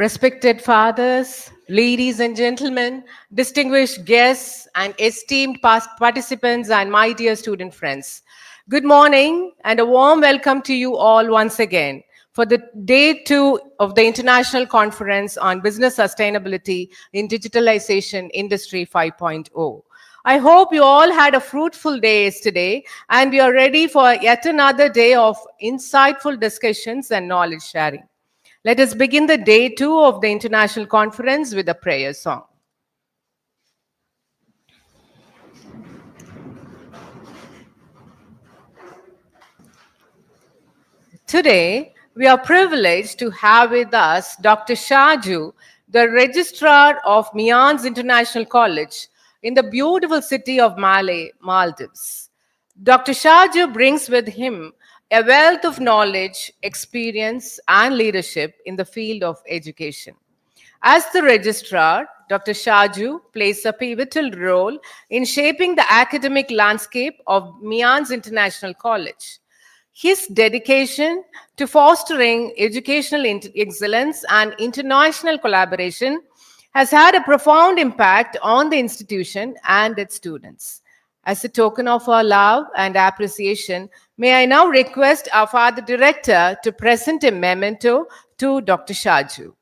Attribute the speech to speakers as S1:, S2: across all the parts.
S1: Respected fathers, ladies and gentlemen, distinguished guests, and esteemed past participants, and my dear student friends, good morning and a warm welcome to you all once again for the day two of the International Conference on Business Sustainability in Digitalization Industry 5.0. I hope you all had a fruitful day yesterday and we are ready for yet another day of insightful discussions and knowledge sharing. Let us begin the day two of the International Conference with a prayer song. Today, we are privileged to have with us Dr. Shaju, the Registrar of Mians International College in the beautiful city of Malé, Maldives. Dr. Shaju brings with him a wealth of knowledge, experience, and leadership in the field of education. As the registrar, Dr. Shaju plays a pivotal role in shaping the academic landscape of Mians International College. His dedication to fostering educational excellence and international collaboration has had a profound impact on the institution and its students. As a token of our love and appreciation, may I now request our Father Director to present a memento to Dr. Shaju.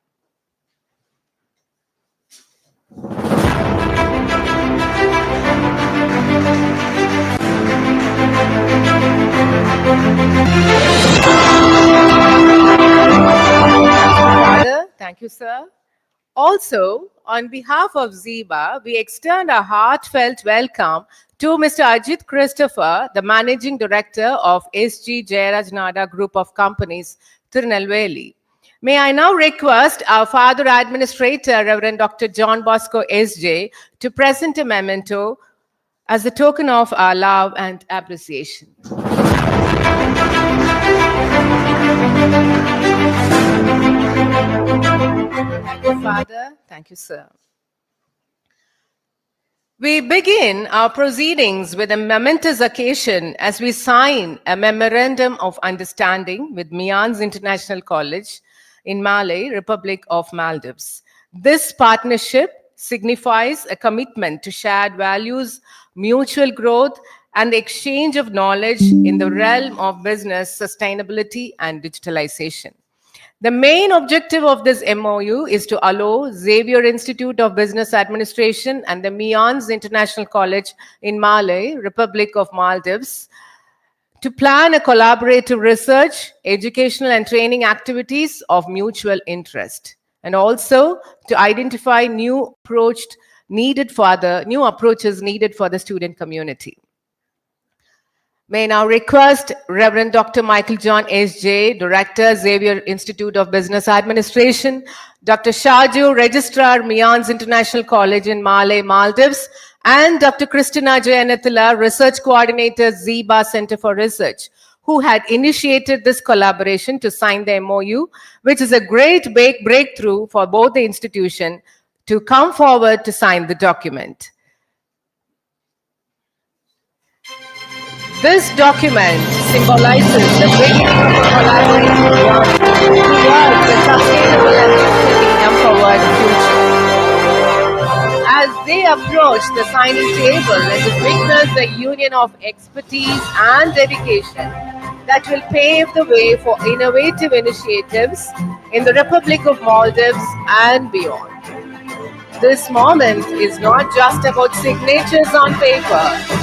S1: Father, thank you, sir. Also, on behalf of Xiba, we extend a heartfelt welcome to Mr. Ajit Christopher, the Managing Director of SG Jayaraj Nada Group of Companies, Tirunelveli. May I now request our Father Administrator, Reverend Dr. John Bosco SJ, to present a memento as a token of our love and appreciation. Thank you, Father. Thank you, sir. We begin our proceedings with a momentous occasion as we sign a memorandum of understanding with Mians International College in Malé, Republic of Maldives. This partnership signifies a commitment to shared values, mutual growth, and the exchange of knowledge in the realm of business, sustainability, and digitalization. The main objective of this MOU is to allow Xavier Institute of Business Administration and the Mians International College in Malé, Republic of Maldives, to plan a collaborative research, educational and training activities of mutual interest, and also to identify new approaches needed for the student community. May I now request Reverend Dr. Michael John S.J., Director, Xavier Institute of Business Administration, Dr. Shaju, Registrar, Mians International College in Malé, Maldives, and Dr. Christina Jayanathala, Research Coordinator, Xiba Center for Research, who had initiated this collaboration to sign the MOU, which is a great breakthrough for both the institutions to come forward to sign the document. This document symbolizes the beginning of a collaborative work towards a sustainable and digitally empowered future. As they approach the signing table, let us witness the union of expertise and dedication that will pave the way for innovative initiatives in the Republic of Maldives and beyond. This moment is not just about signatures on paper.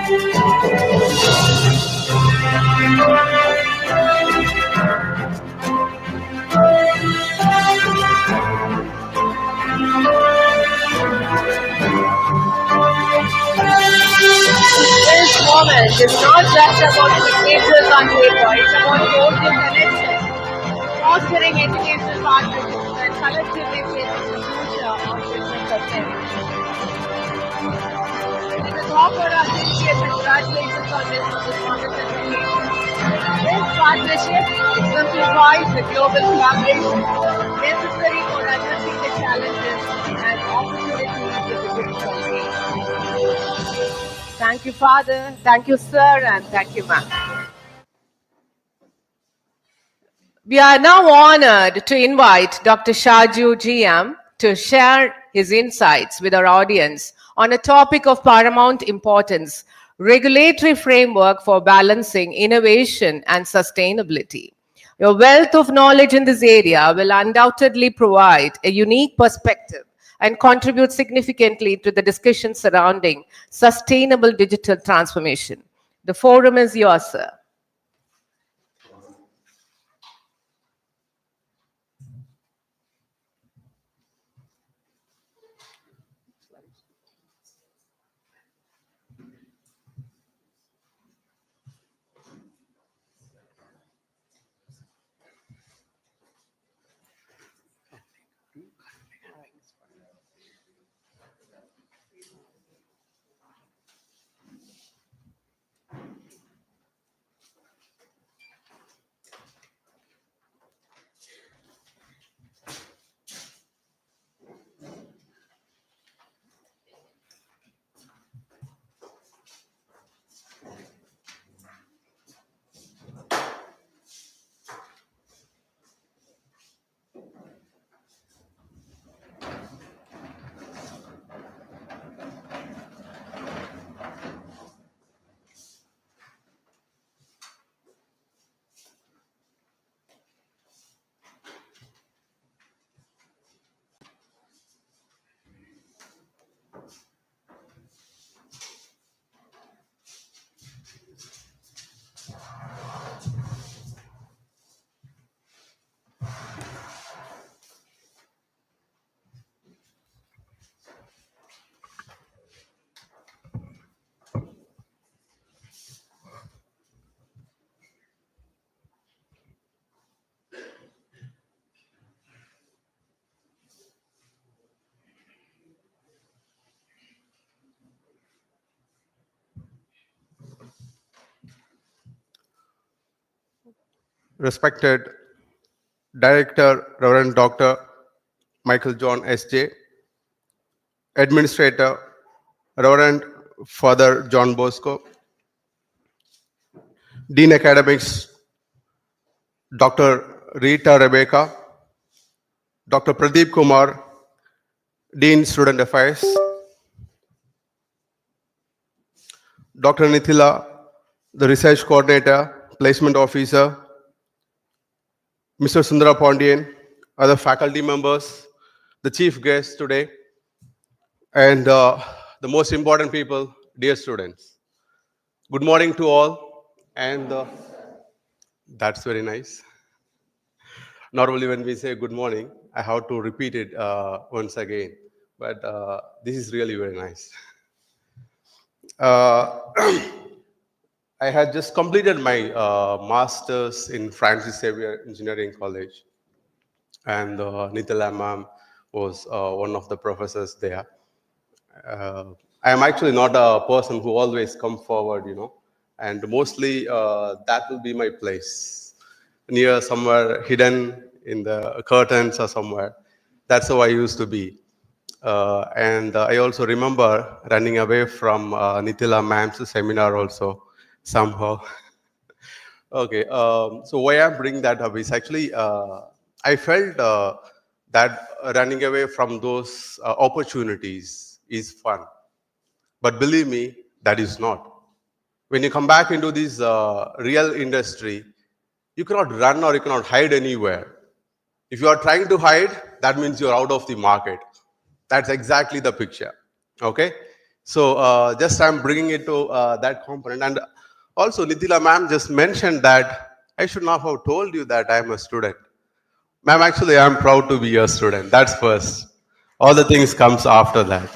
S1: This moment is not just about signatures on paper, it's about forging connections, fostering educational partnerships, and collectively shaping the future of business sustainability. It is offered our sincere congratulations on this wonderful occasion. This partnership exemplifies the global collaboration necessary for addressing the challenges and opportunities of the digital age. Thank you, Father. Thank you, Sir, and thank you, Ma'am. We are now honored to invite Dr. Shaju GM to share his insights with our audience on a topic of paramount importance, regulatory framework for balancing innovation and sustainability. Your wealth of knowledge in this area will undoubtedly provide a unique perspective and contribute significantly to the discussion surrounding sustainable digital transformation. The forum is yours, sir.
S2: Respected Director, Reverend Dr. Michael John S.J., Administrator, Reverend Father John Bosco, Dean Academics, Dr. Rita Rebecca, Dr. Pradeep Kumar, Dean Student Affairs, Dr. Nithila, the Research Coordinator, Placement Officer, Mr. Sundara Pondian, other faculty members, the chief guest today, and the most important people, dear students. Good morning to all, and that's very nice. Normally when we say good morning, I have to repeat it once again, but this is really very nice. I had just completed my master's in Francis Xavier Engineering College, and Nithala ma'am was one of the professors there. I am actually not a person who always come forward, and mostly that will be my place, near somewhere hidden in the curtains or somewhere. That's how I used to be. And I also remember running away from Nithala ma'am's seminar also somehow. Okay, so why I'm bringing that up is actually I felt that running away from those opportunities is fun. But believe me, that is not. When you come back into this real industry, you cannot run or you cannot hide anywhere. If you are trying to hide, that means you're out of the market. That's exactly the picture. Okay? So just I'm bringing it to that component. And also Nitila ma'am just mentioned that I should not have told you that I'm a student. Ma'am, actually I'm proud to be a student. That's first. All the things comes after that.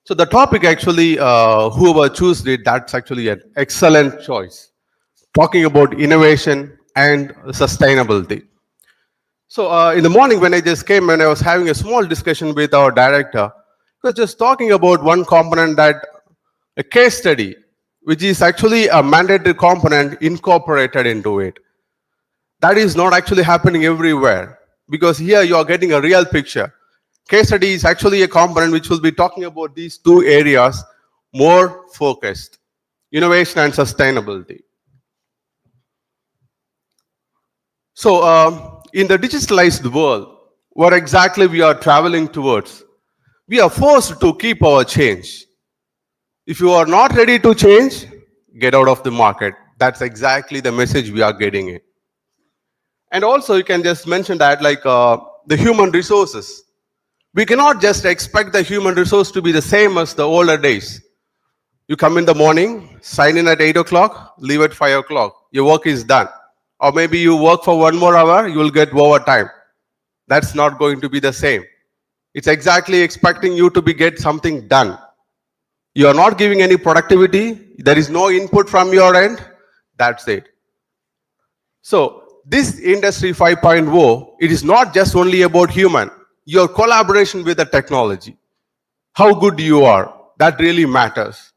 S2: So the topic actually, whoever chose it, that's actually an excellent choice. Talking about innovation and sustainability. So in the morning when I just came and I was having a small discussion with our director, he was just talking about one component, that a case study, which is actually a mandatory component incorporated into it. That is not actually happening everywhere, because here you are getting a real picture. Case study is actually a component which will be talking about these two areas more focused: innovation and sustainability. So, in the digitalized world, what exactly we are traveling towards, we are forced to keep our change. If you are not ready to change, get out of the market. That's exactly the message we are getting in. And also, you can just mention that, like the human resources. We cannot just expect the human resource to be the same as the older days. You come in the morning, sign in at 8 o'clock, leave at 5 o'clock. Your work is done. Or maybe you work for 1 more hour, you will get overtime. That's not going to be the same. It's exactly expecting you to be get something done. You are not giving any productivity. There is no input from your end. That's it. So this industry 5.0, it is not just only about human. Your collaboration with the technology, how good you are, that really matters.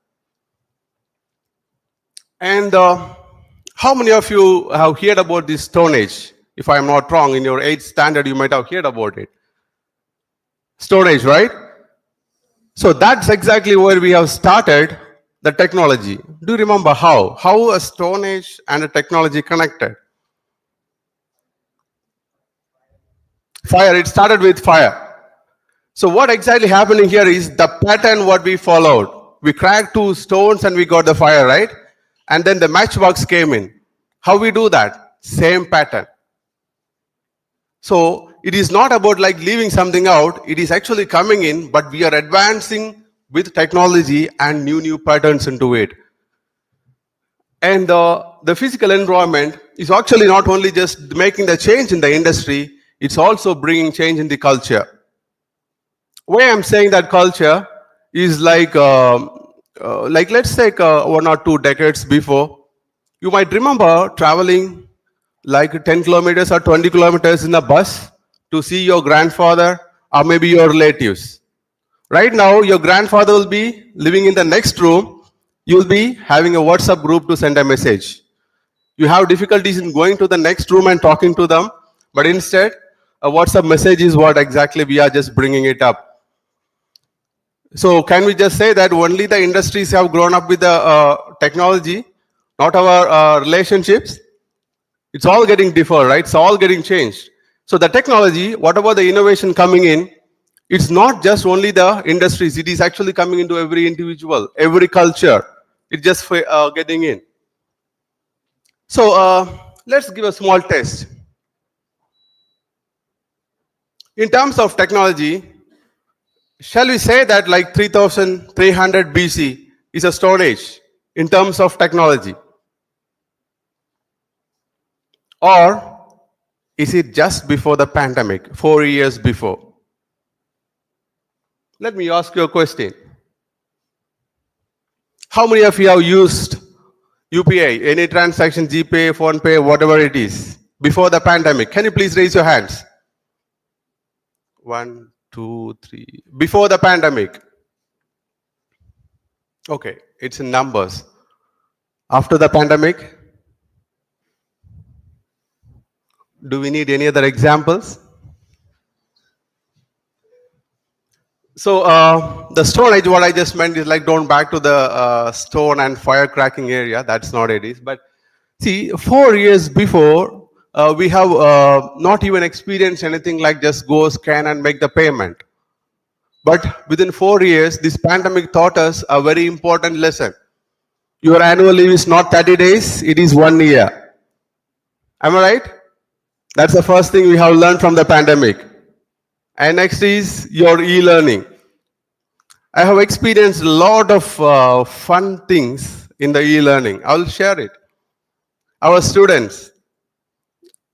S2: And how many of you have heard about this Stone Age? If I'm not wrong, in your 8th standard, you might have heard about it. Stone Age, right? So that's exactly where we have started the technology. Do you remember how? How a Stone Age and a technology connected? Fire, it started with fire. So what exactly happening here is the pattern what we followed. We cracked two stones and we got the fire, right? And then the matchbox came in. How we do that? Same pattern. So it is not about like leaving something out. It is actually coming in, but we are advancing with technology and new patterns into it. And the physical environment is actually not only just making the change in the industry, it's also bringing change in the culture. Why I'm saying that culture is like let's take 1 or 2 decades before, you might remember traveling like 10 kilometers or 20 kilometers in a bus to see your grandfather or maybe your relatives. Right now, your grandfather will be living in the next room. You'll be having a WhatsApp group to send a message. You have difficulties in going to the next room and talking to them, but instead, a WhatsApp message is what exactly we are just bringing it up. So can we just say that only the industries have grown up with the technology, not our relationships? It's all getting different, right? It's all getting changed. So the technology, whatever the innovation coming in, it's not just only the industries. It is actually coming into every individual, every culture. It's just getting in. So let's give a small test. In terms of technology, shall we say that like 3300 BC is a Stone Age in terms of technology? Or is it just before the pandemic, 4 years before? Let me ask you a question. How many of you have used UPI, any transaction, GPay, PhonePe, whatever it is, before the pandemic? Can you please raise your hands? 1, 2, 3. Before the pandemic. Okay, it's in numbers. After the pandemic, do we need any other examples? So the Stone Age, what I just meant is like don't back to the stone and fire cracking area. That's not it is. But see, 4 years before, we have not even experienced anything like just go scan and make the payment. But within 4 years, this pandemic taught us a very important lesson. Your annual leave is not 30 days, it is 1 year. Am I right? That's the first thing we have learned from the pandemic. And next is your e-learning. I have experienced a lot of fun things in the e-learning. I'll share it. Our students,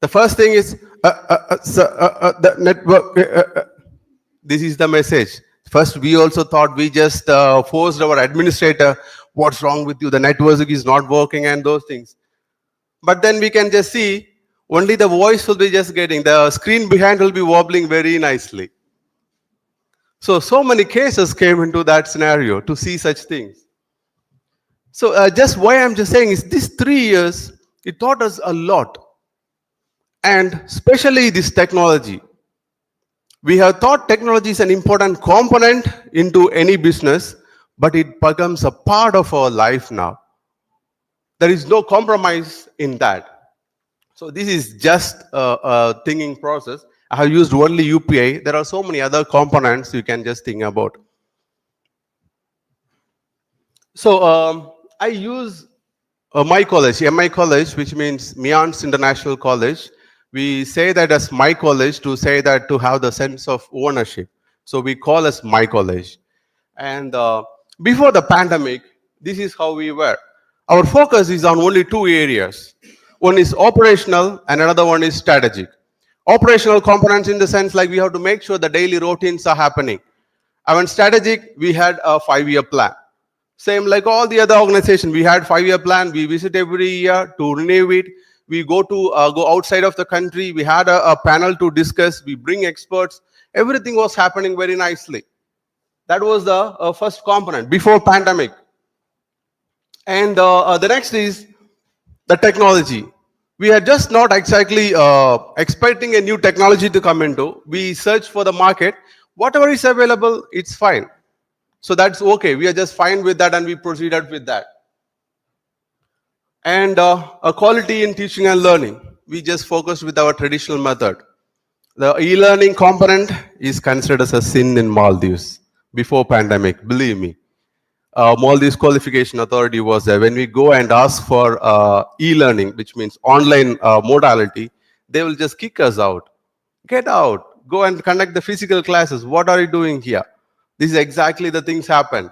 S2: the first thing is the network. This is the message. First, we also thought we just forced our administrator, what's wrong with you? The network is not working and those things. But then we can just see only the voice will be just getting, the screen behind will be wobbling very nicely. So many cases came into that scenario to see such things. So just why I'm just saying is these 3 years, it taught us a lot. And especially this technology. We have thought technology is an important component into any business, but it becomes a part of our life now. There is no compromise in that. So this is just a thinking process. I have used only UPI. There are so many other components you can just think about. So I use my college, MI college, which means Mians International College. We say that as my college to say that to have the sense of ownership. So we call as my college. And before the pandemic, this is how we were. Our focus is on only two areas. One is operational and another one is strategic. Operational components in the sense like we have to make sure the daily routines are happening. And when strategic, we had a 5-year plan. Same like all the other organizations, we had 5-year plan. We visit every year to renew it. We go to go outside of the country. We had a panel to discuss. We bring experts. Everything was happening very nicely. That was the first component before pandemic. And the next is the technology. We are just not exactly expecting a new technology to come into. We search for the market. Whatever is available, it's fine. So that's okay. We are just fine with that and we proceeded with that. And a quality in teaching and learning. We just focused with our traditional method. The e-learning component is considered as a sin in Maldives before pandemic, believe me. Maldives Qualification Authority was there. When we go and ask for e-learning, which means online modality, they will just kick us out. Get out. Go and conduct the physical classes. What are you doing here? This is exactly the things happen.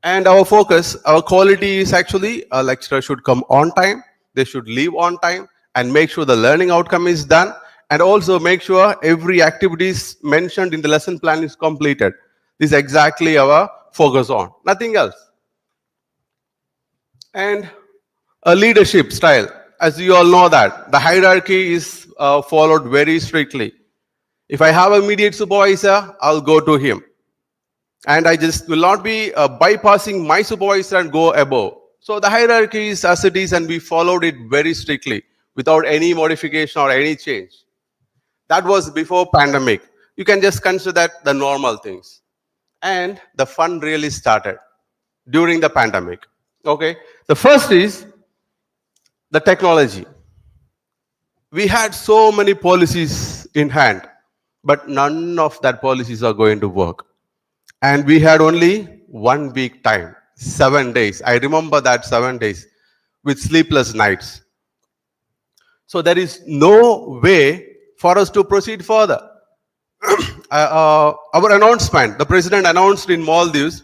S2: And our focus, our quality is actually a lecturer should come on time, they should leave on time, and make sure the learning outcome is done, and also make sure every activities mentioned in the lesson plan is completed. This is exactly our focus on, nothing else. And a leadership style, as you all know that, the hierarchy is followed very strictly. If I have an immediate supervisor, I'll go to him. And I just will not be bypassing my supervisor and go above. So the hierarchy is as it is and we followed it very strictly without any modification or any change. That was before pandemic. You can just consider that the normal things. And the fun really started during the pandemic. Okay, the first is the technology. We had so many policies in hand, but none of that policies are going to work. And we had only 1 week time, 7 days. I remember that 7 days with sleepless nights. So there is no way for us to proceed further. Our announcement, the president announced in Maldives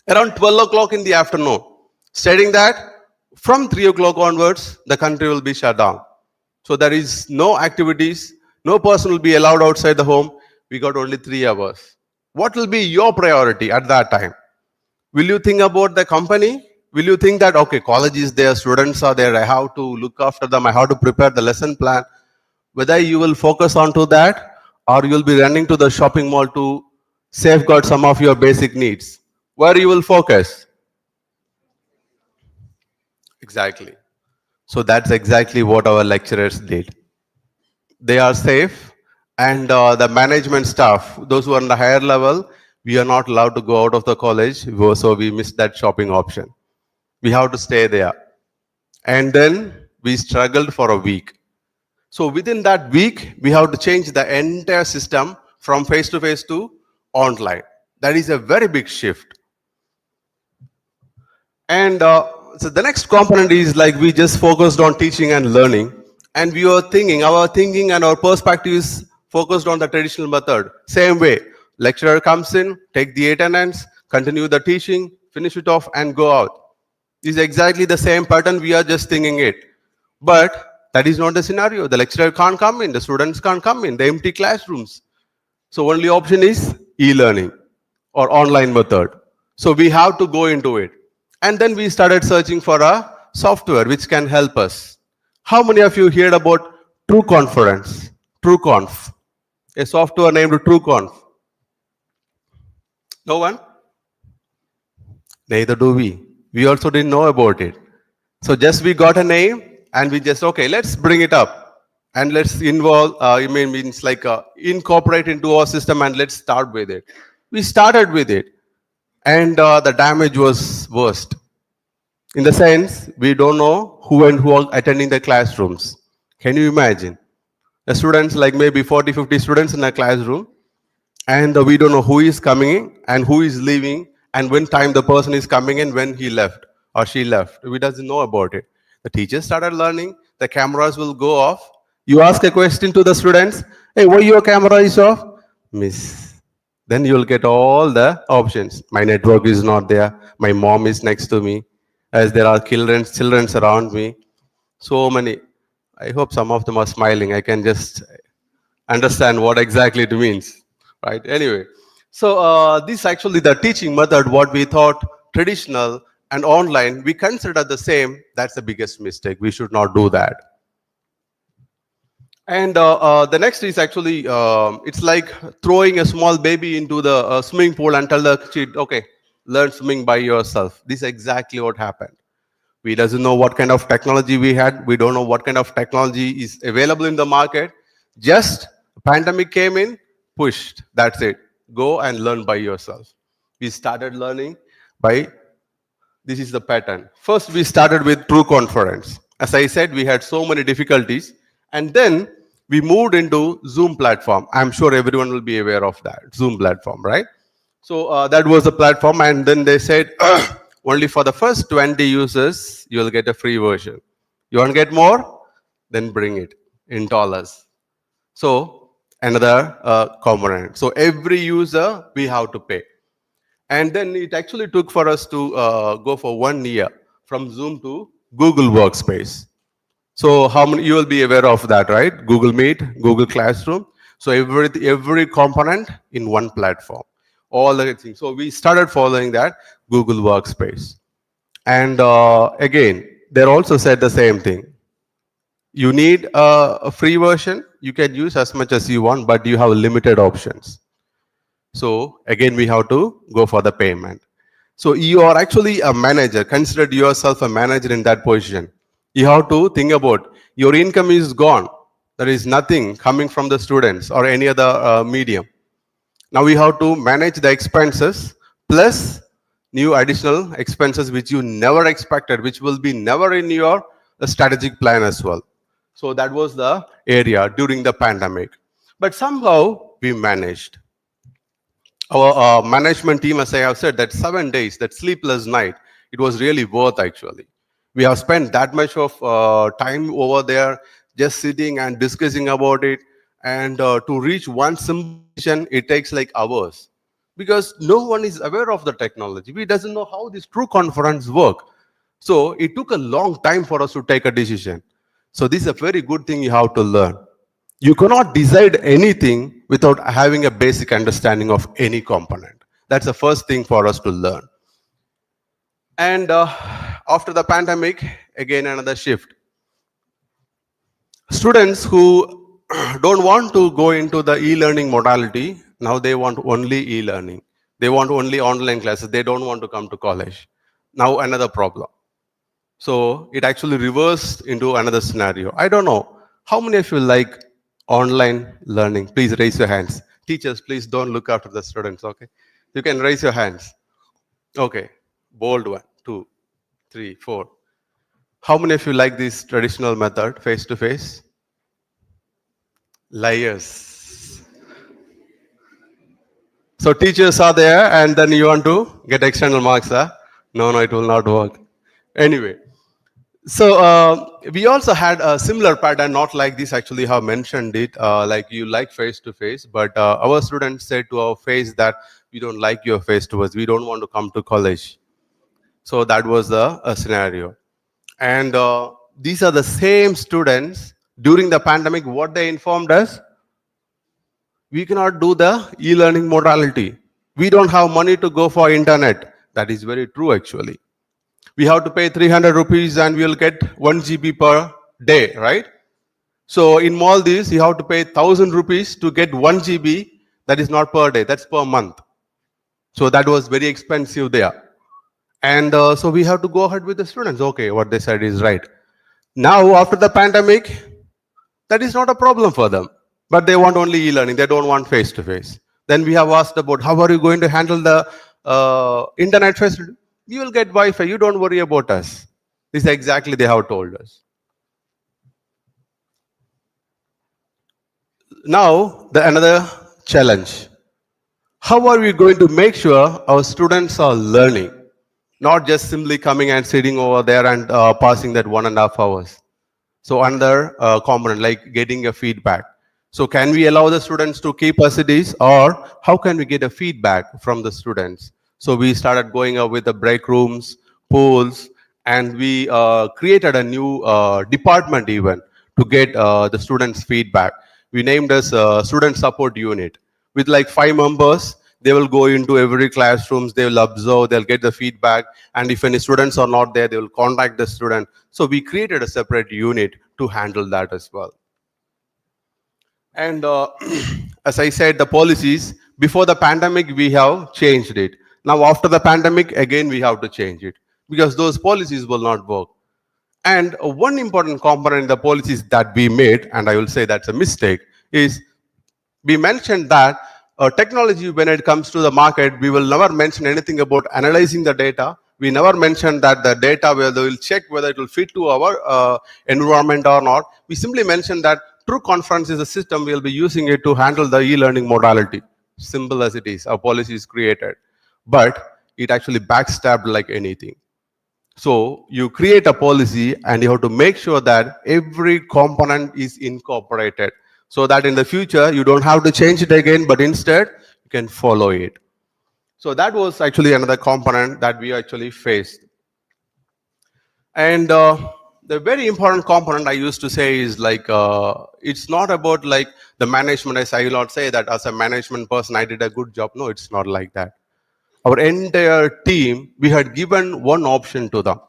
S2: around 12 o'clock in the afternoon, stating that from 3 o'clock onwards, the country will be shut down. So there is no activities, no person will be allowed outside the home. We got only 3 hours. What will be your priority at that time? Will you think about the company? Will you think that, okay, college is there, students are there, I have to look after them, I have to prepare the lesson plan? Whether you will focus onto that or you will be running to the shopping mall to safeguard some of your basic needs. Where you will focus? Exactly. So that's exactly what our lecturers did. They are safe, and the management staff, those who are on the higher level, we are not allowed to go out of the college, so we missed that shopping option. We have to stay there. And then we struggled for a week. So within that week, we have to change the entire system from face-to-face to online. That is a very big shift. And so the next component is like we just focused on teaching and learning. And we were thinking, our thinking and our perspective is focused on the traditional method. Same way, lecturer comes in, take the attendance, continue the teaching, finish it off, and go out. Is exactly the same pattern, we are just thinking it. But that is not the scenario. The lecturer can't come in, the students can't come in, the empty classrooms. So only option is e-learning or online method. So we have to go into it. And then we started searching for a software which can help us. How many of you heard about True Conference? TrueConf. A software named TrueConf. No one? Neither do we. We also didn't know about it. So just we got a name and we just, okay, let's bring it up and let's involve, means like incorporate into our system and let's start with it. We started with it and the damage was worst. In the sense, we don't know who and who are attending the classrooms. Can you imagine? The students, like maybe 40, 50 students in a classroom, and we don't know who is coming in and who is leaving and when time the person is coming in, when he left or she left. We doesn't know about it. The teachers started learning, the cameras will go off. You ask a question to the students, hey, why your camera is off? Miss. Then you'll get all the options. My network is not there. My mom is next to me. As there are children around me. So many. I hope some of them are smiling. I can just understand what exactly it means, right? Anyway, so this actually the teaching method, what we thought traditional and online, we consider the same. That's the biggest mistake. We should not do that. And the next is actually, it's like throwing a small baby into the swimming pool and tell the kid, okay, learn swimming by yourself. This is exactly what happened. We doesn't know what kind of technology we had. We don't know what kind of technology is available in the market. Just pandemic came in, pushed. That's it. Go and learn by yourself. We started learning by, this is the pattern. First, we started with True Conference. As I said, we had so many difficulties. And then we moved into Zoom platform. I'm sure everyone will be aware of that, Zoom platform, right? So that was the platform. And then they said, only for the first 20 users, you'll get a free version. You want to get more? Then bring it in dollars. So another component. So every user, we have to pay. And then it actually took for us to go for 1 year from Zoom to Google Workspace. So how many, you will be aware of that, right? Google Meet, Google Classroom. So every component in one platform, all the things. So we started following that Google Workspace. And again, they also said the same thing. You need a free version. You can use as much as you want, but you have limited options. So again, we have to go for the payment. So you are actually a manager. Consider yourself a manager in that position. You have to think about your income is gone. There is nothing coming from the students or any other medium. Now we have to manage the expenses plus new additional expenses which you never expected, which will be never in your strategic plan as well. So that was the area during the pandemic. But somehow we managed. Our management team, as I have said, that 7 days, that sleepless night, it was really worth actually. We have spent that much of time over there just sitting and discussing about it. And to reach one simple decision, it takes like hours. Because no one is aware of the technology. We doesn't know how this true conference work. So it took a long time for us to take a decision. So this is a very good thing you have to learn. You cannot decide anything without having a basic understanding of any component. That's the first thing for us to learn. And after the pandemic, again another shift. Students who don't want to go into the e-learning modality, now they want only e-learning. They want only online classes. They don't want to come to college. Now another problem. So it actually reversed into another scenario. I don't know. How many of you like online learning? Please raise your hands. Teachers, please don't look after the students, okay? You can raise your hands. Okay. Bold one, two, three, four. How many of you like this traditional method, face to face? Liars. So teachers are there and then you want to get external marks, huh? No, it will not work. Anyway, So we also had a similar pattern, not like this actually have mentioned it, like you like face to face, but our students said to our face that we don't like your face to us, we don't want to come to college. So that was the scenario. And these are the same students during the pandemic, what they informed us, we cannot do the e-learning modality. We don't have money to go for internet. That is very true actually. We have to pay 300 rupees and we'll get 1 GB per day, right? So in Maldives, you have to pay 1000 rupees to get 1 GB. That is not per day, that's per month. So that was very expensive there. And so we have to go ahead with the students. Okay, what they said is right. Now, after the pandemic, that is not a problem for them. But they want only e-learning. They don't want face-to-face. Then we have asked about how are you going to handle the internet facility? You will get Wi-Fi. You don't worry about us. This is exactly they have told us. Now, the another challenge. How are we going to make sure our students are learning, not just simply coming and sitting over there and passing that 1.5 hours? So another component like getting a feedback. So can we allow the students to keep Icbsidies, or how can we get a feedback from the students? So we started going up with the break rooms, pools, and we created a new department even to get the students' feedback. We named as student support unit with like 5 members. They will go into every classrooms, they will observe, they'll get the feedback, and if any students are not there, they will contact the student. So we created a separate unit to handle that as well. And as I said, the policies, before the pandemic, we have changed it. Now, after the pandemic, again, we have to change it because those policies will not work. And one important component in the policies that we made, and I will say that's a mistake, is we mentioned that technology, when it comes to the market, we will never mention anything about analyzing the data. We never mention that the data, where they will check whether it will fit to our environment or not. We simply mention that True Conference is a system, we will be using it to handle the e-learning modality. Simple as it is, our policy is created. But it actually backstabbed like anything. So you create a policy and you have to make sure that every component is incorporated so that in the future you don't have to change it again, but instead you can follow it. So that was actually another component that we actually faced. And the very important component I used to say is like, it's not about like the management, as I will not say that as a management person, I did a good job. No, it's not like that. Our entire team, we had given one option to them.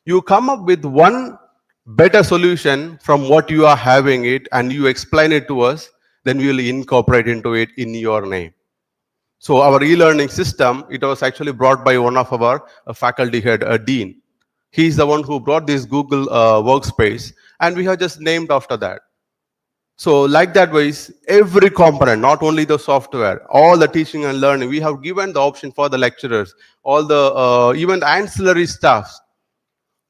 S2: You come up with one better solution from what you are having it and you explain it to us, then we will incorporate into it in your name. So our e-learning system, it was actually brought by one of our faculty head, a dean. He's the one who brought this Google workspace, and we have just named after that. So like that ways, every component, not only the software, all the teaching and learning, we have given the option for the lecturers, all the even the ancillary staffs.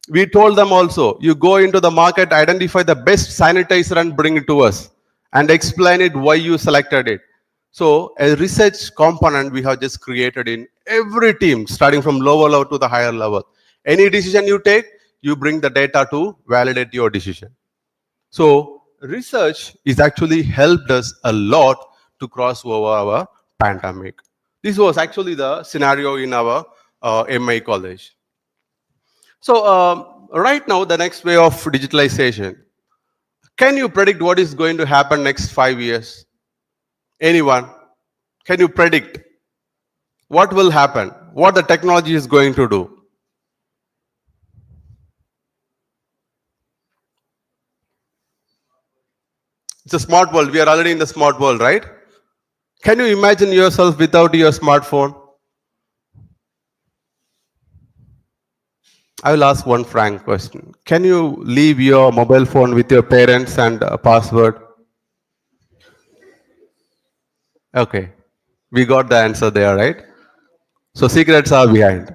S2: We told them also, you go into the market, identify the best sanitizer and bring it to us and explain it why you selected it. So a research component we have just created in every team, starting from lower level to the higher level. Any decision you take, you bring the data to validate your decision. So research is actually helped us a lot to cross over our pandemic. This was actually the scenario in our MI college. So right now, the next way of digitalization. Can you predict what is going to happen next 5 years? Anyone? Can you predict what will happen? What the technology is going to do? It's a smart world. We are already in the smart world, right? Can you imagine yourself without your smartphone? I will ask one frank question. Can you leave your mobile phone with your parents and a password? Okay. We got the answer there, right? So secrets are behind.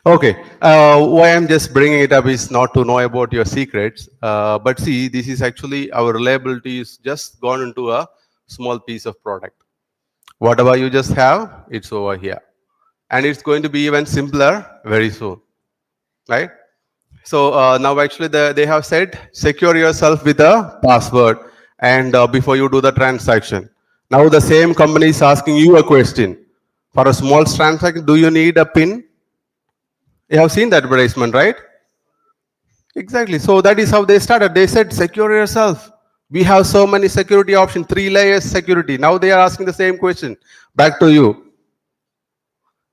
S2: Okay. Why I'm just bringing it up is not to know about your secrets, but see, this is actually our reliability is just gone into a small piece of product. Whatever you just have, it's over here, and it's going to be even simpler very soon, right? So now actually they have said secure yourself with a password and before you do the transaction. Now the same company is asking you a question. For a small transaction, do you need a PIN? You have seen that advertisement, right? Exactly. So that is how they started. They said secure yourself. We have so many security options, 3 layers security. Now they are asking the same question back to you.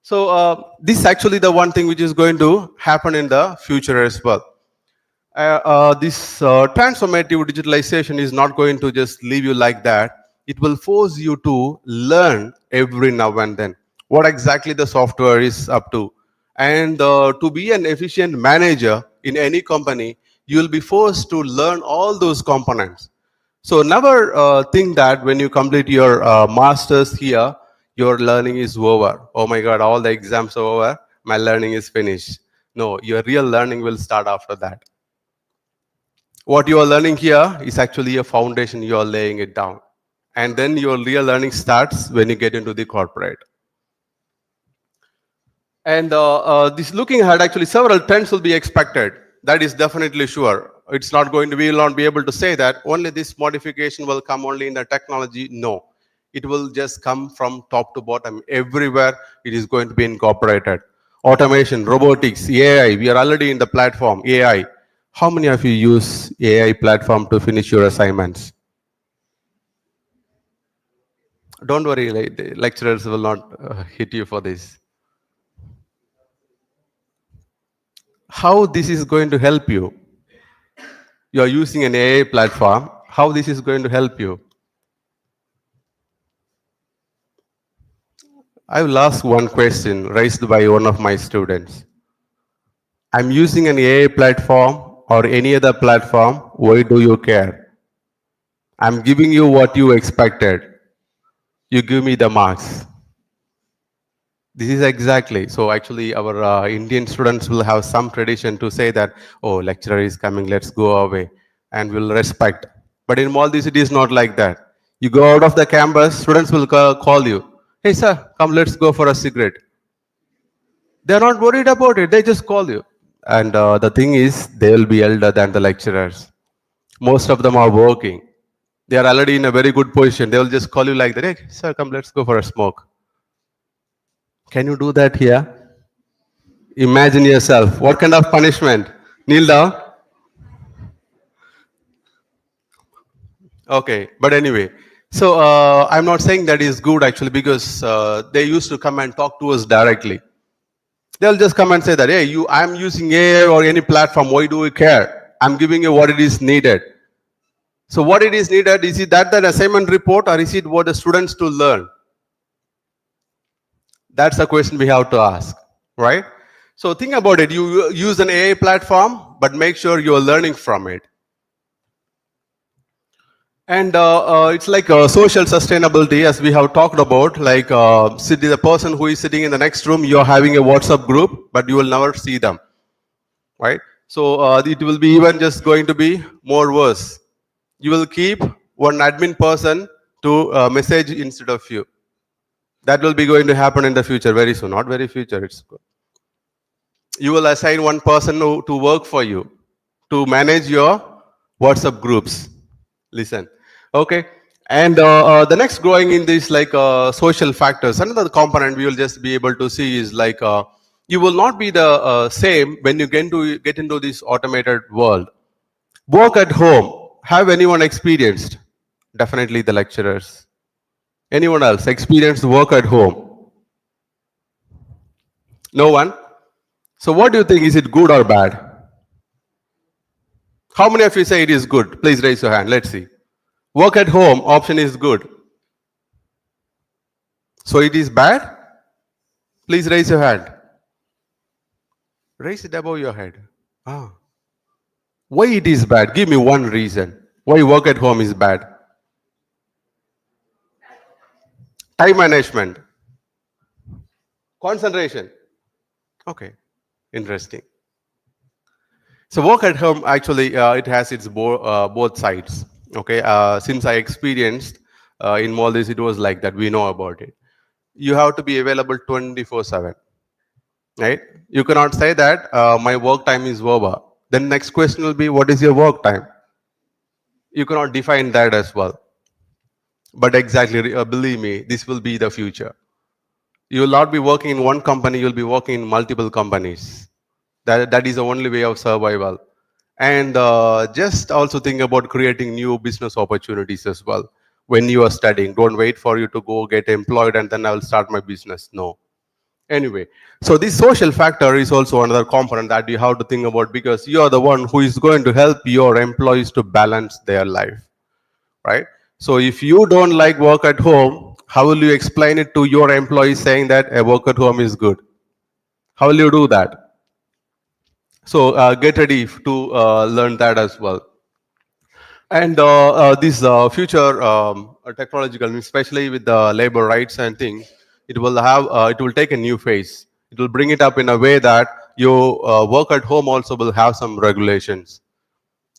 S2: So this is actually the one thing which is going to happen in the future as well. This transformative digitalization is not going to just leave you like that. It will force you to learn every now and then what exactly the software is up to. And to be an efficient manager in any company, you will be forced to learn all those components. So never think that when you complete your master's here, your learning is over. Oh my God, all the exams are over. My learning is finished. No, your real learning will start after that. What you are learning here is actually a foundation, you are laying it down. And then your real learning starts when you get into the corporate. And this looking ahead, actually, several trends will be expected. That is definitely sure. It's not going to, we will not be able to say that only this modification will come only in the technology. No, it will just come from top to bottom. Everywhere it is going to be incorporated. Automation, robotics, AI. We are already in the platform, AI. How many of you use AI platform to finish your assignments? Don't worry, the lecturers will not hit you for this. How this is going to help you? You are using an AI platform. How this is going to help you? I will ask one question raised by one of my students. I'm using an AI platform or any other platform. Why do you care? I'm giving you what you expected. You give me the marks. This is exactly. So actually, our Indian students will have some tradition to say that, oh, lecturer is coming, let's go away, and we'll respect. But in Maldives, it is not like that. You go out of the campus, students will call you. Hey, sir, come, let's go for a cigarette. They're not worried about it. They just call you. And the thing is, they will be elder than the lecturers. Most of them are working. They are already in a very good position. They will just call you like that. Hey, sir, come, let's go for a smoke. Can you do that here? Imagine yourself. What kind of punishment? Kneel down? Okay, but anyway. So I'm not saying that is good actually because they used to come and talk to us directly. They'll just come and say that, hey, I'm using AI or any platform. Why do we care? I'm giving you what it is needed. So what it is needed, is it that assignment report or is it what the students to learn? That's the question we have to ask, right? So think about it. You use an AI platform, but make sure you're learning from it. And it's like social sustainability, as we have talked about. Like the person who is sitting in the next room, you're having a WhatsApp group, but you will never see them, right? So it will be even just going to be more worse. You will keep one admin person to message instead of you. That will be going to happen in the future very soon. Not very future. It's good. You will assign one person to work for you to manage your WhatsApp groups. Listen, okay. And the next growing in this like social factors, another component we will just be able to see is like you will not be the same when you get into this automated world. Work at home. Have anyone experienced? Definitely the lecturers. Anyone else experienced work at home? No one. So what do you think? Is it good or bad? How many of you say it is good? Please raise your hand. Let's see. Work at home option is good. So it is bad? Please raise your hand. Raise it above your head. Ah. Why it is bad? Give me one reason. Why work at home is bad? Time management. Concentration. Okay. Interesting. So work at home actually it has its both sides. Okay. Since I experienced in Maldives, it was like that. We know about it. You have to be available 24/7. Right? You cannot say that my work time is over. Then next question will be, what is your work time? You cannot define that as well. But exactly, believe me, this will be the future. You will not be working in one company, you'll be working in multiple companies. That is the only way of survival. And just also think about creating new business opportunities as well. When you are studying, don't wait for you to go get employed and then I will start my business. No. Anyway, so this social factor is also another component that you have to think about, because you are the one who is going to help your employees to balance their life, right? So if you don't like work at home, how will you explain it to your employees saying that a work at home is good? How will you do that? So get ready to learn that as well. And this future technological, especially with the labor rights and things, it will take a new phase. It will bring it up in a way that your work at home also will have some regulations.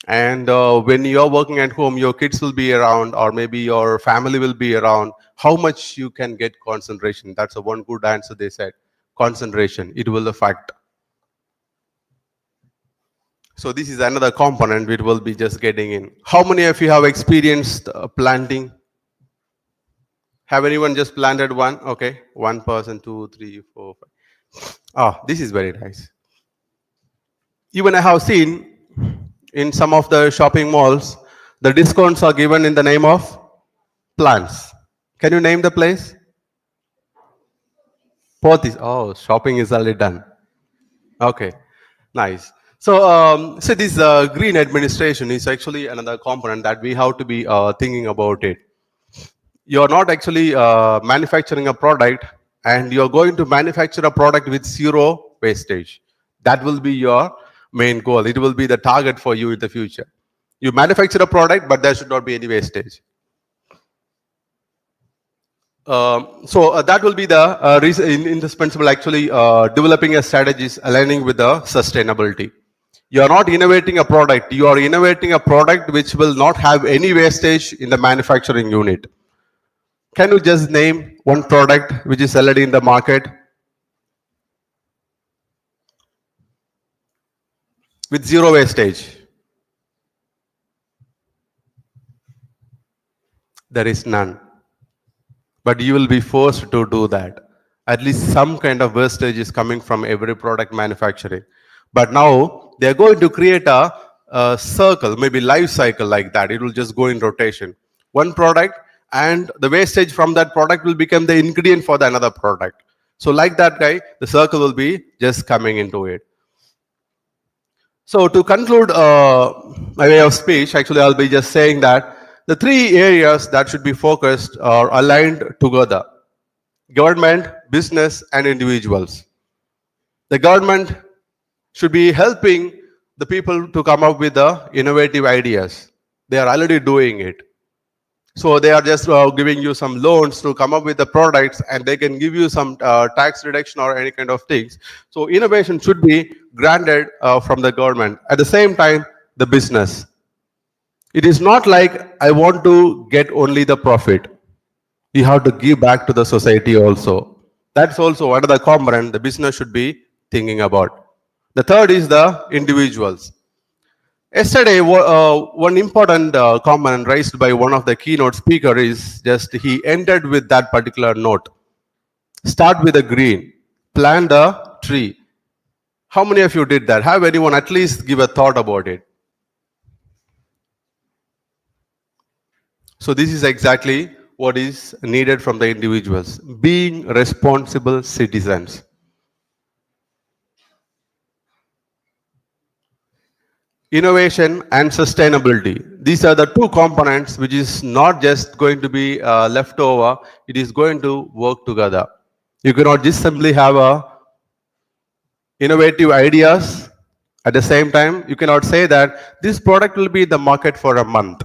S2: And when you're working at home, your kids will be around, or maybe your family will be around. How much you can get concentration? That's a one good answer they said. Concentration, it will affect. So this is another component which will be just getting in. How many of you have experienced planting? Have anyone just planted one? Okay, one person, two, three, four, five. Oh, this is very nice. Even I have seen in some of the shopping malls, the discounts are given in the name of plants. Can you name the place? Pothis. Oh, shopping is already done. Okay, nice. So this green administration is actually another component that we have to be thinking about it. You're not actually manufacturing a product, and you're going to manufacture a product with zero wastage. That will be your main goal. It will be the target for you in the future. You manufacture a product, but there should not be any wastage. So that will be the indispensable, actually developing a strategies aligning with the sustainability. You are not innovating a product, you are innovating a product which will not have any wastage in the manufacturing unit. Can you just name one product which is already in the market with zero wastage? There is none. But you will be forced to do that. At least some kind of wastage is coming from every product manufacturing. But now they are going to create a circle, maybe life cycle like that. It will just go in rotation. One product, and the wastage from that product will become the ingredient for the another product. So like that guy, the circle will be just coming into it. So to conclude my way of speech, actually I'll be just saying that the three areas that should be focused are aligned together: government, business, and individuals. The government should be helping the people to come up with the innovative ideas. They are already doing it. So they are just giving you some loans to come up with the products, and they can give you some tax reduction or any kind of things. So innovation should be granted from the government. At the same time, the business. It is not like I want to get only the profit. You have to give back to the society also. That's also another component the business should be thinking about. The third is the individuals. Yesterday, one important comment raised by one of the keynote speaker is just he ended with that particular note. Start with the green, plant a tree. How many of you did that? Have anyone at least give a thought about it? So this is exactly what is needed from the individuals, being responsible citizens. Innovation and sustainability. These are the two components which is not just going to be left over, it is going to work together. You cannot just simply have a innovative ideas. At the same time, you cannot say that this product will be in the market for a month.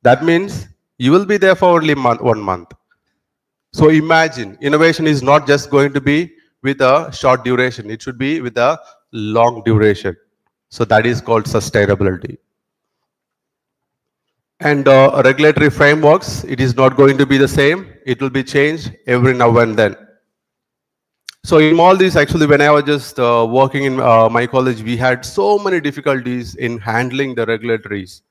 S2: That means you will be there for only 1 month. So imagine, innovation is not just going to be with a short duration, it should be with a long duration. So that is called sustainability. And regulatory frameworks, it is not going to be the same. It will be changed every now and then. So in all this, actually, when I was just working in my college, we had so many difficulties in handling the regulatories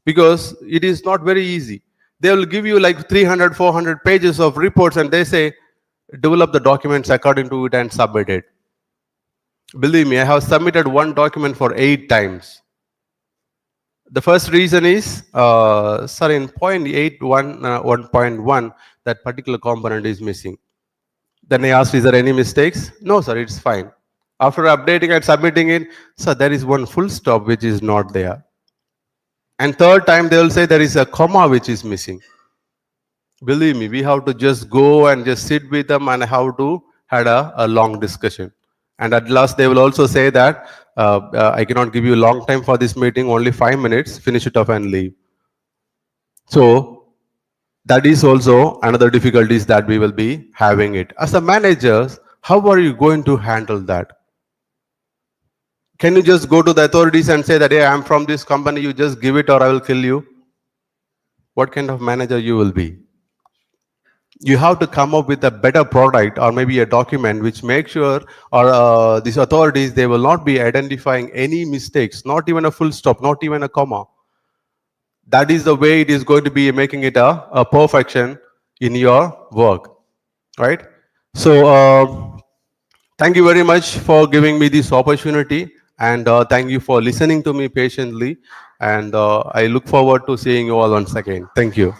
S2: because it is not very easy. They will give you like 300, 400 pages of reports and they say, develop the documents according to it and submit it. Believe me, I have submitted one document for 8 times. The first reason is, sir, in point 81, 1.1, that particular component is missing. Then I asked, is there any mistakes? No, sir, it's fine. After updating and submitting it, sir, there is one full stop which is not there. And third time they will say there is a comma which is missing. Believe me, we have to just go and just sit with them and have to had a long discussion. And at last they will also say that I cannot give you a long time for this meeting, only 5 minutes, finish it off and leave. So that is also another difficulties that we will be having it. As a managers, how are you going to handle that? Can you just go to the authorities and say that, hey, I'm from this company, you just give it or I will kill you? What kind of manager you will be? You have to come up with a better product or maybe a document which makes sure, or these authorities, they will not be identifying any mistakes, not even a full stop, not even a comma. That is the way it is going to be making it a perfection in your work, right? So thank you very much for giving me this opportunity, and thank you for listening to me patiently, and I look forward to seeing you all once again. Thank you.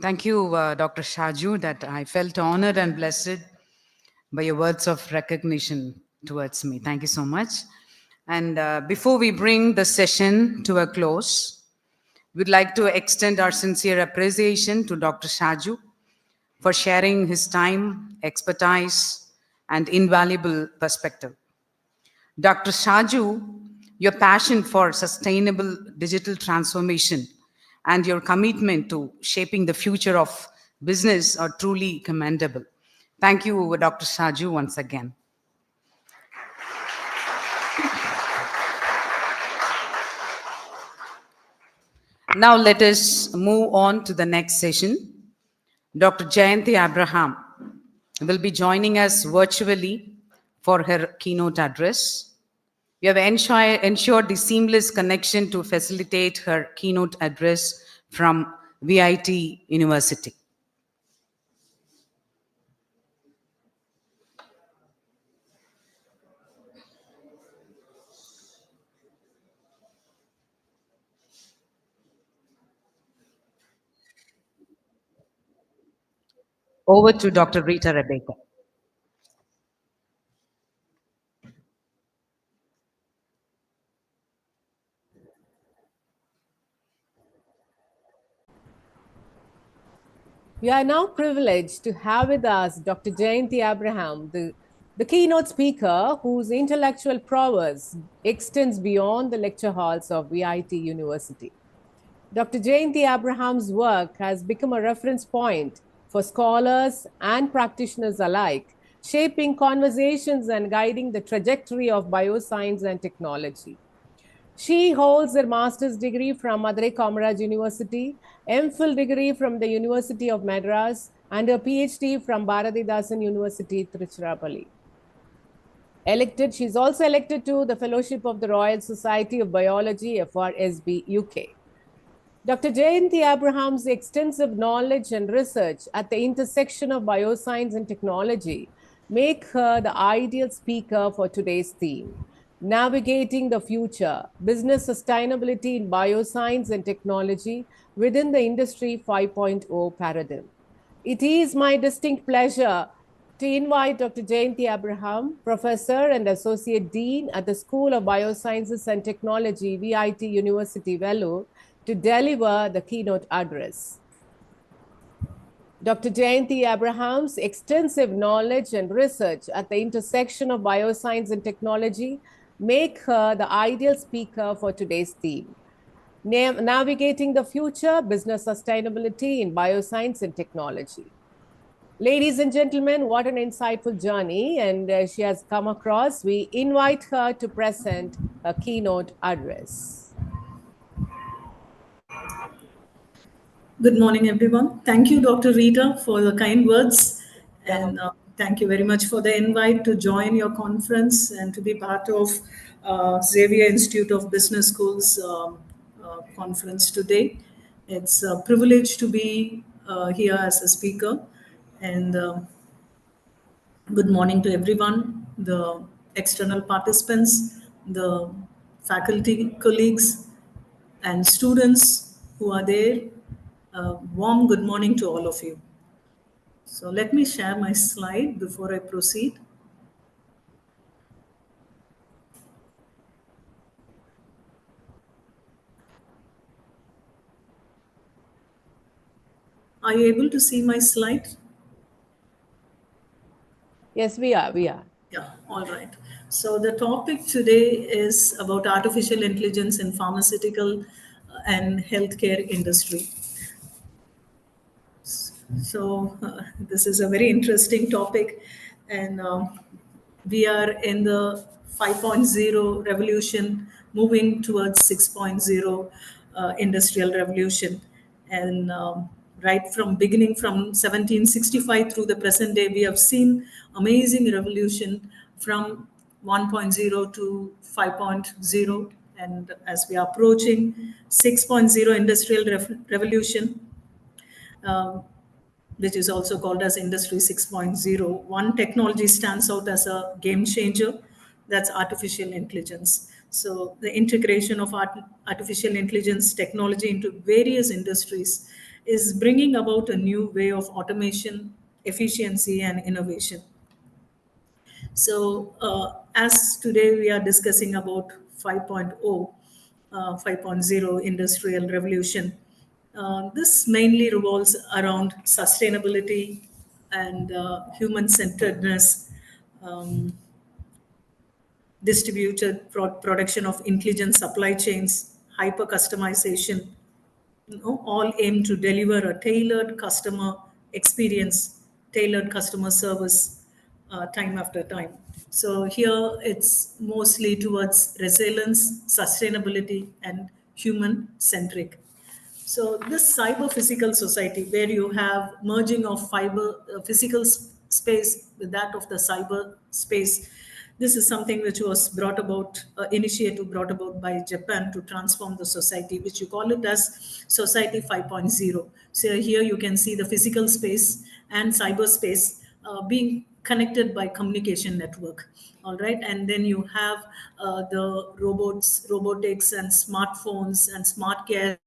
S3: Thank you, Dr. Shaju, that I felt honored and blessed by your words of recognition towards me. Thank you so much. And before we bring the session to a close, we'd like to extend our sincere appreciation to Dr. Shaju for sharing his time, expertise, and invaluable perspective. Dr. Shaju, your passion for sustainable digital transformation and your commitment to shaping the future of business are truly commendable. Thank you, Dr. Shaju, once again. Now let us move on to the next session. Dr. Jayanti Abraham will be joining us virtually for her keynote address. We have ensured the seamless connection to facilitate her keynote address from VIT University. Over to Dr. Rita Rebecca.
S1: We are now privileged to have with us Dr. Jayanti Abraham, the keynote speaker whose intellectual prowess extends beyond the lecture halls of VIT University. Dr. Jayanti Abraham's work has become a reference point for scholars and practitioners alike, shaping conversations and guiding the trajectory of bioscience and technology. She holds her master's degree from Madurai Kamaraj University, MPhil degree from the University of Madras, and a PhD from Bharatidasan University, Tiruchirappalli. She is also elected to the Fellowship of the Royal Society of Biology, FRSB, UK. Dr. Jayanti Abraham's extensive knowledge and research at the intersection of bioscience and technology make her the ideal speaker for today's theme. Navigating the future, business sustainability in bioscience and technology within the Industry 5.0 paradigm. It is my distinct pleasure to invite Dr. Jayanti Abraham, Professor and Associate Dean at the School of Biosciences and Technology, VIT University, Vellore, to deliver the keynote address. Dr. Jayanti Abraham's extensive knowledge and research at the intersection of bioscience and technology make her the ideal speaker for today's theme. Navigating the future, business sustainability in bioscience and technology. Ladies and gentlemen, what an insightful journey, and she has come across. We invite her to present a keynote address.
S4: Good morning, everyone. Thank you, Dr. Rita, for the kind words. And thank you very much for the invite to join your conference and to be part of Xavier Institute of Business Schools conference today. It's a privilege to be here as a speaker. And good morning to everyone, the external participants, the faculty colleagues, and students who are there. Warm good morning to all of you. So let me share my slide before I proceed. Are you able to see my slide?
S1: Yes, we are. We are.
S4: Yeah, all right. So the topic today is about artificial intelligence in pharmaceutical and healthcare industry. So this is a very interesting topic, and we are in the 5.0 revolution, moving towards 6.0 industrial revolution, and right from beginning from 1765 through the present day, we have seen amazing revolution from 1.0 to 5.0, and as we are approaching 6.0 industrial revolution, um, which is also called as Industry 6.0. One technology stands out as a game changer, that's artificial intelligence. So the integration of artificial intelligence technology into various industries is bringing about a new way of automation, efficiency, and innovation. So, as today we are discussing about 5.0, 5.0 industrial revolution, this mainly revolves around sustainability and human centeredness, um, distributed production of intelligent supply chains, hyper customization, all aim to deliver a tailored customer experience, tailored customer service time after time. So here it's mostly towards resilience, sustainability, and human centric. So this cyber physical society, where you have merging of fiber physical space with that of the cyber space, this is something which was brought about, initiative brought about by Japan to transform the society, which you call it as Society 5.0. So here you can see the physical space and cyberspace being connected by communication network. All right, and then you have the robotics, and smartphones and smart cares,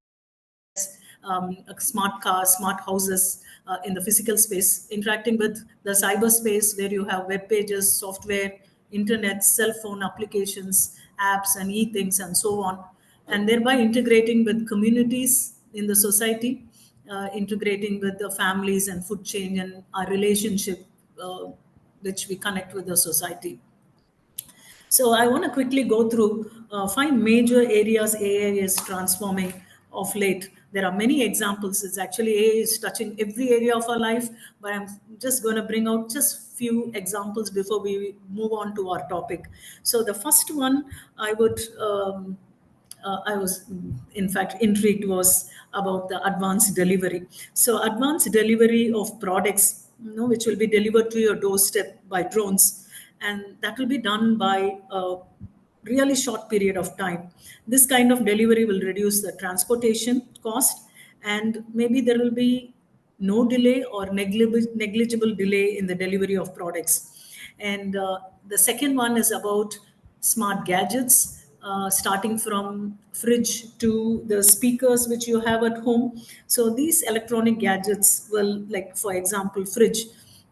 S4: smart cars, smart houses in the physical space, interacting with the cyberspace where you have web pages, software, internet, cell phone applications, apps, and e-things, and so on, and thereby integrating with communities in the society, integrating with the families and food chain and our relationship, which we connect with the society. So I want to quickly go through 5 major areas AI is transforming of late. There are many examples. It's actually AI is touching every area of our life, but I'm just going to bring out just few examples before we move on to our topic. So the first one I would I was, in fact, intrigued was about the advanced delivery. So, advanced delivery of products, which will be delivered to your doorstep by drones, and that will be done by a really short period of time. This kind of delivery will reduce the transportation cost, and maybe there will be no delay or negligible delay in the delivery of products. And the second one is about smart gadgets, starting from fridge to the speakers which you have at home. So these electronic gadgets will, like for example, fridge.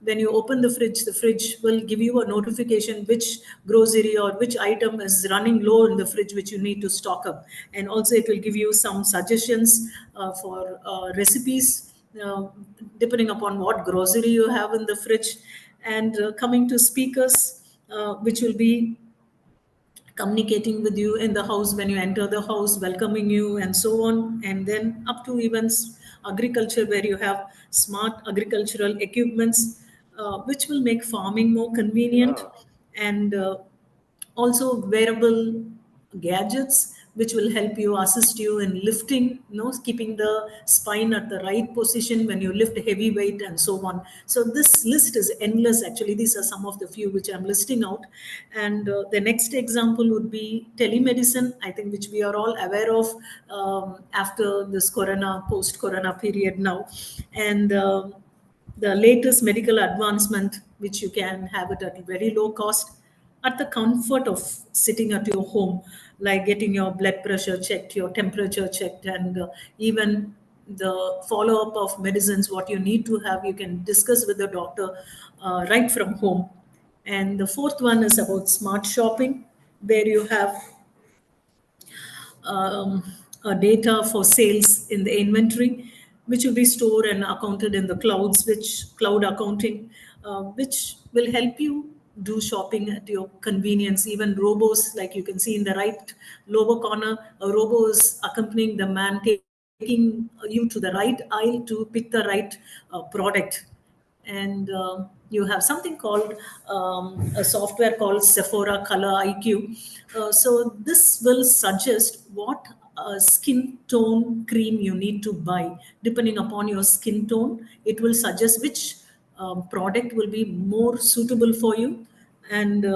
S4: When you open the fridge will give you a notification which grocery or which item is running low in the fridge, which you need to stock up. And also it will give you some suggestions for recipes, depending upon what grocery you have in the fridge. And coming to speakers, which will be communicating with you in the house when you enter the house, welcoming you, and so on. And then up to even agriculture, where you have smart agricultural equipments, which will make farming more convenient, and also wearable gadgets which will help you, assist you in lifting, keeping the spine at the right position when you lift heavy weight, and so on. So this list is endless. Actually, these are some of the few which I'm listing out. And the next example would be telemedicine, I think, which we are all aware of after this post corona period now. And the latest medical advancement, which you can have it at a very low cost, at the comfort of sitting at your home, like getting your blood pressure checked, your temperature checked, and even the follow up of medicines, what you need to have, you can discuss with the doctor right from home. And the fourth one is about smart shopping, where you have um, data for sales in the inventory, which will be stored and accounted in the clouds, which cloud accounting, which will help you do shopping at your convenience. Even robos, like you can see in the right lower corner, a robo is accompanying the man, taking you to the right aisle to pick the right product. And you have something called a software called Sephora Color IQ. So this will suggest what skin tone cream you need to buy. Depending upon your skin tone, it will suggest which product will be more suitable for you. And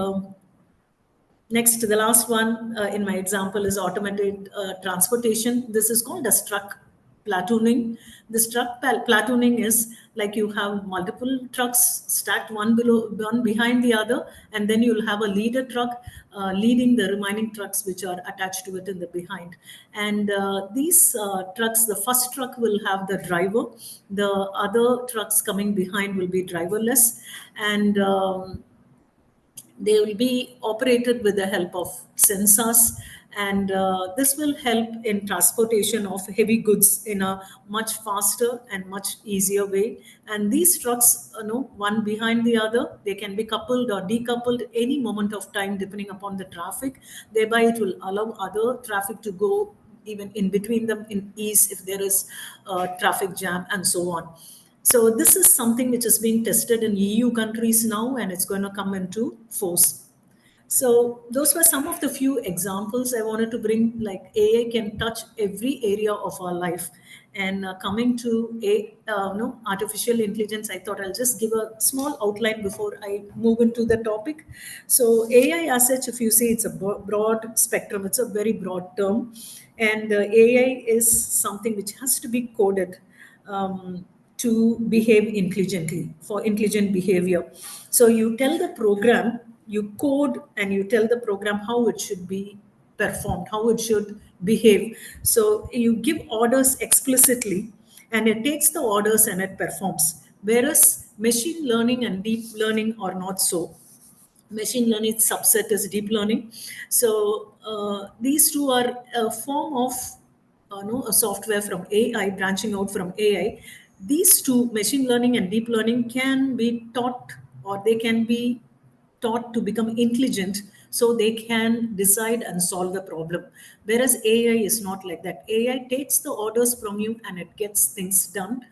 S4: next, the last one in my example is automated transportation. This is called as truck platooning. This platooning is like you have multiple trucks stacked one behind the other, and then you'll have a leader truck leading the remaining trucks which are attached to it in the behind. And these trucks, the first truck will have the driver, the other trucks coming behind will be driverless, and they will be operated with the help of sensors, and this will help in transportation of heavy goods in a much faster and much easier way. And these trucks, one behind the other, they can be coupled or decoupled any moment of time depending upon the traffic. Thereby it will allow other traffic to go even in between them in ease if there is a traffic jam, and so on. So this is something which is being tested in EU countries now, and it's going to come into force. So those were some of the few examples I wanted to bring. Like AI can touch every area of our life. And coming to artificial intelligence, I thought I'll just give a small outline before I move into the topic. So AI, as such, if you see, it's a broad spectrum. It's a very broad term, and AI is something which has to be coded. To behave intelligently, for intelligent behavior. So you tell the program, you code, and you tell the program how it should be performed, how it should behave. So you give orders explicitly, and it takes the orders and it performs. Whereas machine learning and deep learning are not so. Machine learning subset is deep learning. So these two are a form of a software from AI, branching out from AI. These two, machine learning and deep learning, can be taught, or they can be taught to become intelligent, so they can decide and solve the problem. Whereas AI is not like that. AI takes the orders from you and it gets things done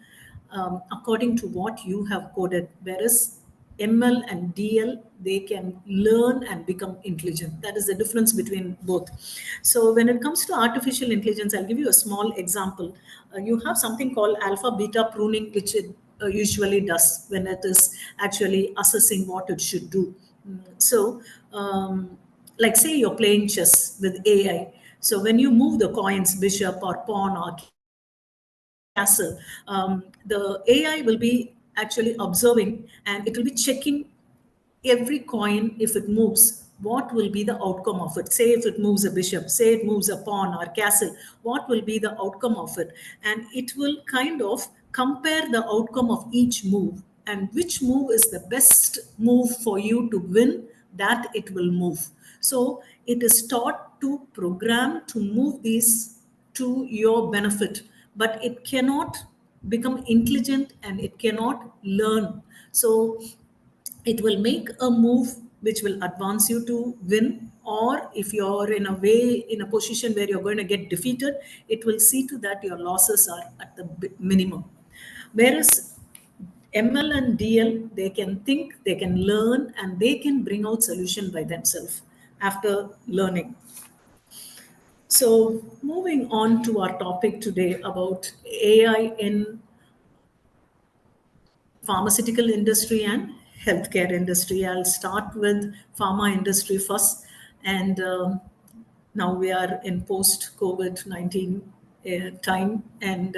S4: according to what you have coded. Whereas ML and DL, they can learn and become intelligent. That is the difference between both. So when it comes to artificial intelligence, I'll give you a small example. You have something called alpha beta pruning, which it usually does when it is actually assessing what it should do. So, like say you're playing chess with AI. So when you move the coins, bishop or pawn or castle, the AI will be actually observing, and it will be checking every coin. If it moves, what will be the outcome of it? Say if it moves a bishop, say it moves a pawn or castle, what will be the outcome of it? And it will kind of compare the outcome of each move, and which move is the best move for you to win, that it will move. So it is taught to program to move these to your benefit, but it cannot become intelligent and it cannot learn. So it will make a move which will advance you to win, or if you're in a position where you're going to get defeated, it will see to that your losses are at the minimum. Whereas ML and DL, they can think, they can learn, and they can bring out solution by themselves after learning. So moving on to our topic today about AI in pharmaceutical industry and healthcare industry. I'll start with pharma industry first. And now we are in post COVID-19 time, and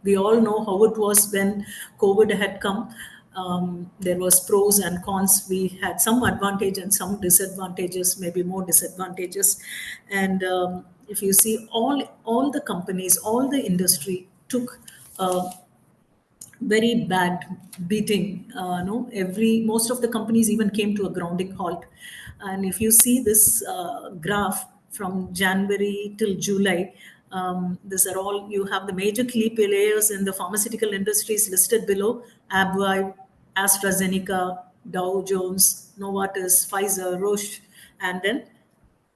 S4: we all know how it was when COVID had come. There was pros and cons. We had some advantage and some disadvantages, maybe more disadvantages. And if you see, all the companies, all the industry took very bad beating. No, most of the companies even came to a grounding halt. And if you see this graph from January till July, these are all, you have the major key players in the pharmaceutical industries listed below: Abwai, AstraZeneca, Dow Jones, Novartis, Pfizer, Roche, and then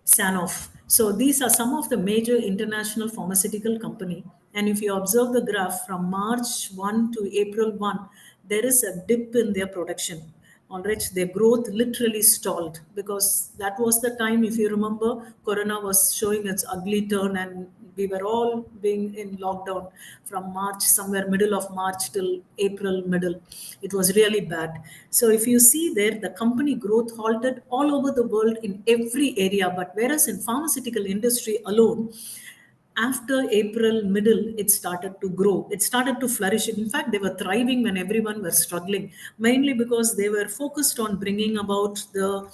S4: Sanofi. So these are some of the major international pharmaceutical company. And if you observe the graph from March 1 to April 1, there is a dip in their production. All right, their growth literally stalled because that was the time, if you remember, Corona was showing its ugly turn, and we were all being in lockdown from March, somewhere middle of March till April middle. It was really bad. So if you see there, the company growth halted all over the world in every area. But whereas in pharmaceutical industry alone, after April middle, it started to grow. It started to flourish. In fact, they were thriving when everyone was struggling, mainly because they were focused on bringing about the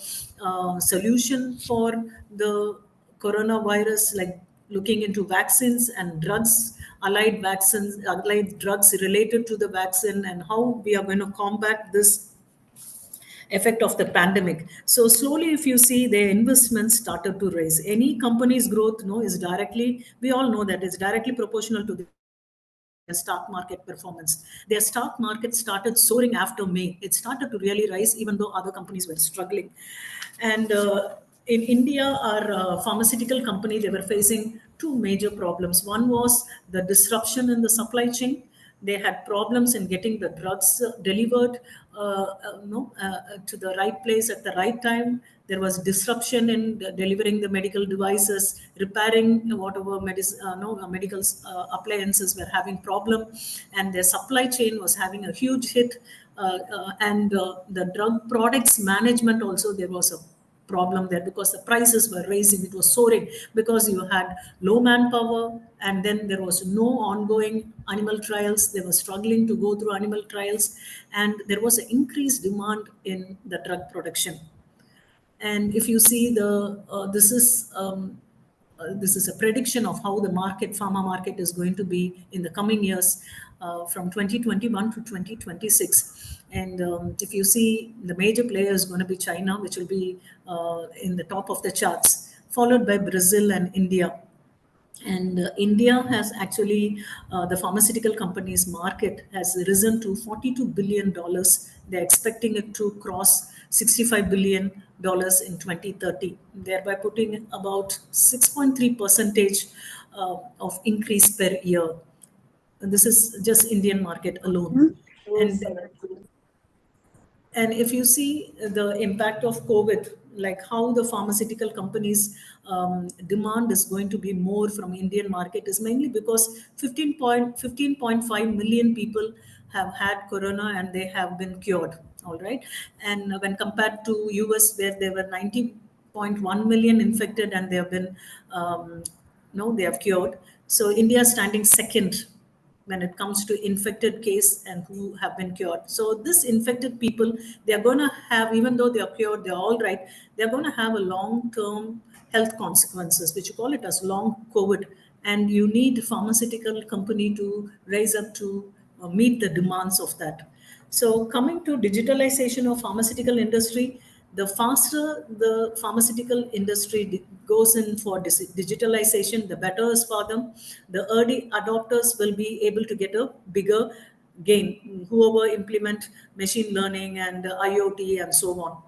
S4: solution for the coronavirus, like looking into vaccines and drugs, allied drugs related to the vaccine, and how we are going to combat this effect of the pandemic. So slowly, if you see, their investments started to rise. Any company's growth, no, is directly, we all know that it's directly proportional to their stock market performance. Their stock market started soaring after May. It started to really rise, even though other companies were struggling. And in India, our pharmaceutical company, they were facing two major problems. One was the disruption in the supply chain. They had problems in getting the drugs delivered to the right place at the right time. There was disruption in delivering the medical devices, repairing whatever medical appliances were having problem, and their supply chain was having a huge hit. And the drug products management also, there was a problem there because the prices were raising. It was soaring because you had low manpower, and then there was no ongoing animal trials. They were struggling to go through animal trials, and there was an increased demand in the drug production. And if you see this is a prediction of how the pharma market is going to be in the coming years, from 2021 to 2026. And if you see, the major player is going to be China, which will be in the top of the charts, followed by Brazil and India. And India has actually, the pharmaceutical companies market has risen to $42 billion. They're expecting it to cross $65 billion in 2030, thereby putting about 6.3 percentage of increase per year. And this is just Indian market alone. And if you see the impact of COVID, like how the pharmaceutical companies demand is going to be more from Indian market, is mainly because 15.5 million people have had corona and they have been cured. All right. And when compared to US, where there were 90.1 million infected and they have been, no, they have cured. So India is standing second when it comes to infected case and who have been cured. So this infected people, they're going to have, even though they are cured, they're all right, they're going to have a long-term health consequences, which you call it as long COVID. And you need pharmaceutical company to rise up to meet the demands of that. So coming to digitalization of pharmaceutical industry, the faster the pharmaceutical industry goes in for digitalization, the better is for them. The early adopters will be able to get a bigger gain, whoever implement machine learning and IoT and so on.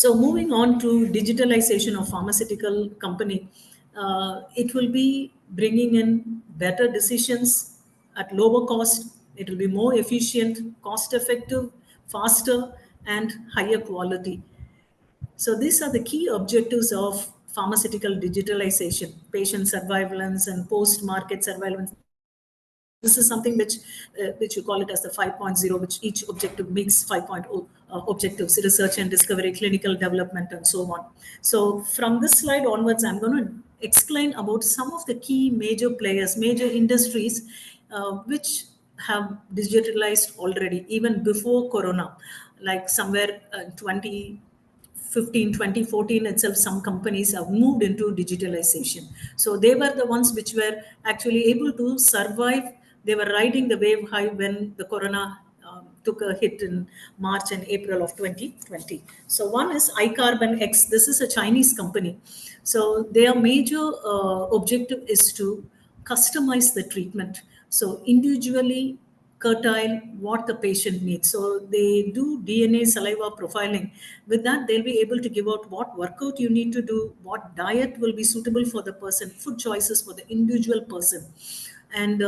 S4: So moving on to digitalization of pharmaceutical company, it will be bringing in better decisions at lower cost. It will be more efficient, cost effective, faster, and higher quality. So these are the key objectives of pharmaceutical digitalization: patient surveillance and post-market surveillance. This is something which you call it as the 5.0, which each objective makes 5.0 objectives: research and discovery, clinical development, and so on. So from this slide onwards, I'm going to explain about some of the key major players, major industries, which have digitalized already, even before Corona, like somewhere 2014 itself, some companies have moved into digitalization. So they were the ones which were actually able to survive. They were riding the wave high when the Corona took a hit in March and April of 2020. So one is iCarbon X. This is a Chinese company. So their major objective is to customize the treatment. So individually curtail what the patient needs. So they do DNA saliva profiling. With that, they'll be able to give out what workout you need to do, what diet will be suitable for the person, food choices for the individual person. And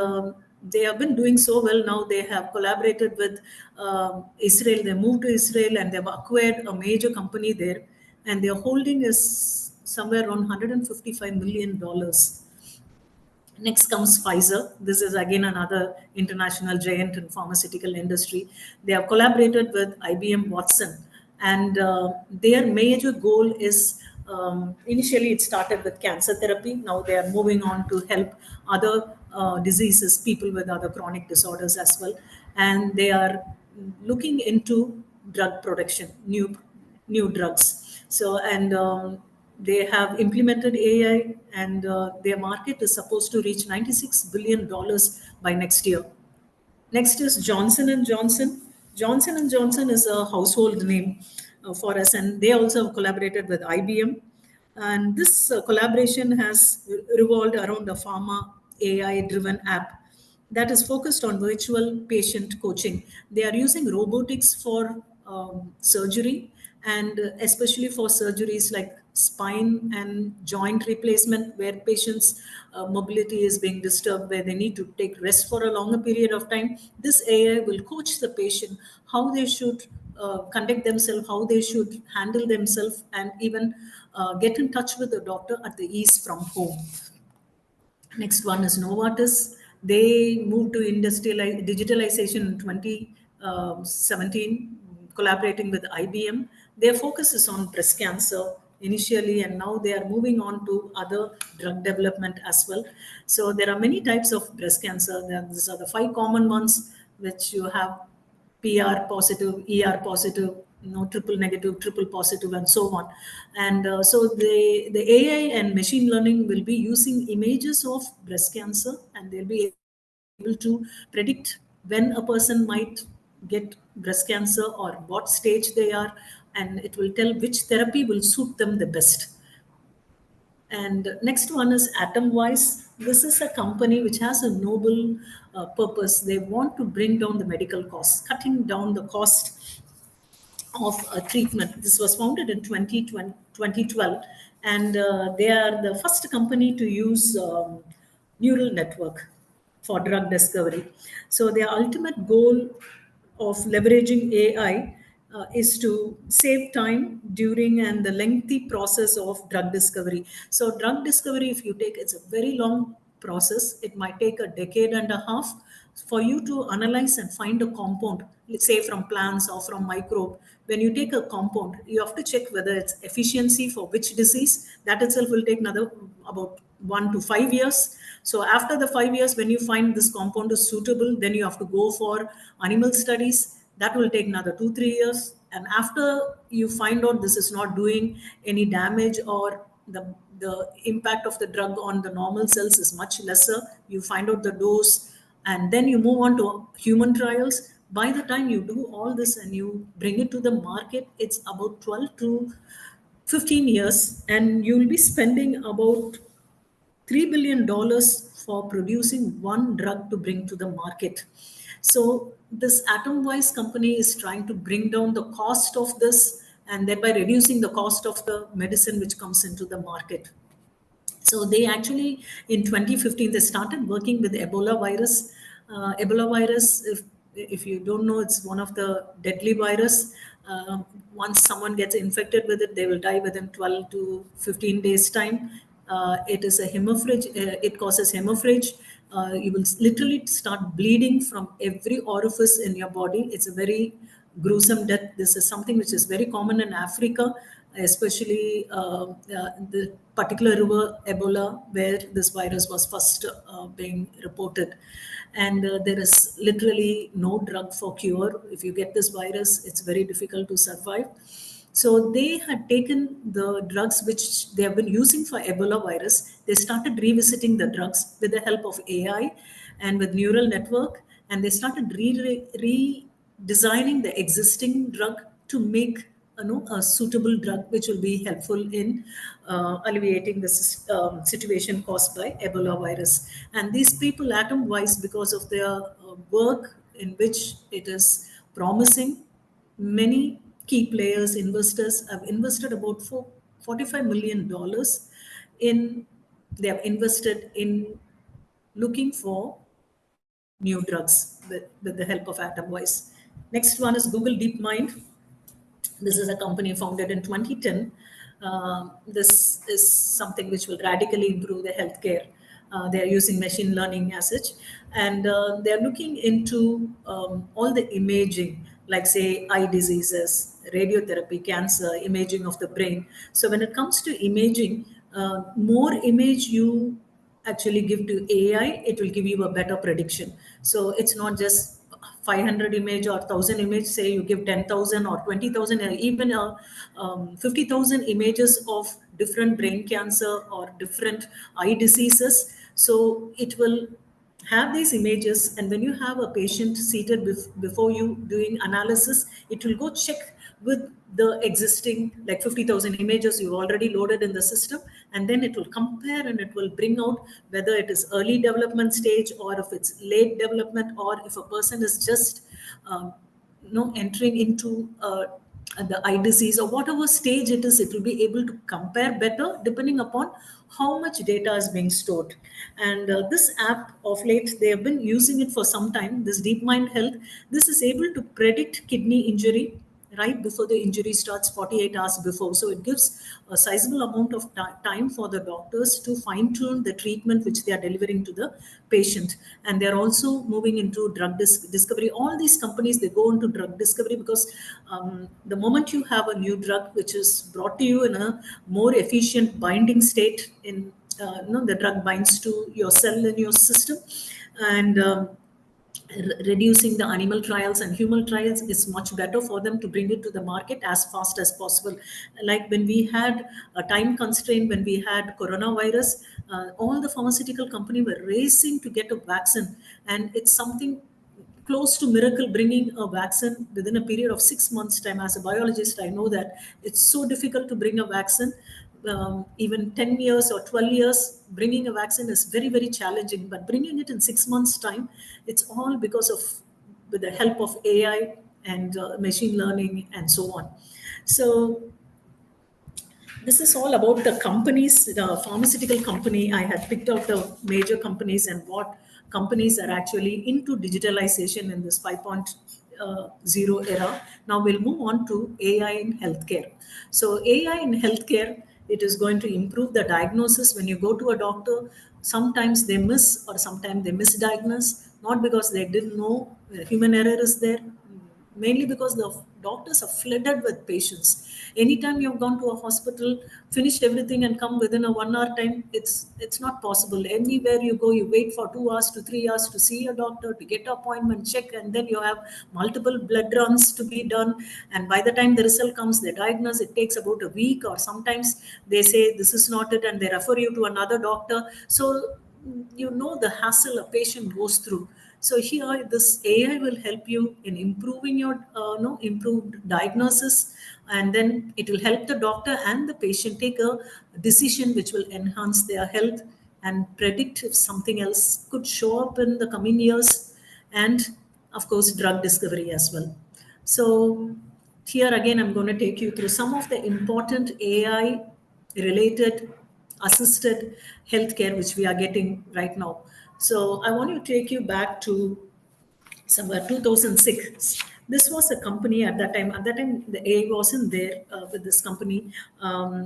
S4: they have been doing so well. Now they have collaborated with Israel. They moved to Israel and they've acquired a major company there. And their holding is somewhere around $155 million. Next comes Pfizer. This is again another international giant in pharmaceutical industry. They have collaborated with IBM Watson, and their major goal is, initially it started with cancer therapy. Now they are moving on to help other diseases, people with other chronic disorders as well, and they are looking into drug production, new drugs. So and they have implemented AI, and their market is supposed to reach $96 billion by next year. Next is Johnson and Johnson. Johnson and Johnson is a household name for us, and they also have collaborated with IBM. And this collaboration has revolved around a pharma AI-driven app that is focused on virtual patient coaching. They are using robotics for surgery, and especially for surgeries like spine and joint replacement, where patients' mobility is being disturbed, where they need to take rest for a longer period of time. This AI will coach the patient how they should conduct themselves, how they should handle themselves, and even get in touch with the doctor at the ease from home. Next one is Novartis. They moved to digitalization in 2017, collaborating with IBM. Their focus is on breast cancer initially, and now they are moving on to other drug development as well. So there are many types of breast cancer. These are the 5 common ones, which you have: PR positive, ER positive, triple negative, triple positive, and so on. And so the AI and machine learning will be using images of breast cancer, and they'll be able to predict when a person might get breast cancer or what stage they are, and it will tell which therapy will suit them the best. And next one is Atomwise. This is a company which has a noble purpose. They want to bring down the medical costs, cutting down the cost of treatment. This was founded in 2012, and they are the first company to use neural network for drug discovery. So their ultimate goal of leveraging AI is to save time during and the lengthy process of drug discovery. So drug discovery, if you take, it's a very long process. It might take a decade and a half for you to analyze and find a compound, let's say from plants or from microbe. When you take a compound, you have to check whether it's efficiency for which disease. That itself will take another about 1 to 5 years. So after the 5 years, when you find this compound is suitable, then you have to go for animal studies. That will take another 2 3 years. And after you find out this is not doing any damage, or the impact of the drug on the normal cells is much lesser, you find out the dose, and then you move on to human trials. By the time you do all this and you bring it to the market, it's about 12 to 15 years, and you'll be spending about $3 billion for producing one drug to bring to the market. So this Atomwise company is trying to bring down the cost of this, and thereby reducing the cost of the medicine which comes into the market. So they actually, in 2015, they started working with Ebola virus. Ebola virus, if you don't know, it's one of the deadly virus. Once someone gets infected with it, they will die within 12 to 15 days time. It is a hemorrhage. It causes hemorrhage. You will literally start bleeding from every orifice in your body. It's a very gruesome death. This is something which is very common in Africa, especially the particular river Ebola, where this virus was first being reported. And there is literally no drug for cure. If you get this virus, it's very difficult to survive. So they had taken the drugs which they have been using for Ebola virus. They started revisiting the drugs with the help of AI and with neural network, and they started redesigning the existing drug to make a suitable drug which will be helpful in alleviating the situation caused by Ebola virus. And these people, atom-wise, because of their work in which it is promising, many key players, investors have invested about $45 million in, they have invested in looking for new drugs with the help of Atomwise. Next one is Google DeepMind. This is a company founded in 2010. This is something which will radically improve the healthcare. They are using machine learning as such, and they are looking into all the imaging, like say eye diseases, radiotherapy, cancer, imaging of the brain. So when it comes to imaging, more image you actually give to AI, it will give you a better prediction. So it's not just 500 image or 1000 image. Say you give 10,000 or 20,000, even 50,000 images of different brain cancer or different eye diseases. So it will have these images, and when you have a patient seated before you doing analysis, it will go check with the existing like 50,000 images you've already loaded in the system, and then it will compare and it will bring out whether it is early development stage or if it's late development, or if a person is just entering into the eye disease or whatever stage it is. It will be able to compare better depending upon how much data is being stored. And this app of late, they have been using it for some time, this DeepMind Health. This is able to predict kidney injury right before the injury starts, 48 hours before. So it gives a sizable amount of time for the doctors to fine tune the treatment which they are delivering to the patient. And they're also moving into drug discovery. All these companies, they go into drug discovery because the moment you have a new drug which is brought to you in a more efficient binding state, in the drug binds to your cell in your system, and reducing the animal trials and human trials is much better for them to bring it to the market as fast as possible. Like when we had a time constraint, when we had coronavirus, all the pharmaceutical company were racing to get a vaccine, and it's something close to miracle bringing a vaccine within a period of 6 months time. As a biologist, I know that it's so difficult to bring a vaccine. Even 10 years or 12 years, bringing a vaccine is very, very challenging. But bringing it in 6 months' time, it's all because of with the help of AI and machine learning and so on. So this is all about the companies, the pharmaceutical company. I had picked out the major companies and what companies are actually into digitalization in this 5.0 era. Now we'll move on to AI in healthcare. So AI in healthcare, it is going to improve the diagnosis. When you go to a doctor, sometimes they miss or sometimes they misdiagnose, not because they didn't know human error is there, mainly because the doctors are flooded with patients. Anytime you've gone to a hospital, finished everything and come within a 1 hour time, it's not possible. Anywhere you go, you wait for 2 hours to 3 hours to see a doctor, to get an appointment, check, and then you have multiple blood runs to be done. And by the time the result comes, they diagnose, it takes about a week, or sometimes they say this is not it and they refer you to another doctor. So you know the hassle a patient goes through. So here, this AI will help you in improving your, improved diagnosis, and then it will help the doctor and the patient take a decision which will enhance their health and predict if something else could show up in the coming years, and of course, drug discovery as well. So Here again, I'm going to take you through some of the important AI related assisted healthcare which we are getting right now. So I want to take you back to somewhere 2006. This was a company at that time. At that time, the AI wasn't there with this company.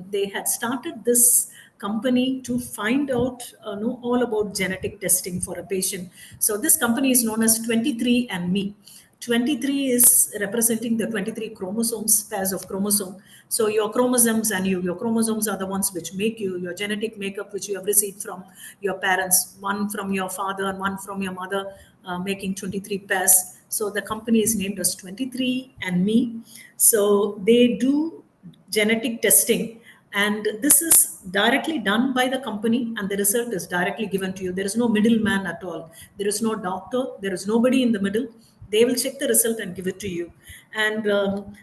S4: They had started this company to find out know all about genetic testing for a patient. So this company is known as 23andMe. 23 is representing the 23 chromosomes, pairs of chromosome. So your chromosomes and your chromosomes are the ones which make you, your genetic makeup which you have received from your parents, one from your father and one from your mother, making 23 pairs. So the company is named as 23andMe. So they do genetic testing, and this is directly done by the company, and the result is directly given to you. There is no middleman at all. There is no doctor. There is nobody in the middle. They will check the result and give it to you. And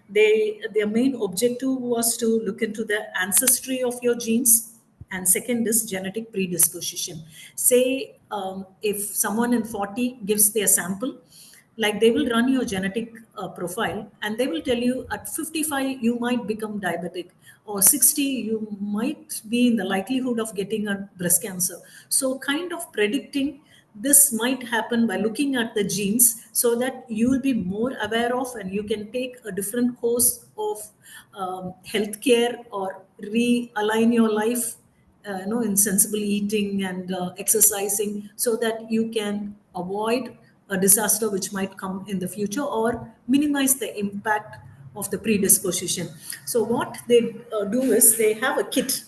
S4: their main objective was to look into the ancestry of your genes, and second is genetic predisposition. Say if someone in 40 gives their sample, like they will run your genetic profile, and they will tell you at 55 you might become diabetic, or 60 you might be in the likelihood of getting a breast cancer. So kind of predicting this might happen by looking at the genes, so that you will be more aware of, and you can take a different course of healthcare, or realign your life in sensible eating and exercising, so that you can avoid a disaster which might come in the future, or minimize the impact of the predisposition. So what they do is they have a kit.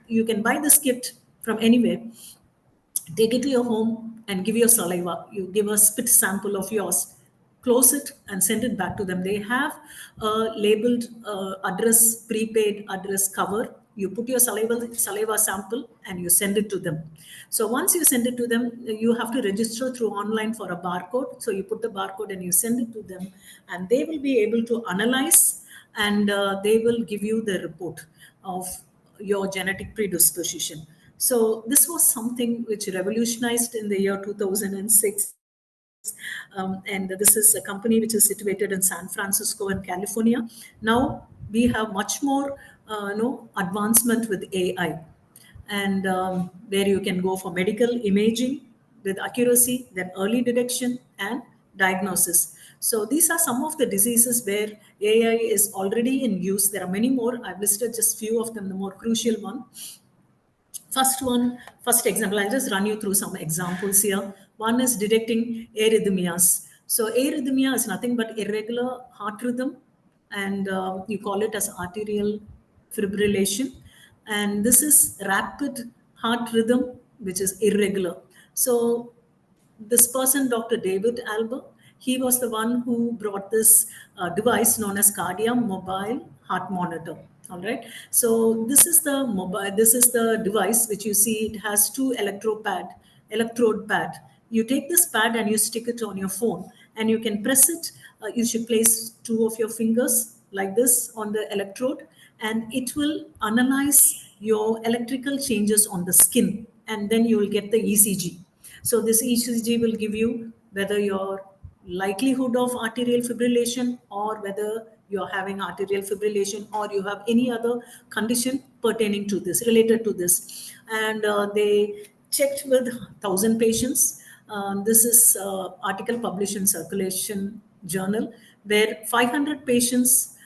S4: You can buy this kit from anywhere. Take it to your home and give your saliva. You give a spit sample of yours, close it, and send it back to them. They have a labeled address, prepaid address cover. You put your saliva sample and you send it to them. So once you send it to them, you have to register through online for a barcode. So you put the barcode and you send it to them, and they will be able to analyze, and they will give you the report of your genetic predisposition. So this was something which revolutionized in the year 2006. And this is a company which is situated in San Francisco and California. Now we have much more advancement with AI, and where you can go for medical imaging with accuracy, then early detection and diagnosis. So these are some of the diseases where AI is already in use. There are many more. I've listed just few of them, the more crucial one. First example, I'll just run you through some examples here. One is detecting arrhythmias. So arrhythmia is nothing but irregular heart rhythm, and you call it as arterial fibrillation. And this is rapid heart rhythm, which is irregular. So this person, Dr. David Alber, he was the one who brought this device known as cardiac mobile heart monitor. All right. So this is the mobile. This is the device which you see. It has two electrode pad. You take this pad and you stick it on your phone, and you can press it. You should place two of your fingers like this on the electrode, and it will analyze your electrical changes on the skin, and then you will get the ECG. So this ECG will give you whether your likelihood of arterial fibrillation, or whether you're having arterial fibrillation, or you have any other condition pertaining to this, related to this. And they checked with 1,000 patients. This is article published in Circulation Journal, where 500 patients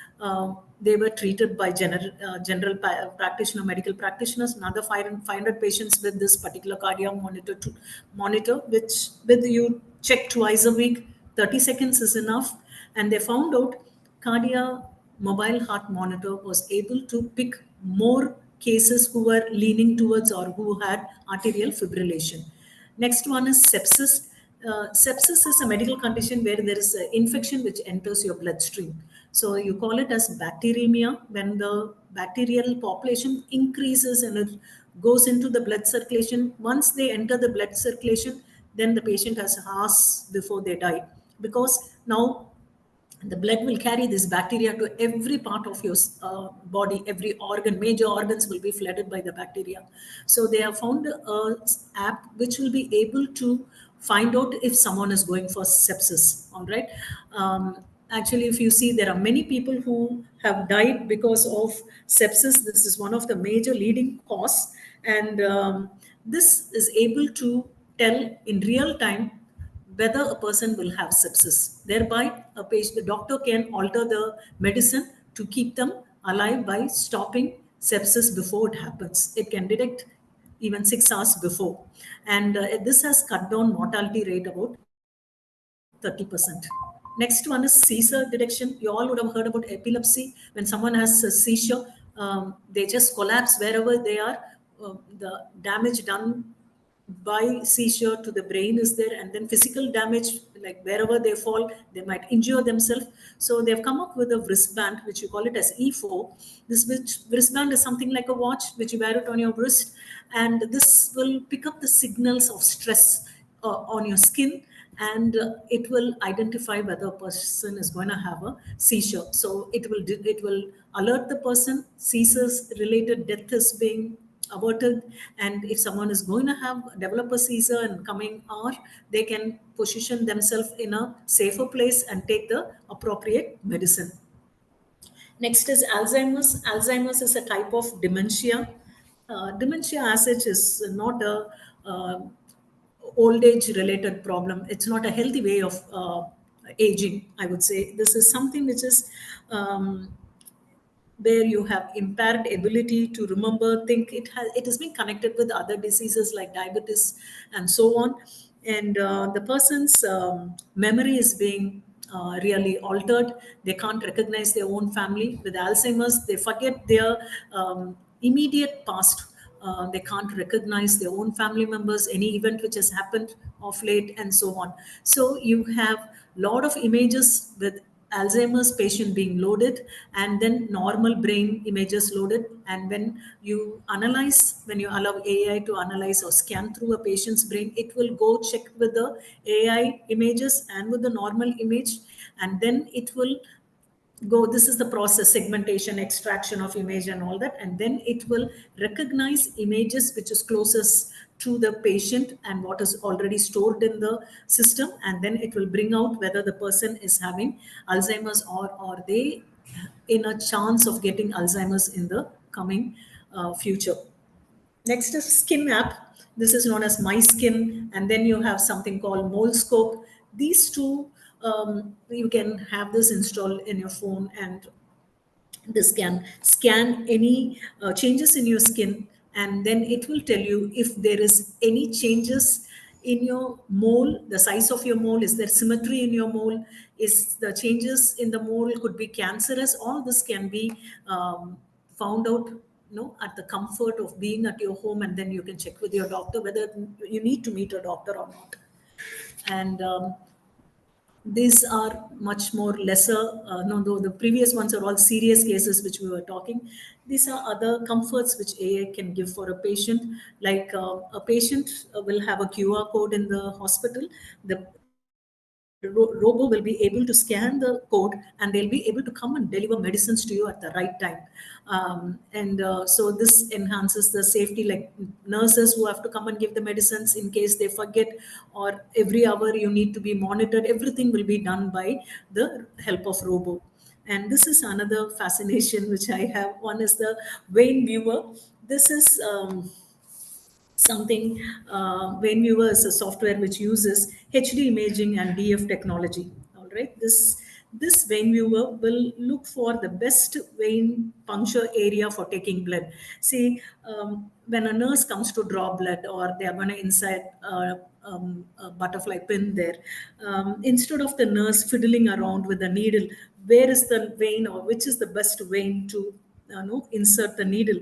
S4: they were treated by general practitioner, medical practitioners, another 500 patients with this particular cardiac monitor, which with you check twice a week, 30 seconds is enough. And they found out cardiac mobile heart monitor was able to pick more cases who were leaning towards or who had arterial fibrillation. Next one is sepsis. Sepsis is a medical condition where there is an infection which enters your bloodstream. So you call it as bacteremia when the bacterial population increases and it goes into the blood circulation. Once they enter the blood circulation, then the patient has hours before they die, because now the blood will carry this bacteria to every part of your body. Every organ, major organs will be flooded by the bacteria. So they have found a app which will be able to find out if someone is going for sepsis. All right. Actually, if you see, there are many people who have died because of sepsis. This is one of the major leading cause, and this is able to tell in real time whether a person will have sepsis. Thereby, the doctor can alter the medicine to keep them alive by stopping sepsis before it happens. It can detect even 6 hours before, and this has cut down mortality rate about 30%. Next one is seizure detection. You all would have heard about epilepsy. When someone has a seizure, they just collapse wherever they are. The damage done by seizure to the brain is there, and then physical damage, like wherever they fall, they might injure themselves. So they've come up with a wristband, which you call it as E4. This which wristband is something like a watch, which you wear it on your wrist, and this will pick up the signals of stress on your skin, and it will identify whether a person is going to have a seizure. So it will alert the person seizures related death is being averted, and if someone is going to have develop a seizure in coming hour, they can position themselves in a safer place and take the appropriate medicine. Next is Alzheimer's. Alzheimer's is a type of dementia. Dementia as such is not a old age related problem. It's not a healthy way of aging, I would say. This is something which is where you have impaired ability to remember, think. It has been connected with other diseases like diabetes and so on, and the person's memory is being really altered. They can't recognize their own family. With Alzheimer's, they forget their immediate past. They can't recognize their own family members, any event which has happened of late, and so on. So you have lot of images with Alzheimer's patient being loaded, and then normal brain images loaded. And when you allow AI to analyze or scan through a patient's brain, it will go check with the AI images and with the normal image, and then it will go, this is the process, segmentation, extraction of image and all that, and then it will recognize images which is closest to the patient and what is already stored in the system, and then it will bring out whether the person is having Alzheimer's or they in a chance of getting Alzheimer's in the coming future. Next is skin app. This is known as My Skin, and then you have something called Molescope. These two, you can have this installed in your phone, and this can scan any changes in your skin, and then it will tell you if there is any changes in your mole, the size of your mole, is there symmetry in your mole, is the changes in the mole could be cancerous. All this can be found out, at the comfort of being at your home, and then you can check with your doctor whether you need to meet a doctor or not. And these are much more lesser, no, though the previous ones are all serious cases which we were talking. These are other comforts which AI can give for a patient. Like a patient will have a QR code in the hospital. The robo will be able to scan the code, and they'll be able to come and deliver medicines to you at the right time. And so this enhances the safety, like nurses who have to come and give the medicines in case they forget, or every hour you need to be monitored. Everything will be done by the help of robo. And this is another fascination which I have. One is the vein viewer. This is something, Viewer is a software which uses HD imaging and DF technology. All right, this vein viewer will look for the best vein puncture area for taking blood. See, when a nurse comes to draw blood, or they are going to insert a butterfly pin there, instead of the nurse fiddling around with the needle, where is the vein or which is the best vein to insert the needle.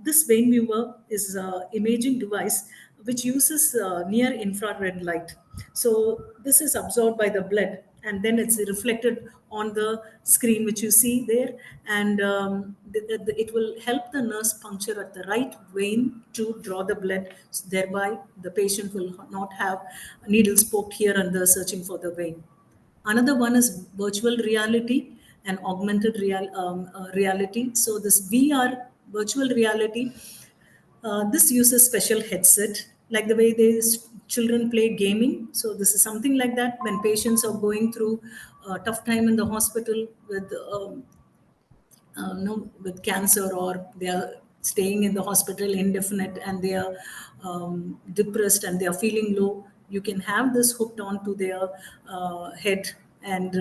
S4: This vein viewer is an imaging device which uses near infrared light. So this is absorbed by the blood, and then it's reflected on the screen which you see there, and it will help the nurse puncture at the right vein to draw the blood. So thereby, the patient will not have needles poked here and there searching for the vein. Another one is virtual reality and augmented reality. So this VR, virtual reality, this uses special headset, like the way children play gaming. So this is something like that when patients are going through a tough time in the hospital with with cancer, or they are staying in the hospital indefinite and they are depressed and they are feeling low. You can have this hooked onto their head, and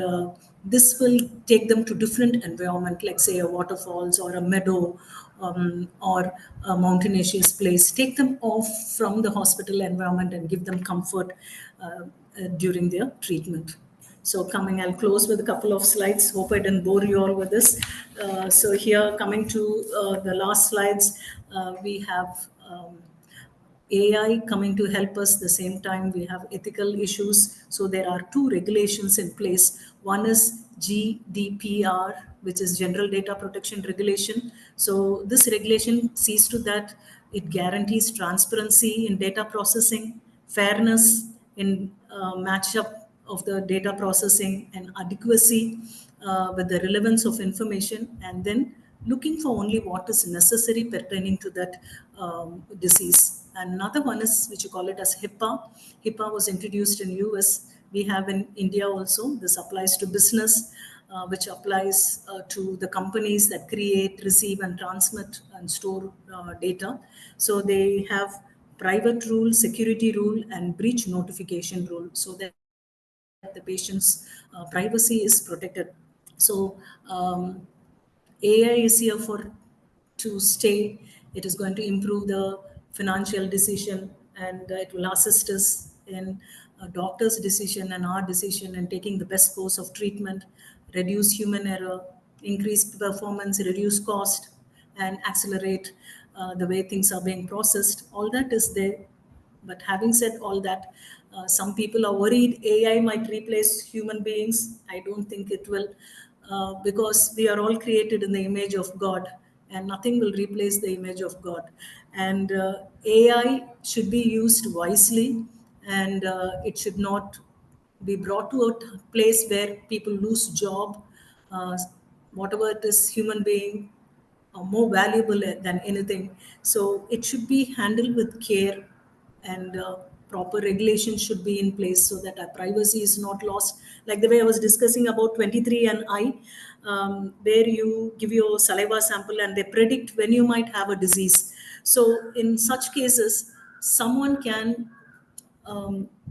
S4: this will take them to different environment, like say a waterfalls or a meadow, or a mountainous place. Take them off from the hospital environment and give them comfort during their treatment. So coming, I'll close with a couple of slides. Hope I didn't bore you all with this. So here, coming to the last slides, we have AI coming to help us. The same time, we have ethical issues. So there are two regulations in place. One is GDPR, which is General Data Protection Regulation. So this regulation sees to that it guarantees transparency in data processing, fairness in matchup of the data processing, and adequacy with the relevance of information, and then looking for only what is necessary pertaining to that disease. Another one is, which you call it as HIPAA. HIPAA was introduced in US. We have in India also. This applies to business, which applies to the companies that create, receive, and transmit and store data. So they have private rule, security rule, and breach notification rule, so that the patient's privacy is protected. So AI is here for to stay. It is going to improve the financial decision, and it will assist us in a doctor's decision and our decision in taking the best course of treatment, reduce human error, increase performance, reduce cost, and accelerate the way things are being processed. All that is there. But having said all that, some people are worried AI might replace human beings. I don't think it will, because we are all created in the image of God, and nothing will replace the image of God. And AI should be used wisely, and it should not be brought to a place where people lose job. Whatever it is, human being are more valuable than anything. So it should be handled with care, and proper regulations should be in place so that our privacy is not lost. Like the way I was discussing about 23 and I, where you give your saliva sample and they predict when you might have a disease. So in such cases, someone can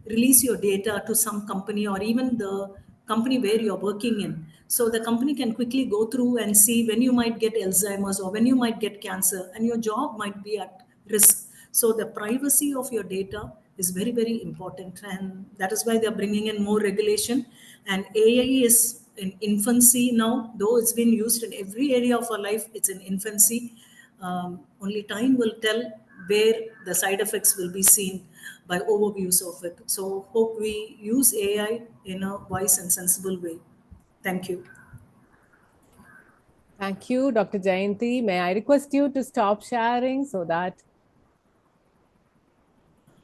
S4: release your data to some company or even the company where you're working in. So the company can quickly go through and see when you might get Alzheimer's or when you might get cancer, and your job might be at risk. So the privacy of your data is very, very important. And that is why they're bringing in more regulation. And AI is in infancy now, though it's been used in every area of our life, it's in infancy. Only time will tell where the side effects will be seen by overviews of it. So hope we use AI in a wise and sensible way. Thank you.
S1: Thank you, Dr. Jayanti. May I request you to stop sharing so that,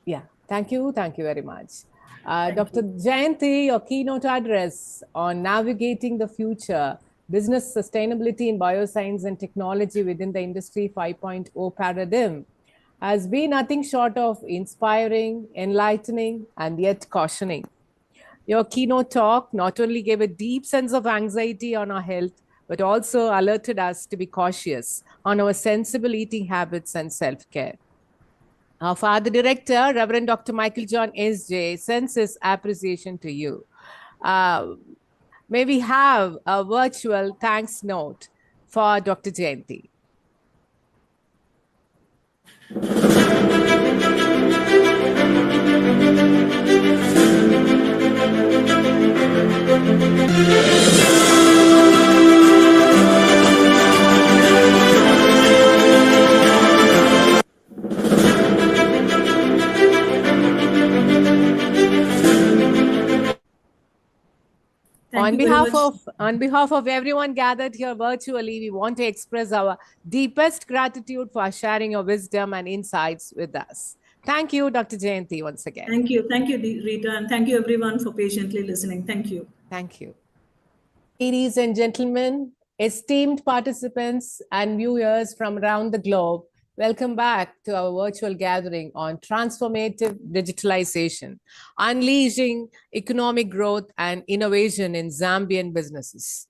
S1: yeah, thank you. Thank you very much. Dr. Jayanti, your keynote address on navigating the future, business sustainability in bioscience and technology within the Industry 5.0 paradigm has been nothing short of inspiring, enlightening, and yet cautioning. Your keynote talk not only gave a deep sense of anxiety on our health, but also alerted us to be cautious on our sensible eating habits and self-care. Our Father Director, Reverend Dr. Michael John S.J., sends his appreciation to you. May we have a virtual thanks note for Dr. Jayanti. On behalf of everyone gathered here virtually, we want to express our deepest gratitude for sharing your wisdom and insights with us. Thank you, Dr. Jayanti, once again.
S4: Thank you, Rita, and thank you everyone for patiently listening. Thank you.
S1: Thank you. Ladies and gentlemen, esteemed participants and viewers from around the globe, Welcome back to our virtual gathering on transformative digitalization, unleashing economic growth and innovation in Zambian businesses.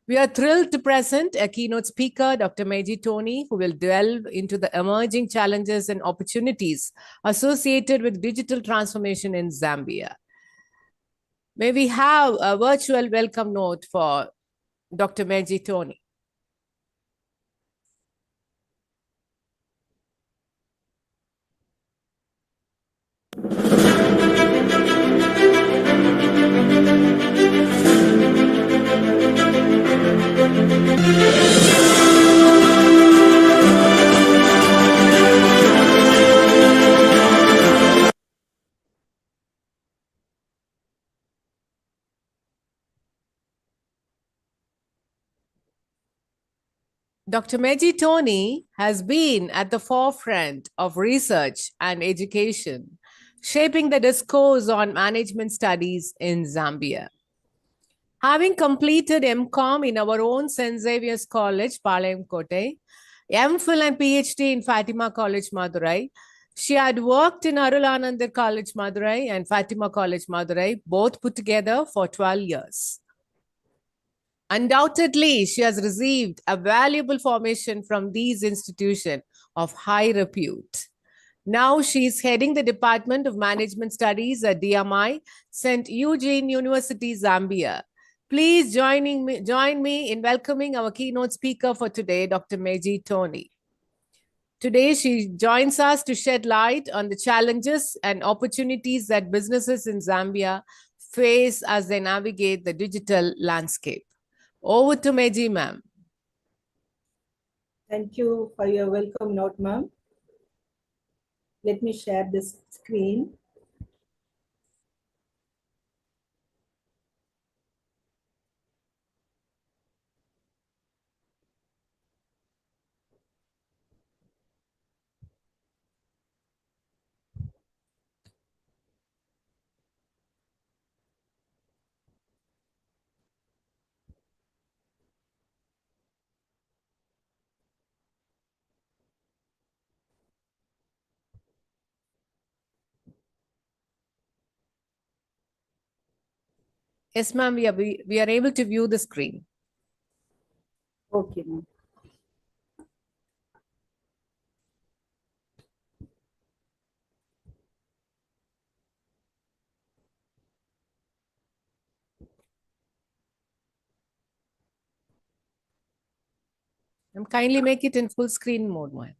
S1: We are thrilled to present a keynote speaker, Dr. Meji Tony, who will delve into the emerging challenges and opportunities associated with digital transformation in Zambia. May we have a virtual welcome note for Dr. Meji Tony. Dr. Meji Tony has been at the forefront of research and education, shaping the discourse on management studies in Zambia. Having completed MCOM in our own St. Xavier's College, Palayam Kote, MPhil and PhD in Fatima College, Madurai, she had worked in Arulanandar College, Madurai and Fatima College, Madurai, both put together for 12 years. Undoubtedly, she has received a valuable formation from these institutions of high repute. Now she is heading the Department of Management Studies at DMI, St. Eugene University, Zambia. Please join me in welcoming our keynote speaker for today, Dr. Meji Tony. Today, she joins us to shed light on the challenges and opportunities that businesses in Zambia face as they navigate the digital landscape. Over to Meji, ma'am.
S5: Thank you for your welcome note, ma'am. Let me share this screen.
S1: Yes, ma'am, we are able to view the screen.
S5: Okay, ma'am.
S1: Kindly make it in full screen mode, ma'am.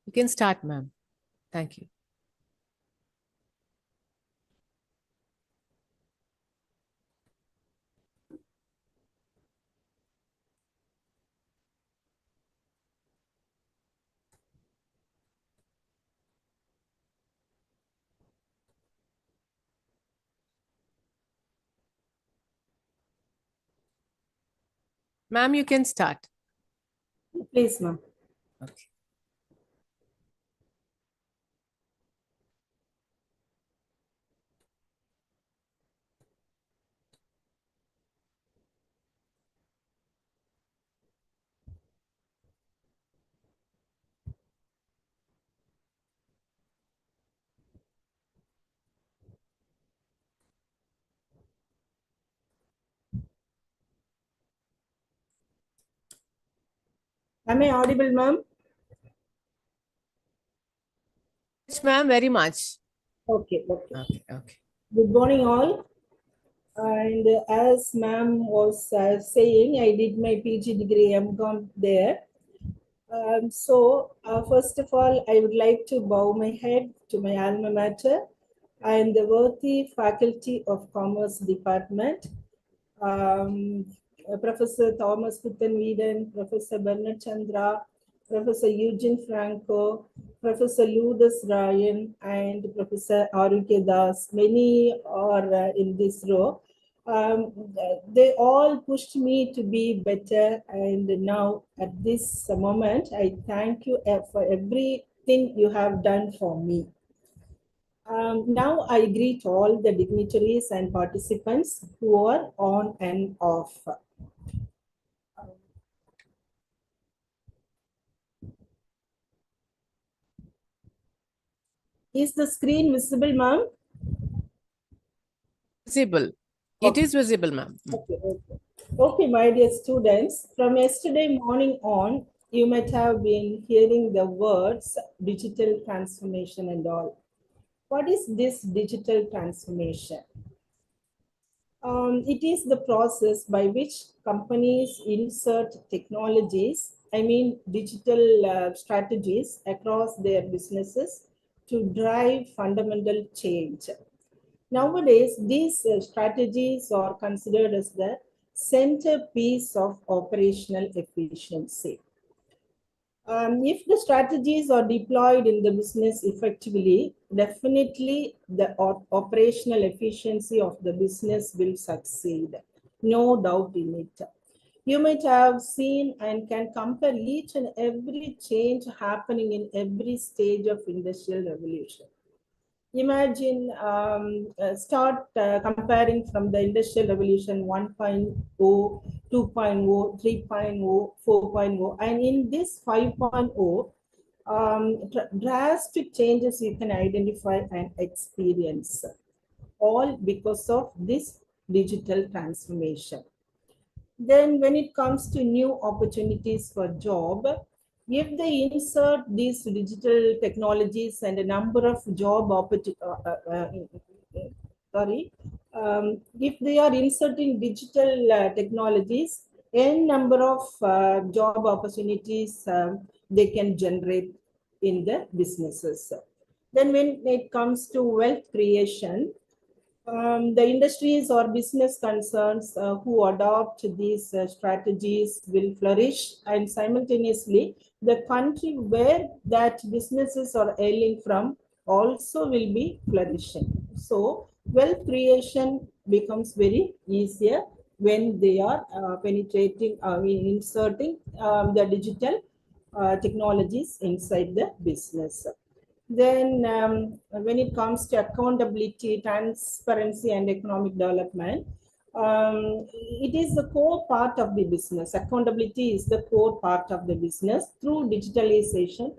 S1: You can start, ma'am. Thank you. Ma'am, you can start.
S5: Please, ma'am.
S1: Okay.
S5: Am I audible, ma'am?
S1: Yes, ma'am, very much.
S5: Okay.
S1: Okay.
S5: Good morning, all. And as ma'am was saying, I did my PG degree MCOM there. First of all, I would like to bow my head to my alma mater and the worthy faculty of Commerce Department, Professor Thomas Puthenveeden, Professor Bernard Chandra, Professor Eugene Franco, Professor Lourdes Ryan, and Professor Aruke Das. Many are in this row. They all pushed me to be better, and now at this moment, I thank you for everything you have done for me. Now I greet all the dignitaries and participants who are on and off. Is the screen visible, ma'am?
S1: Visible. It is visible, ma'am.
S5: Okay, my dear students, from yesterday morning on, you might have been hearing the words digital transformation and all. What is this digital transformation? It is the process by which companies insert technologies, I mean digital strategies across their businesses to drive fundamental change. Nowadays, these strategies are considered as the centerpiece of operational efficiency. If the strategies are deployed in the business effectively, definitely the operational efficiency of the business will succeed. No doubt in it. You might have seen and can compare each and every change happening in every stage of industrial revolution. Imagine start comparing from the industrial revolution 1.0, 2.0, 3.0, 4.0, and in this 5.0, drastic changes you can identify and experience, all because of this digital transformation. Then when it comes to new opportunities for job, if they insert these digital technologies and a number of job opportunities, if they are inserting digital technologies, n number of job opportunities they can generate in the businesses. Then when it comes to wealth creation, the industries or business concerns who adopt these strategies will flourish, and simultaneously the country where that businesses are ailing from also will be flourishing. So wealth creation becomes very easier when they are penetrating, inserting the digital technologies inside the business. Then, when it comes to accountability, transparency, and economic development, it is the core part of the business. Accountability is the core part of the business. Through digitalization,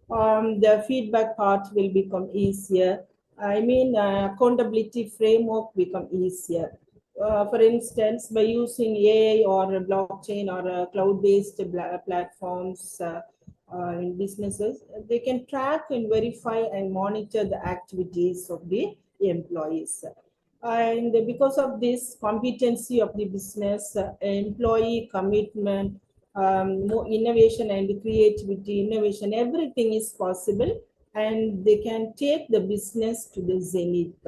S5: the feedback part will become easier. I mean, accountability framework become easier. For instance, by using AI or blockchain or cloud-based platforms, in businesses, they can track and verify and monitor the activities of the employees. And because of this competency of the business, employee commitment, more innovation and creativity, innovation, everything is possible, and they can take the business to the zenith.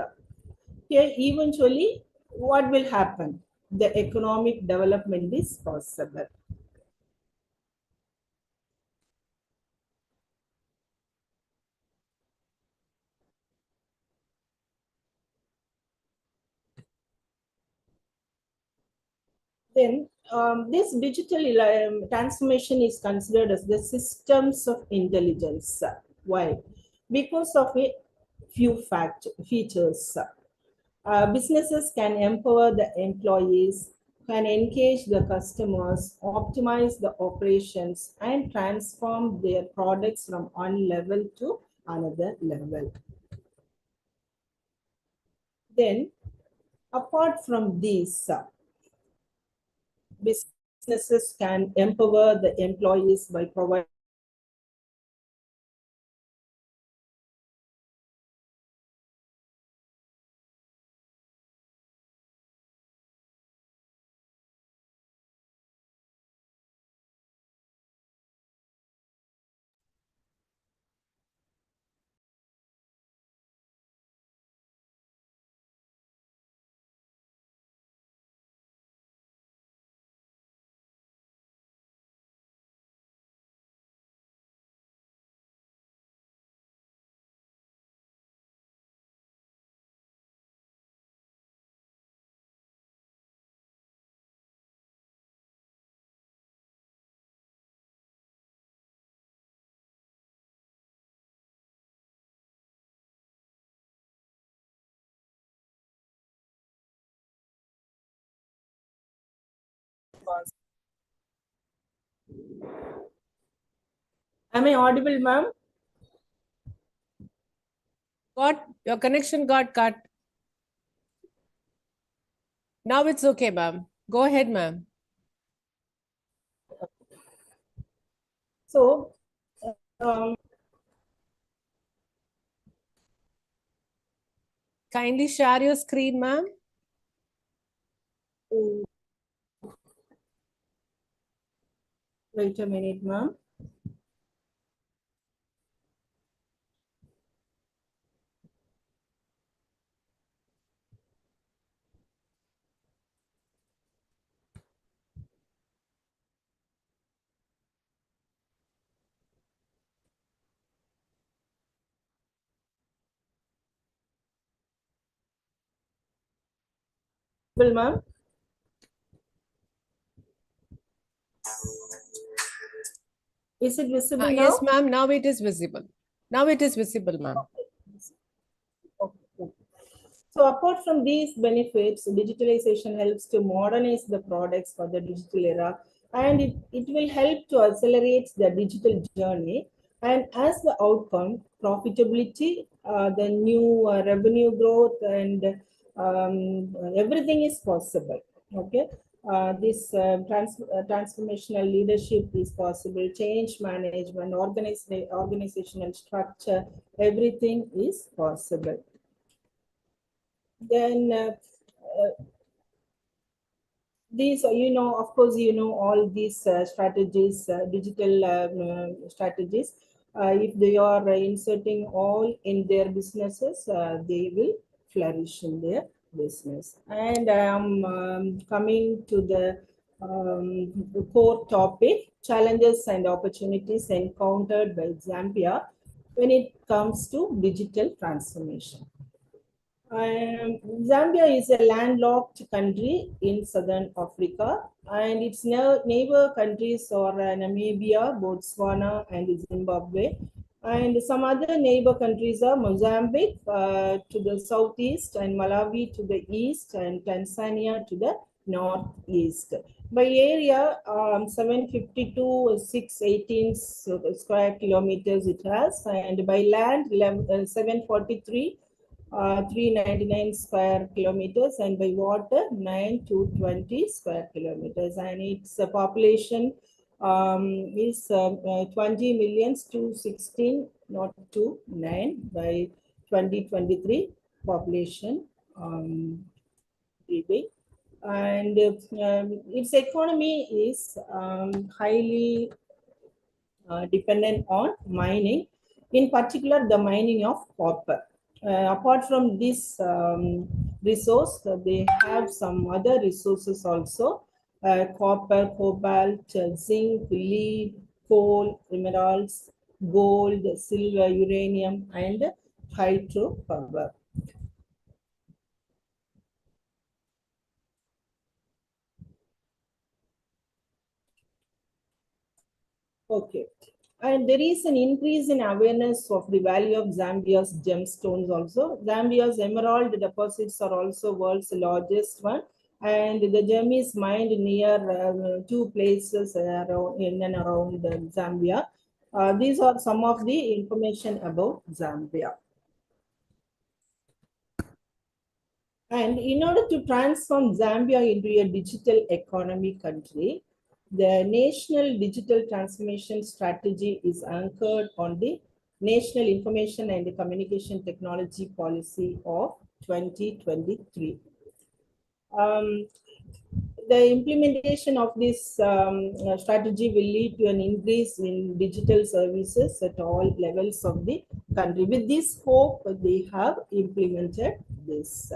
S5: Here, eventually, what will happen? The economic development is possible. Then this digital transformation is considered as the systems of intelligence. Why? Because of a few features. Businesses can empower the employees, can engage the customers, optimize the operations, and transform their products from one level to another level. Then, apart from these, businesses can empower the employees by providing Am I audible, ma'am?
S1: Your connection got cut. Now it's okay, ma'am. Go ahead, ma'am.
S5: So,
S1: Kindly share your screen, ma'am.
S5: wait a minute, ma'am. Well, ma'am. Is it visible now?
S1: Yes, ma'am. Now it is visible. Now it is visible, ma'am.
S5: Okay. So apart from these benefits, digitalization helps to modernize the products for the digital era, and it will help to accelerate the digital journey. And as the outcome, profitability, the new revenue growth, and everything is possible. Okay. This transformational leadership is possible, change management, organizational structure, everything is possible. Then these, of course, all these strategies, digital strategies, if they are inserting all in their businesses, they will flourish in their business. And coming to the core topic, challenges and opportunities encountered by Zambia when it comes to digital transformation. Zambia is a landlocked country in southern Africa, and its neighbor countries are Namibia, Botswana, and Zimbabwe. And some other neighbor countries are Mozambique to the southeast, and Malawi to the east, and Tanzania to the northeast. By area, 752, 618 square kilometers it has, and by land, 743. 399 square kilometers, and by water 9 to 20 square kilometers, and its population is 20 millions to 16 not to 9 by 2023 population PB. And its economy is highly dependent on mining, in particular the mining of copper. Apart from this resource, they have some other resources also, copper, cobalt, zinc, lead, coal, minerals, gold, silver, uranium, and hydropower. Okay. And there is an increase in awareness of the value of Zambia's gemstones also. Zambia's emerald deposits are also world's largest one. And the gem is mined near two places around, in and around Zambia. These are some of the information about Zambia. And in order to transform Zambia into a digital economy country, the National Digital Transformation Strategy is anchored on the National Information and Communication Technology Policy of 2023. The implementation of this strategy will lead to an increase in digital services at all levels of the country. With this hope, they have implemented this.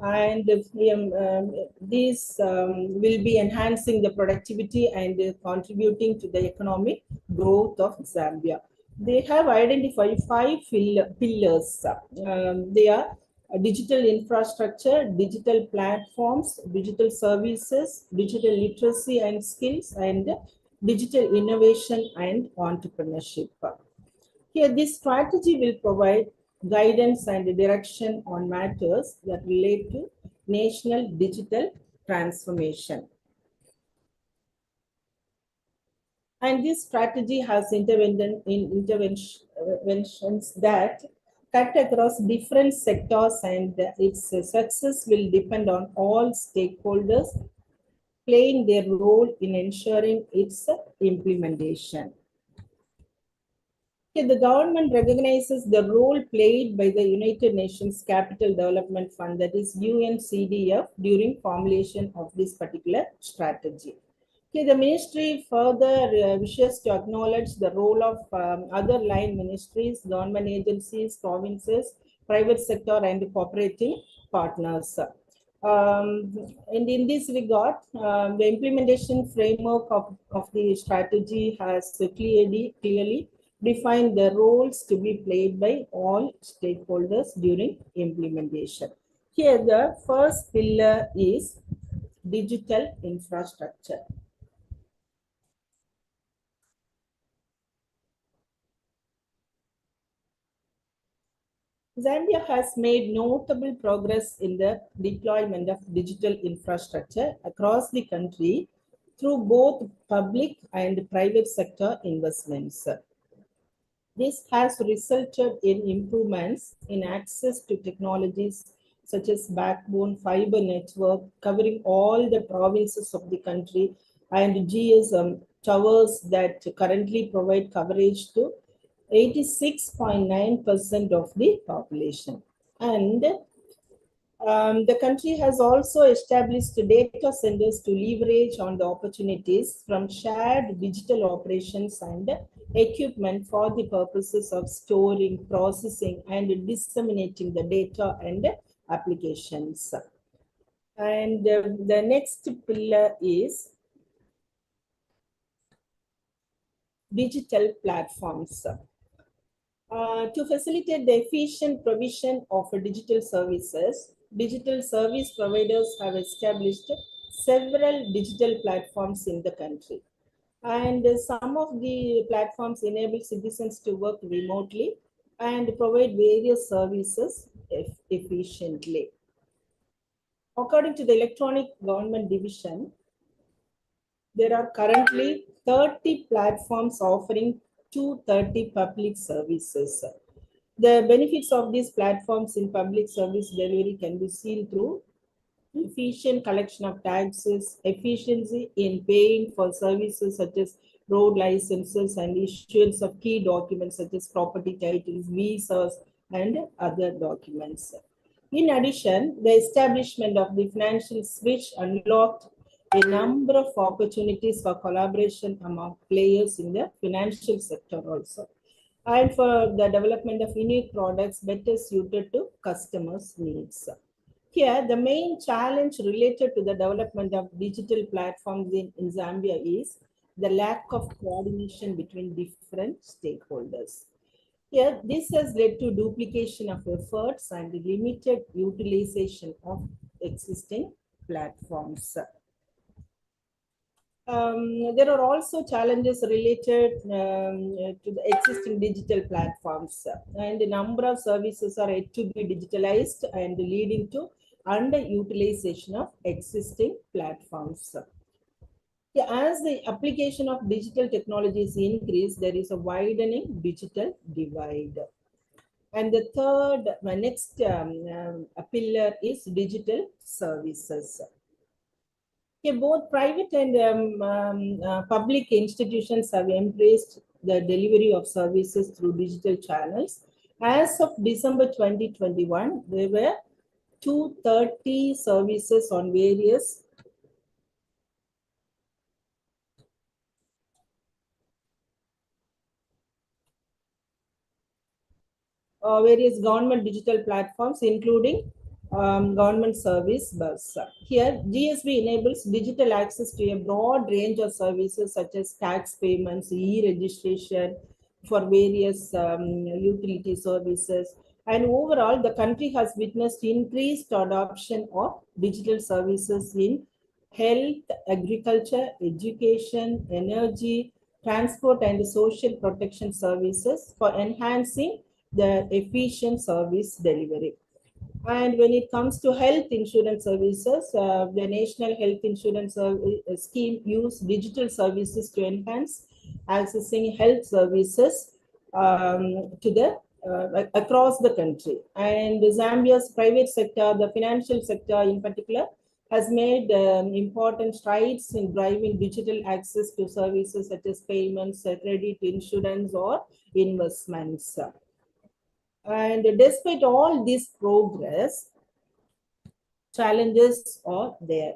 S5: And these will be enhancing the productivity and contributing to the economic growth of Zambia. They have identified five pillars. They are digital infrastructure, digital platforms, digital services, digital literacy and skills, and digital innovation and entrepreneurship. Here, this strategy will provide guidance and direction on matters that relate to national digital transformation. And this strategy has interventions that cut across different sectors, and its success will depend on all stakeholders playing their role in ensuring its implementation. Okay, the government recognizes the role played by the United Nations Capital Development Fund, that is UNCDF, during formulation of this particular strategy. Okay, the ministry further wishes to acknowledge the role of other line ministries, government agencies, provinces, private sector, and cooperating partners. And in this regard, the implementation framework of the strategy has clearly define the roles to be played by all stakeholders during implementation. Here, the first pillar is digital infrastructure. Zambia has made notable progress in the deployment of digital infrastructure across the country through both public and private sector investments. This has resulted in improvements in access to technologies such as backbone fiber network covering all the provinces of the country, and GSM towers that currently provide coverage to 86.9% of the population. And the country has also established data centers to leverage on the opportunities from shared digital operations and equipment for the purposes of storing, processing, and disseminating the data and applications. And the next pillar is digital platforms. To facilitate the efficient provision of digital services, digital service providers have established several digital platforms in the country. And some of the platforms enable citizens to work remotely and provide various services efficiently. According to the Electronic Government Division, there are currently 30 platforms offering 230 public services. The benefits of these platforms in public service delivery can be seen through efficient collection of taxes, efficiency in paying for services such as road licenses and issuance of key documents such as property titles, visas, and other documents. In addition, the establishment of the financial switch unlocked a number of opportunities for collaboration among players in the financial sector also, and for the development of unique products better suited to customers' needs. Here, the main challenge related to the development of digital platforms in Zambia is the lack of coordination between different stakeholders. Here, this has led to duplication of efforts and limited utilization of existing platforms. There are also challenges related to the existing digital platforms, and the number of services are yet to be digitalized and leading to underutilization of existing platforms. Yeah, as the application of digital technologies increase, there is a widening digital divide. And the third, my next pillar is digital services. Okay, both private and public institutions have embraced the delivery of services through digital channels. As of December 2021, there were 230 services on various government digital platforms, including government service bus. Here, GSB enables digital access to a broad range of services such as tax payments, e-registration for various utility services. And overall, the country has witnessed increased adoption of digital services in health, agriculture, education, energy, transport, and social protection services for enhancing the efficient service delivery. And when it comes to health insurance services, the National Health Insurance Scheme use digital services to enhance accessing health services to the across the country. And Zambia's private sector, the financial sector in particular, has made important strides in driving digital access to services such as payments, credit, insurance, or investments. And despite all this progress, challenges are there.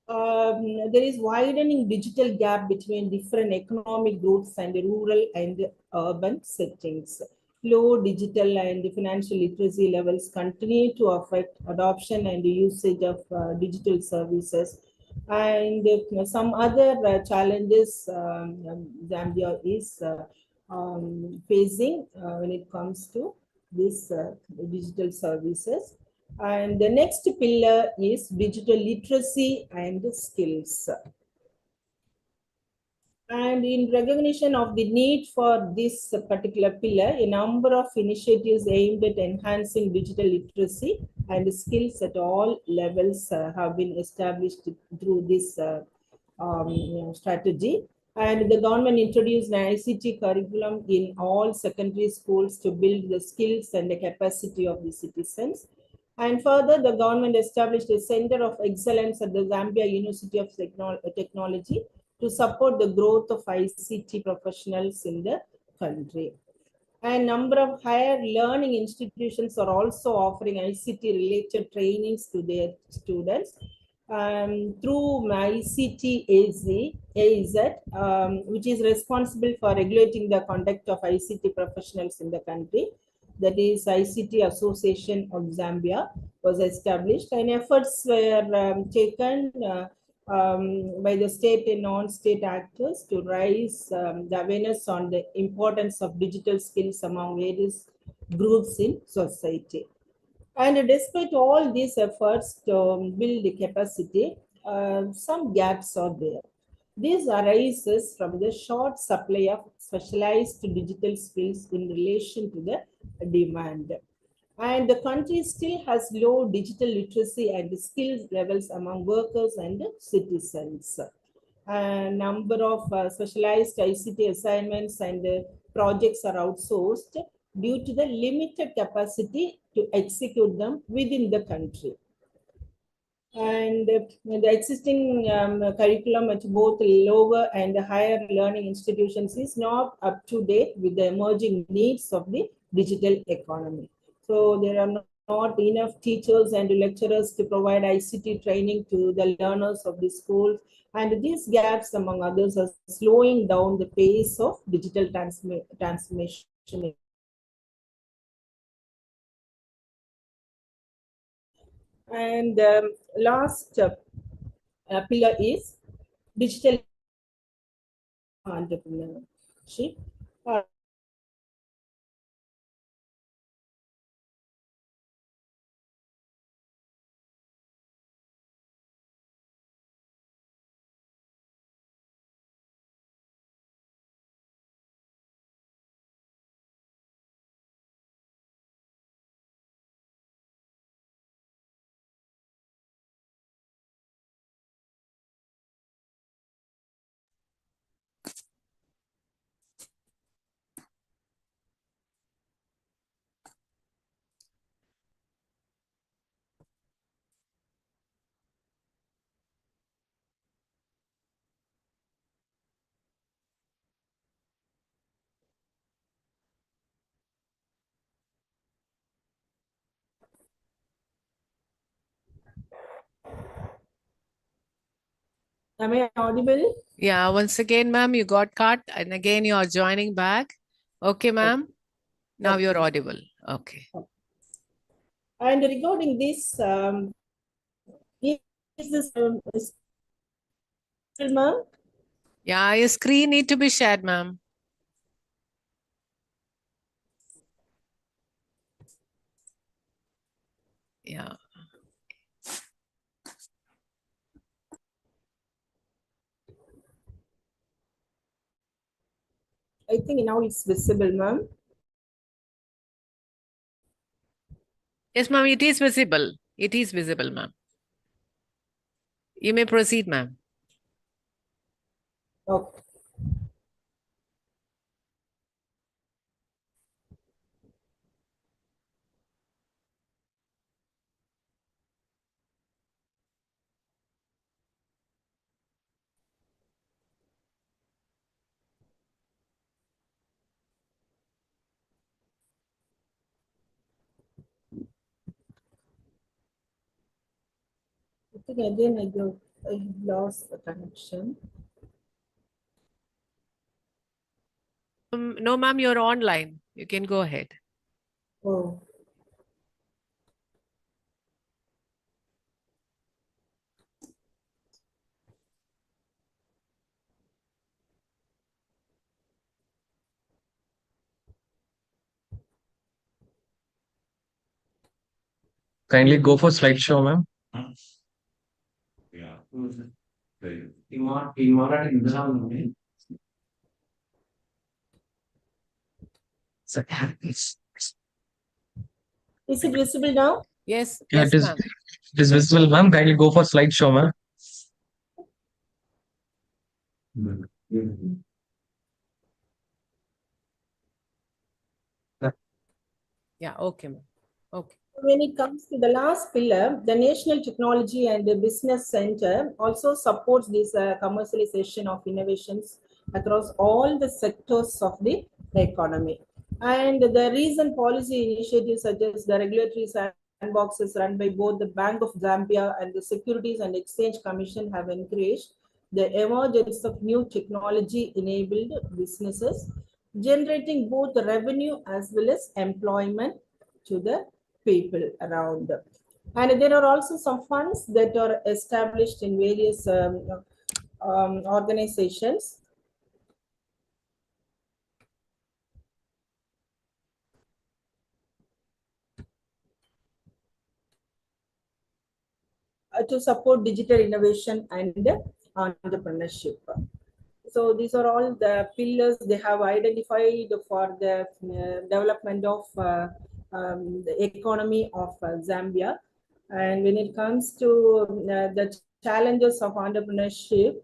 S5: There is widening digital gap between different economic groups and rural and urban settings. Low digital and financial literacy levels continue to affect adoption and usage of digital services. And some other challenges Zambia is facing when it comes to this digital services. And the next pillar is digital literacy and skills. And in recognition of the need for this particular pillar, a number of initiatives aimed at enhancing digital literacy and skills at all levels have been established through this strategy. And the government introduced an ICT curriculum in all secondary schools to build the skills and the capacity of the citizens. And further, the government established a center of excellence at the Zambia University of Technology to support the growth of ICT professionals in the country. And number of higher learning institutions are also offering ICT related trainings to their students through AZ, which is responsible for regulating the conduct of ICT professionals in the country. That is ICT Association of Zambia was established, and efforts were taken by the state and non-state actors to raise the awareness on the importance of digital skills among various groups in society. And despite all these efforts to build the capacity, some gaps are there. This arises from the short supply of specialized digital skills in relation to the demand. And the country still has low digital literacy and skills levels among workers and citizens. A number of specialized ICT assignments and projects are outsourced due to the limited capacity to execute them within the country. And the existing curriculum at both lower and higher learning institutions is not up to date with the emerging needs of the digital economy. So there are not enough teachers and lecturers to provide ICT training to the learners of the schools. And these gaps, among others, are slowing down the pace of digital transformation. And last pillar is digital entrepreneurship. Am I audible?
S1: Yeah, once again, ma'am, you got cut and again you are joining back. Okay, ma'am. Now
S5: Okay.
S1: you're audible. Okay.
S5: And regarding this, is this ma'am?
S1: Yeah, your screen need to be shared, ma'am. Yeah.
S5: I think now it's visible, ma'am.
S1: Yes, ma'am, it is visible. It is visible, ma'am. You may proceed, ma'am.
S5: Okay. think again I lost the connection.
S6: No, ma'am, you're online. You can go ahead.
S5: Oh.
S7: Kindly go for slideshow, ma'am.
S5: Is it visible now?
S1: Yes,
S7: Yeah,
S1: yes, ma'am.
S7: it is visible, ma'am. Kindly go for slideshow, ma'am.
S1: Yeah, okay, ma'am. Okay.
S5: When it comes to the last pillar, the National Technology and Business Center also supports this commercialization of innovations across all the sectors of the economy. And the recent policy initiatives such as the regulatory sandboxes run by both the Bank of Zambia and the Securities and Exchange Commission have encouraged the emergence of new technology-enabled businesses, generating both the revenue as well as employment to the people around. And there are also some funds that are established in various organizations to support digital innovation and entrepreneurship. So these are all the pillars they have identified for the development of the economy of Zambia. And when it comes to the challenges of entrepreneurship,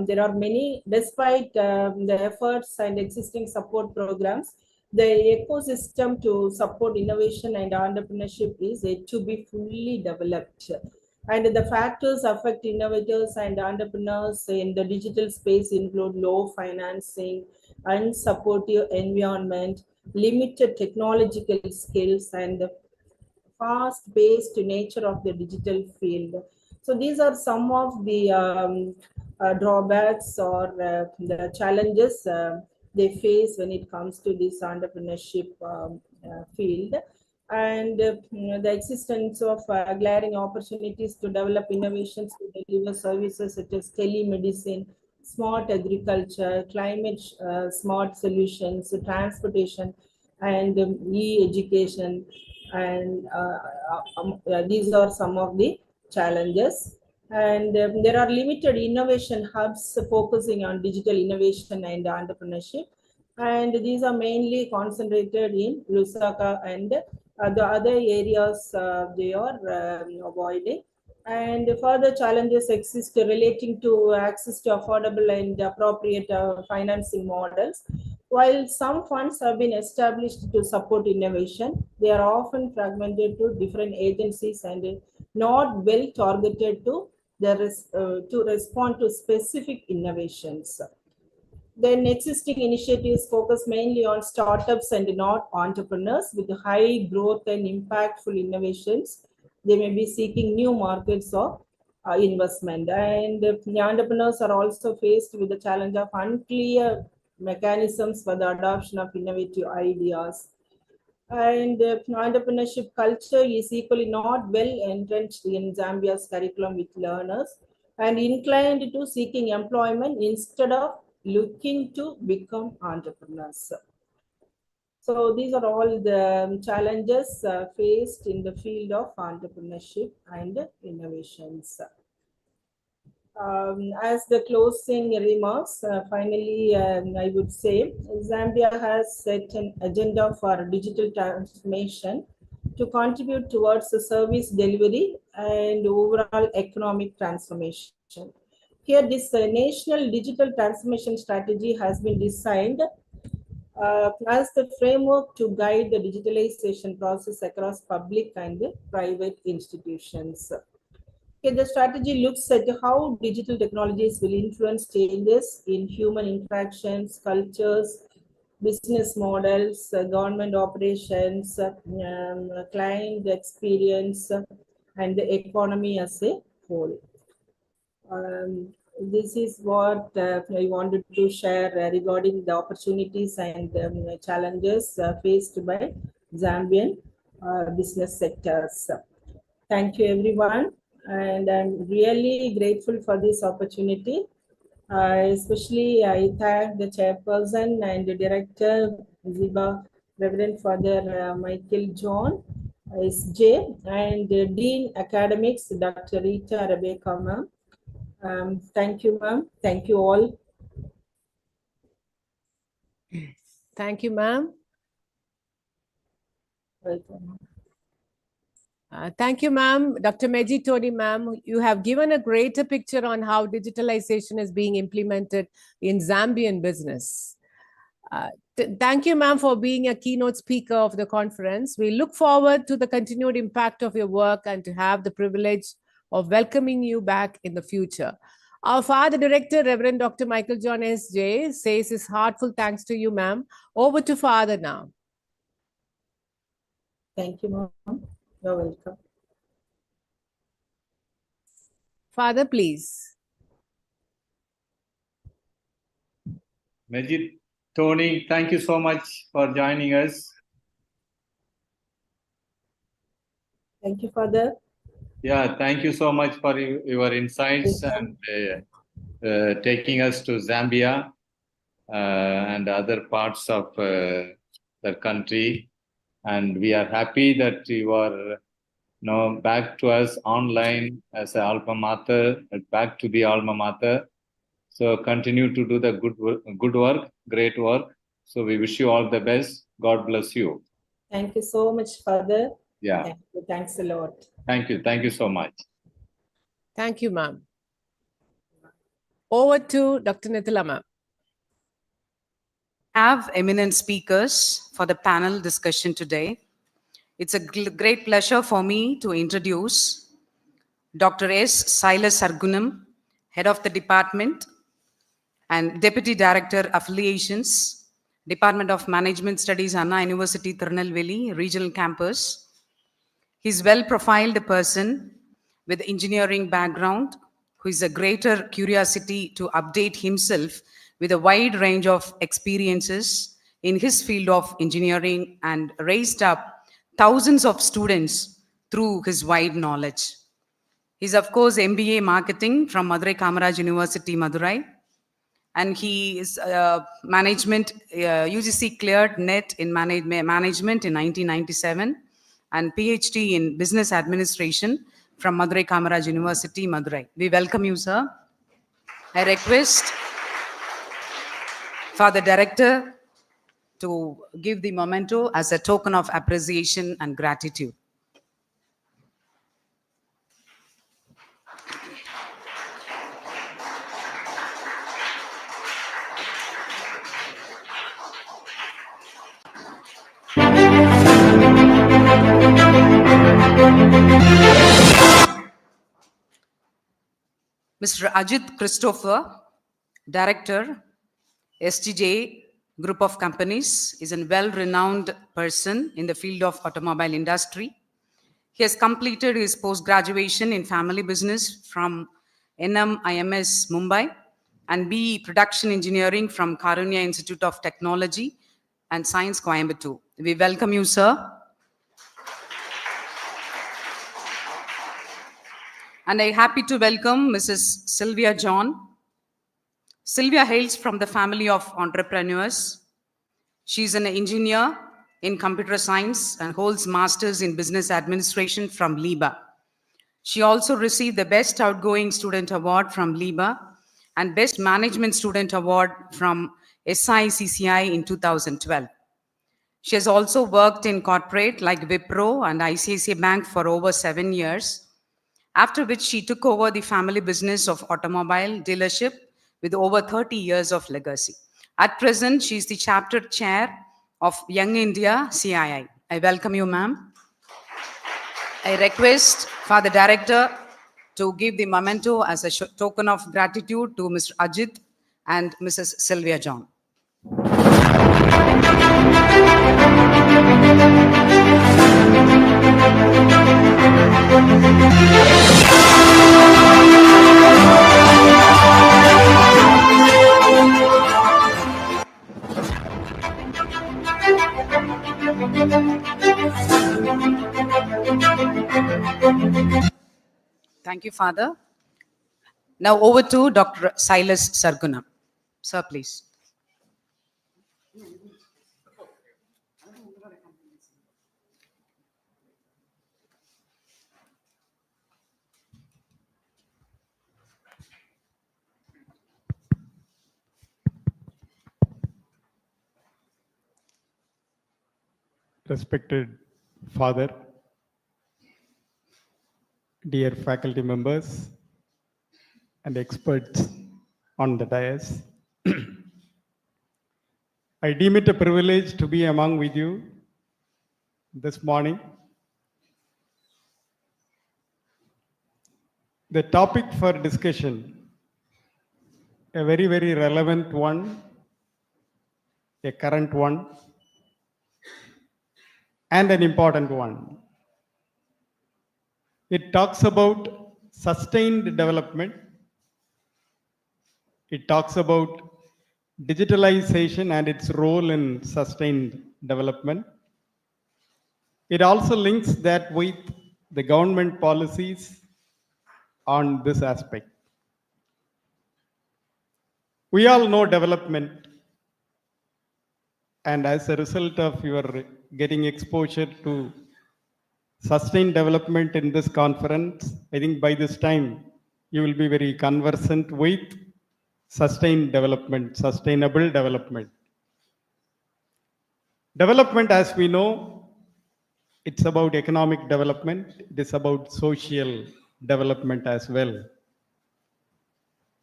S5: there are many, despite the efforts and existing support programs, the ecosystem to support innovation and entrepreneurship is yet to be fully developed. And the factors affect innovators and entrepreneurs in the digital space include low financing, unsupportive environment, limited technological skills, and the fast-paced nature of the digital field. So these are some of the drawbacks or the challenges they face when it comes to this entrepreneurship field. And the existence of glaring opportunities to develop innovations to deliver services such as telemedicine, smart agriculture, climate smart solutions, transportation, and e-education. And these are some of the challenges. And there are limited innovation hubs focusing on digital innovation and entrepreneurship. And these are mainly concentrated in Lusaka and the other areas they are avoiding. And further challenges exist relating to access to affordable and appropriate financing models. While some funds have been established to support innovation, they are often fragmented to different agencies and not well targeted to respond to specific innovations. Then existing initiatives focus mainly on startups and not entrepreneurs with high growth and impactful innovations. They may be seeking new markets or investment. And the entrepreneurs are also faced with the challenge of unclear mechanisms for the adoption of innovative ideas. And entrepreneurship culture is equally not well entrenched in Zambia's curriculum, with learners and inclined to seeking employment instead of looking to become entrepreneurs. So these are all the challenges faced in the field of entrepreneurship and innovations. As the closing remarks, finally, I would say Zambia has set an agenda for digital transformation to contribute towards the service delivery and overall economic transformation. Here, this national digital transformation strategy has been designed as the framework to guide the digitalization process across public and private institutions. Okay, the strategy looks at how digital technologies will influence changes in human interactions, cultures, business models, government operations, client experience, and the economy as a whole. This is what I wanted to share regarding the opportunities and challenges faced by Zambian business sectors. Thank you, everyone, and I'm really grateful for this opportunity. Especially, I thank the chairperson and the director, Xiba, Reverend Father Michael John, S.J., and Dean Academics, Dr. Rita Rebecca, ma'am. Thank you, ma'am. Thank you all.
S6: Thank you, ma'am.
S5: Welcome.
S6: Thank you, ma'am. Dr. Meji Tony, ma'am, you have given a greater picture on how digitalization is being implemented in Zambian business. Thank you, ma'am, for being a keynote speaker of the conference. We look forward to the continued impact of your work and to have the privilege of welcoming you back in the future. Our Father Director, Reverend Dr. Michael John S.J., says his heartfelt thanks to you, ma'am. Over to Father now.
S5: Thank you, ma'am. You're welcome.
S6: Father, please.
S8: Majid, Tony, thank you so much for joining us.
S5: Thank you, Father.
S8: Yeah, thank you so much for your insights and taking us to Zambia and other parts of the country. And we are happy that you are back to us online as an alma mater, back to the alma mater. So continue to do the good work, great work. So we wish you all the best. God bless you.
S5: Thank you so much, Father.
S8: Yeah.
S5: Thank you. Thanks a lot.
S8: Thank you. Thank you so much.
S6: Thank you, ma'am. Over to Dr. Nithila, ma'am.
S3: Have eminent speakers for the panel discussion today. It's a great pleasure for me to introduce Dr. S. Silas Sargunam, Head of the Department and Deputy Director Affiliations, Department of Management Studies, Anna University, Tirunelveli, Regional Campus. He's a well-profiled person with engineering background who is a greater curiosity to update himself with a wide range of experiences in his field of engineering and raised up thousands of students through his wide knowledge. He's, of course, MBA Marketing from Madurai Kamaraj University, Madurai. And he is management, UGC cleared NET in management in 1997 and PhD in Business Administration from Madurai Kamaraj University, Madurai. We welcome you, sir. I request for the director to give the memento as a token of appreciation and gratitude. Mr. Ajit Christopher, Director, STJ Group of Companies, is a well-renowned person in the field of automobile industry. He has completed his post-graduation in family business from NMIMS Mumbai and BE Production Engineering from Karunya Institute of Technology and Science, Coimbatore. We welcome you, sir. And I'm happy to welcome Mrs. Sylvia John. Sylvia hails from the family of entrepreneurs. She's an engineer in computer science and holds masters in business administration from Xiba. She also received the Best Outgoing Student Award from Xiba and Best Management Student Award from SICCI in 2012. She has also worked in corporate like Wipro and ICICI Bank for over 7 years, after which she took over the family business of automobile dealership with over 30 years of legacy. At present, she is the chapter chair of Young India CII. I welcome you, ma'am. I request for the director to give the memento as a token of gratitude to Mr. Ajit and Mrs. Sylvia John. Thank you, Father. Now over to Dr. Silas Sargunam. Sir, please.
S9: Respected Father, dear faculty members and experts on the dais, I deem it a privilege to be among with you this morning. The topic for discussion, a very, very relevant one, a current one, and an important one. It talks about sustained development. It talks about digitalization and its role in sustained development. It also links that with the government policies on this aspect. We all know development, and as a result of your getting exposure to sustained development in this conference, I think by this time you will be very conversant with sustained development, sustainable development. Development, as we know, it's about economic development, it is about social development as well.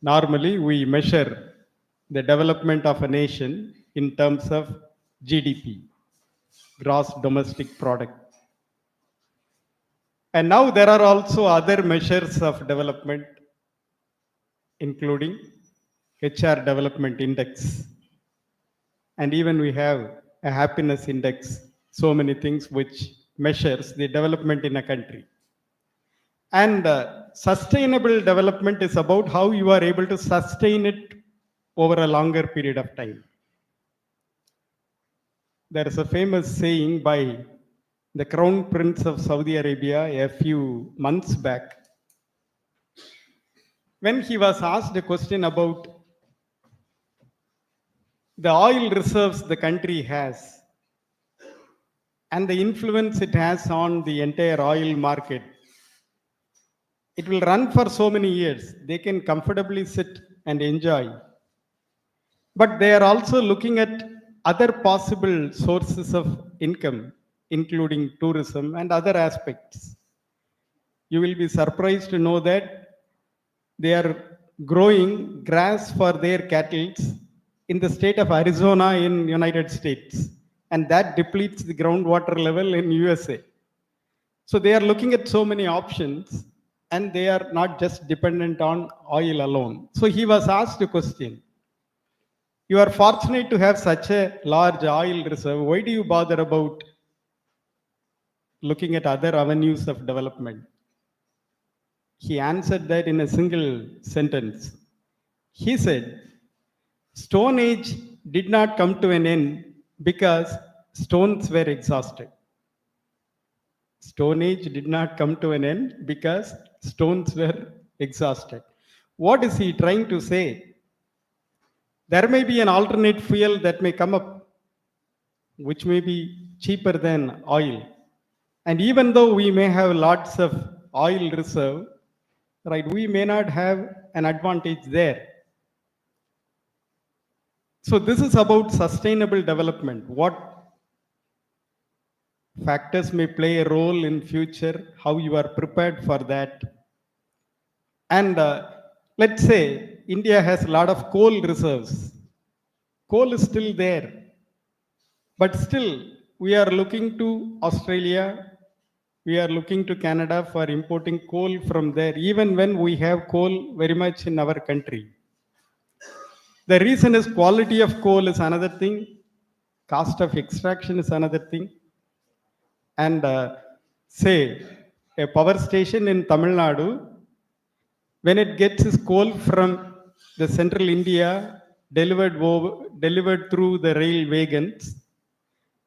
S9: Normally, we measure the development of a nation in terms of GDP, gross domestic product. And now there are also other measures of development, including HR Development Index. And even we have a happiness index, so many things which measures the development in a country. And sustainable development is about how you are able to sustain it over a longer period of time. There is a famous saying by the Crown Prince of Saudi Arabia a few months back, when he was asked a question about the oil reserves the country has and the influence it has on the entire oil market. It will run for so many years. They can comfortably sit and enjoy. But they are also looking at other possible sources of income, including tourism and other aspects. You will be surprised to know that they are growing grass for their cattle in the state of Arizona in United States, and that depletes the groundwater level in USA. So they are looking at so many options, and they are not just dependent on oil alone. So he was asked a question. You are fortunate to have such a large oil reserve. Why do you bother about looking at other avenues of development? He answered that in a single sentence. He said, Stone Age did not come to an end because stones were exhausted. Stone Age did not come to an end because stones were exhausted. What is he trying to say? There may be an alternate fuel that may come up, which may be cheaper than oil. And even though we may have lots of oil reserve, right, we may not have an advantage there. So this is about sustainable development. What factors may play a role in future, how you are prepared for that. And let's say India has a lot of coal reserves. Coal is still there. But still, we are looking to Australia, we are looking to Canada for importing coal from there, even when we have coal very much in our country. The reason is quality of coal is another thing, cost of extraction is another thing. And say, a power station in Tamil Nadu, when it gets its coal from the central India, delivered through the rail wagons,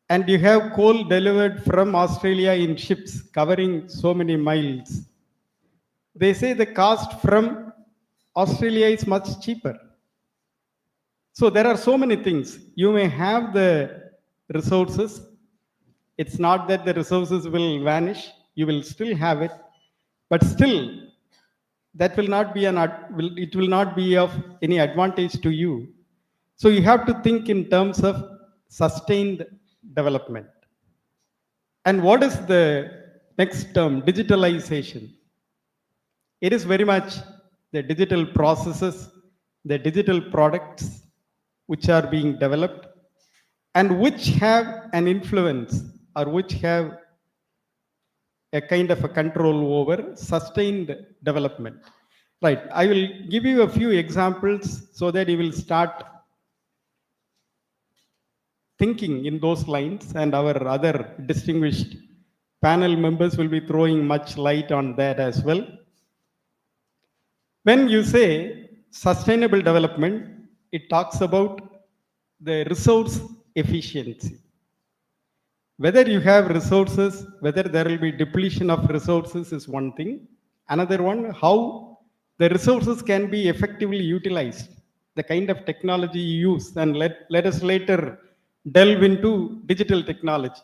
S9: and you have coal delivered from Australia in ships covering so many miles, they say the cost from Australia is much cheaper. So there are so many things. You may have the resources. It's not that the resources will vanish. You will still have it, but still that will not be it will not be of any advantage to you. So you have to think in terms of sustained development. And what is the next term? Digitalization. It is very much the digital processes, the digital products which are being developed and which have an influence or which have a kind of a control over sustained development. Right. I will give you a few examples so that you will start thinking in those lines, and our other distinguished panel members will be throwing much light on that as well. When you say sustainable development, it talks about the resource efficiency. Whether you have resources, whether there will be depletion of resources is one thing. Another one, how the resources can be effectively utilized, the kind of technology you use, and let us later delve into digital technology.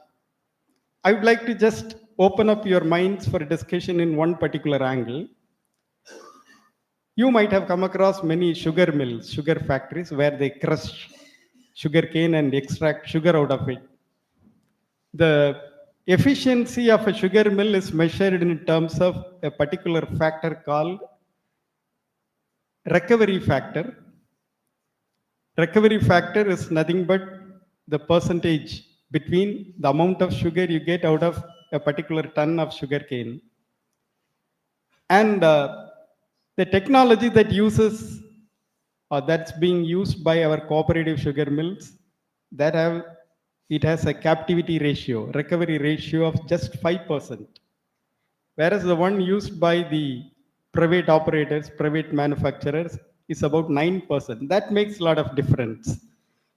S9: I would like to just open up your minds for a discussion in one particular angle. You might have come across many sugar mills, sugar factories, where they crush sugar cane and extract sugar out of it. The efficiency of a sugar mill is measured in terms of a particular factor called recovery factor. Recovery factor is nothing but the percentage between the amount of sugar you get out of a particular ton of sugar cane and the technology that uses or that's being used by our cooperative sugar mills, it has a captivity ratio, recovery ratio of just 5%, whereas the one used by the private operators, private manufacturers is about 9%. That makes a lot of difference.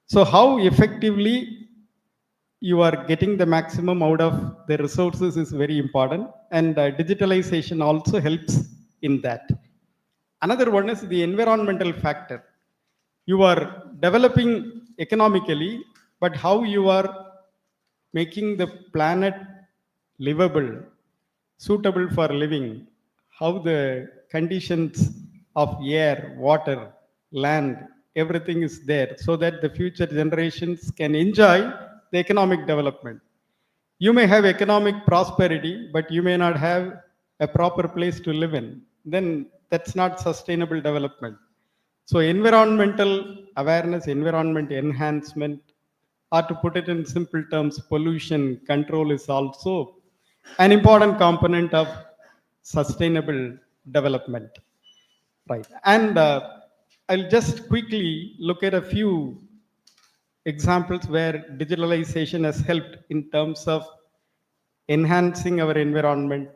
S9: So how effectively you are getting the maximum out of the resources is very important, and digitalization also helps in that. Another one is the environmental factor. You are developing economically, but how you are making the planet livable, suitable for living, how the conditions of air, water, land, everything is there so that the future generations can enjoy the economic development. You may have economic prosperity, but you may not have a proper place to live in. Then that's not sustainable development. So environmental awareness, environment enhancement, or to put it in simple terms, pollution control is also an important component of sustainable development. Right. And I'll just quickly look at a few examples where digitalization has helped in terms of enhancing our environment,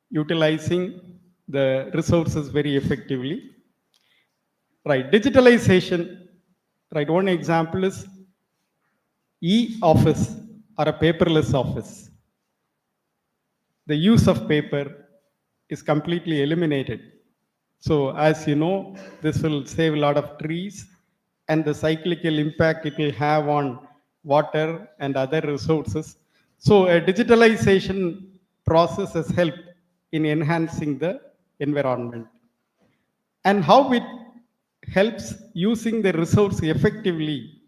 S9: utilizing the resources very effectively. Right, digitalization, right, one example is e-office or a paperless office. The use of paper is completely eliminated. So as you know, this will save a lot of trees, and the cyclical impact it will have on water and other resources. So a digitalization process has helped in enhancing the environment. And how it helps using the resource effectively.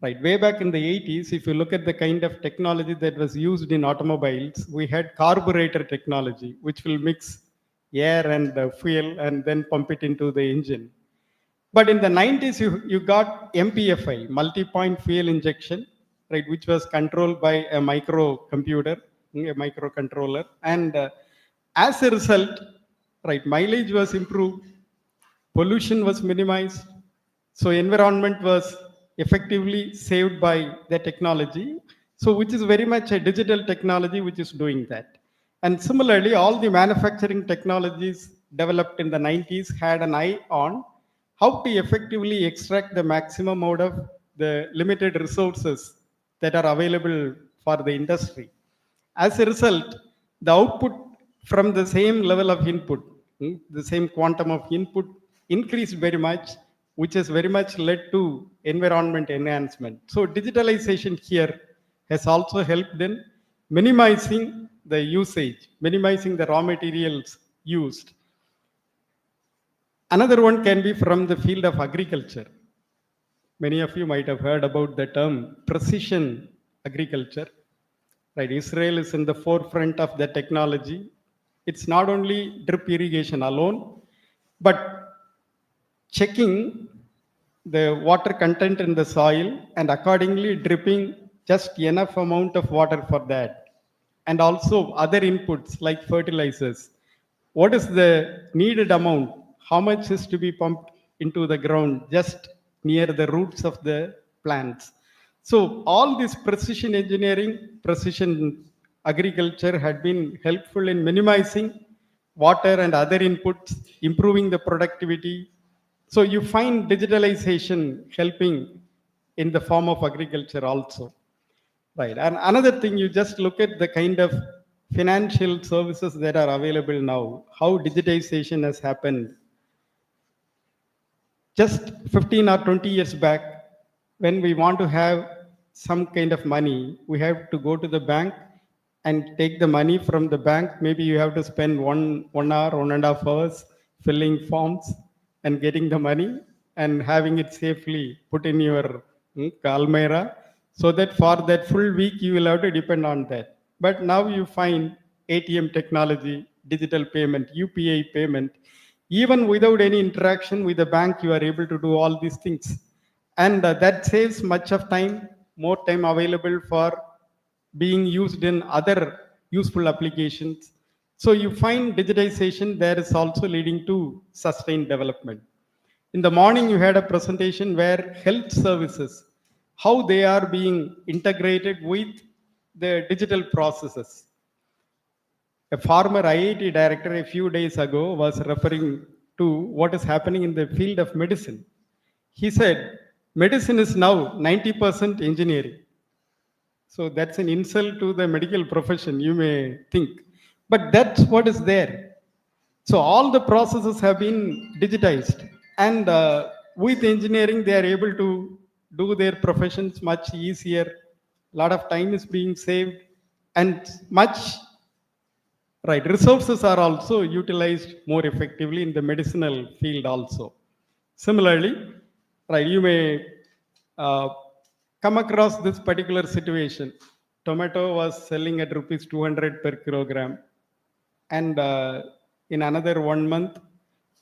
S9: Right, way back in the 80s, if you look at the kind of technology that was used in automobiles, we had carburetor technology, which will mix air and fuel and then pump it into the engine. But in the 90s, you got MPFI, multi-point fuel injection, right, which was controlled by a microcomputer, a microcontroller. And as a result, right, mileage was improved, pollution was minimized, so environment was effectively saved by the technology. So which is very much a digital technology which is doing that. And similarly, all the manufacturing technologies developed in the 90s had an eye on how to effectively extract the maximum out of the limited resources that are available for the industry. As a result, the output from the same level of input, the same quantum of input increased very much, which has very much led to environment enhancement. So digitalization here has also helped in minimizing the usage, minimizing the raw materials used. Another one can be from the field of agriculture. Many of you might have heard about the term precision agriculture. Right, Israel is in the forefront of the technology. It's not only drip irrigation alone, but checking the water content in the soil and accordingly dripping just enough amount of water for that. And also other inputs like fertilizers. What is the needed amount? How much is to be pumped into the ground just near the roots of the plants? So all this precision engineering, precision agriculture had been helpful in minimizing water and other inputs, improving the productivity. So you find digitalization helping in the form of agriculture also. Right. And another thing, you just look at the kind of financial services that are available now, how digitization has happened. Just 15 or 20 years back, when we want to have some kind of money, we have to go to the bank and take the money from the bank. Maybe you have to spend 1 hour, 1.5 hours filling forms and getting the money and having it safely put in your Almera, so that for that full week you will have to depend on that. But now you find ATM technology, digital payment, UPI payment, even without any interaction with the bank, you are able to do all these things. And that saves much of time, more time available for being used in other useful applications. So you find digitization there is also leading to sustained development. In the morning, you had a presentation where health services, how they are being integrated with the digital processes. A former IIT director a few days ago was referring to what is happening in the field of medicine. He said, medicine is now 90% engineering. So that's an insult to the medical profession, you may think. But that's what is there. So all the processes have been digitized. And with engineering, they are able to do their professions much easier. A lot of time is being saved. And much right, resources are also utilized more effectively in the medicinal field also. Similarly, right, you may come across this particular situation. Tomato was selling at rupees 200 per kilogram, and in another 1 month,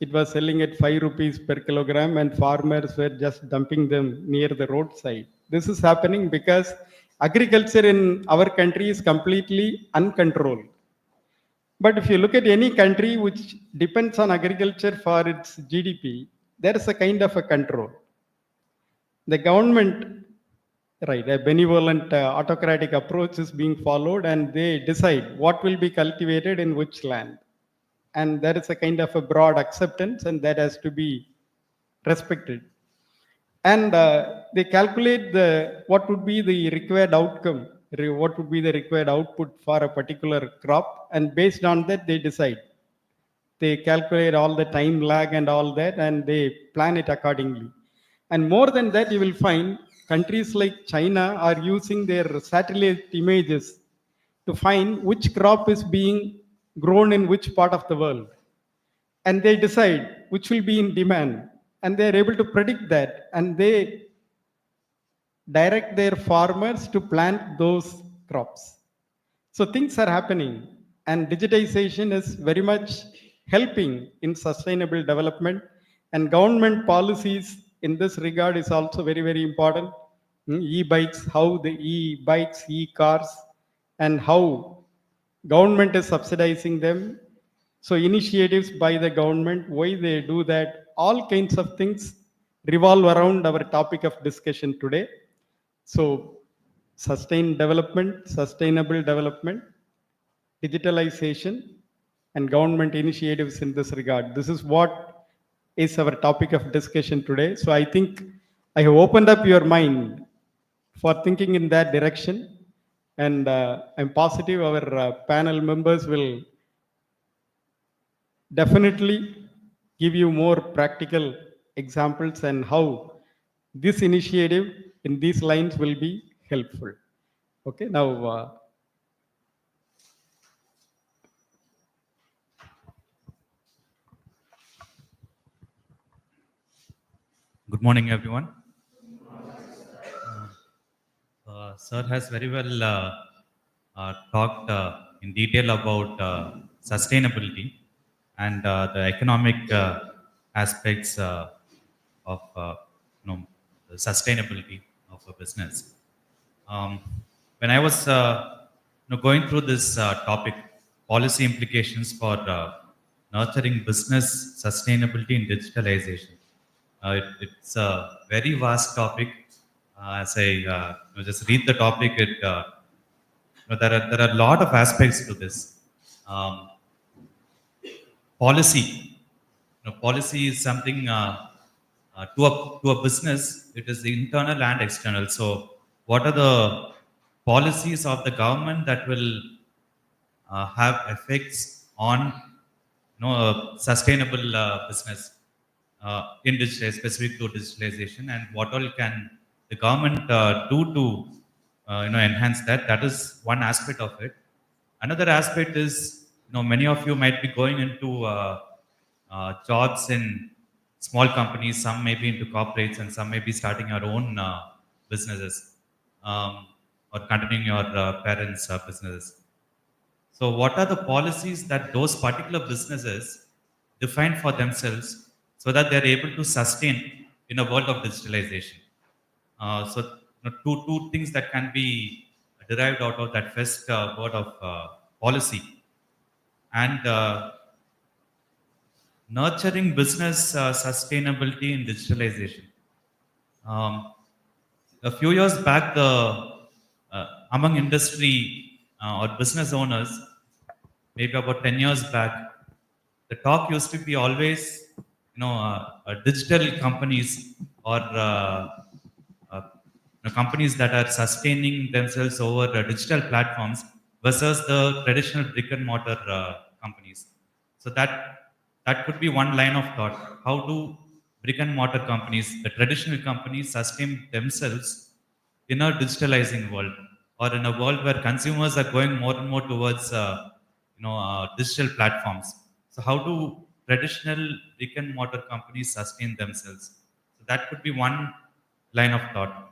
S9: it was selling at 5 rupees per kilogram, and farmers were just dumping them near the roadside. This is happening because agriculture in our country is completely uncontrolled. But if you look at any country which depends on agriculture for its GDP, there is a kind of a control. The government, right, a benevolent autocratic approach is being followed, and they decide what will be cultivated in which land. And there is a kind of a broad acceptance, and that has to be respected. And they calculate what would be the required outcome, what would be the required output for a particular crop, and based on that they decide. They calculate all the time lag and all that, and they plan it accordingly. And more than that, you will find countries like China are using their satellite images to find which crop is being grown in which part of the world, and they decide which will be in demand, and they are able to predict that, and they direct their farmers to plant those crops. So things are happening, and digitization is very much helping in sustainable development, and government policies in this regard is also very, very important. E-bikes, how the e-bikes, e-cars, and how government is subsidizing them. So initiatives by the government, why they do that, all kinds of things revolve around our topic of discussion today. So sustained development, sustainable development, digitalization, and government initiatives in this regard. This is what is our topic of discussion today. So I think I have opened up your mind for thinking in that direction, and I'm positive our panel members will definitely give you more practical examples and how this initiative in these lines will be helpful. Okay, now
S10: Good morning, everyone. Sir has very well talked in detail about sustainability and the economic aspects of the sustainability of a business. Um, when I was going through this topic, policy implications for nurturing business sustainability and digitalization, it's a very vast topic. As I just read the topic, there are a lot of aspects to this. Um, Policy, policy is something to a business. It is internal and external. So, what are the policies of the government that will have effects on sustainable business in digital, specific to digitalization, and what all can the government do to enhance that? That is one aspect of it. Another aspect is, many of you might be going into jobs in small companies. Some may be into corporates, and some may be starting your own businesses, or continuing your parents' businesses. So, what are the policies that those particular businesses define for themselves so that they're able to sustain in a world of digitalization? Two things that can be derived out of that first word of policy, and nurturing business sustainability and digitalization. Um, a few years back, the among industry or business owners, maybe about 10 years back, the talk used to be always, digital companies or companies that are sustaining themselves over digital platforms versus the traditional brick and mortar companies. So that could be one line of thought. How do brick and mortar companies, the traditional companies, sustain themselves in a digitalizing world, or in a world where consumers are going more and more towards digital platforms? So how do traditional brick and mortar companies sustain themselves? So that could be one line of thought.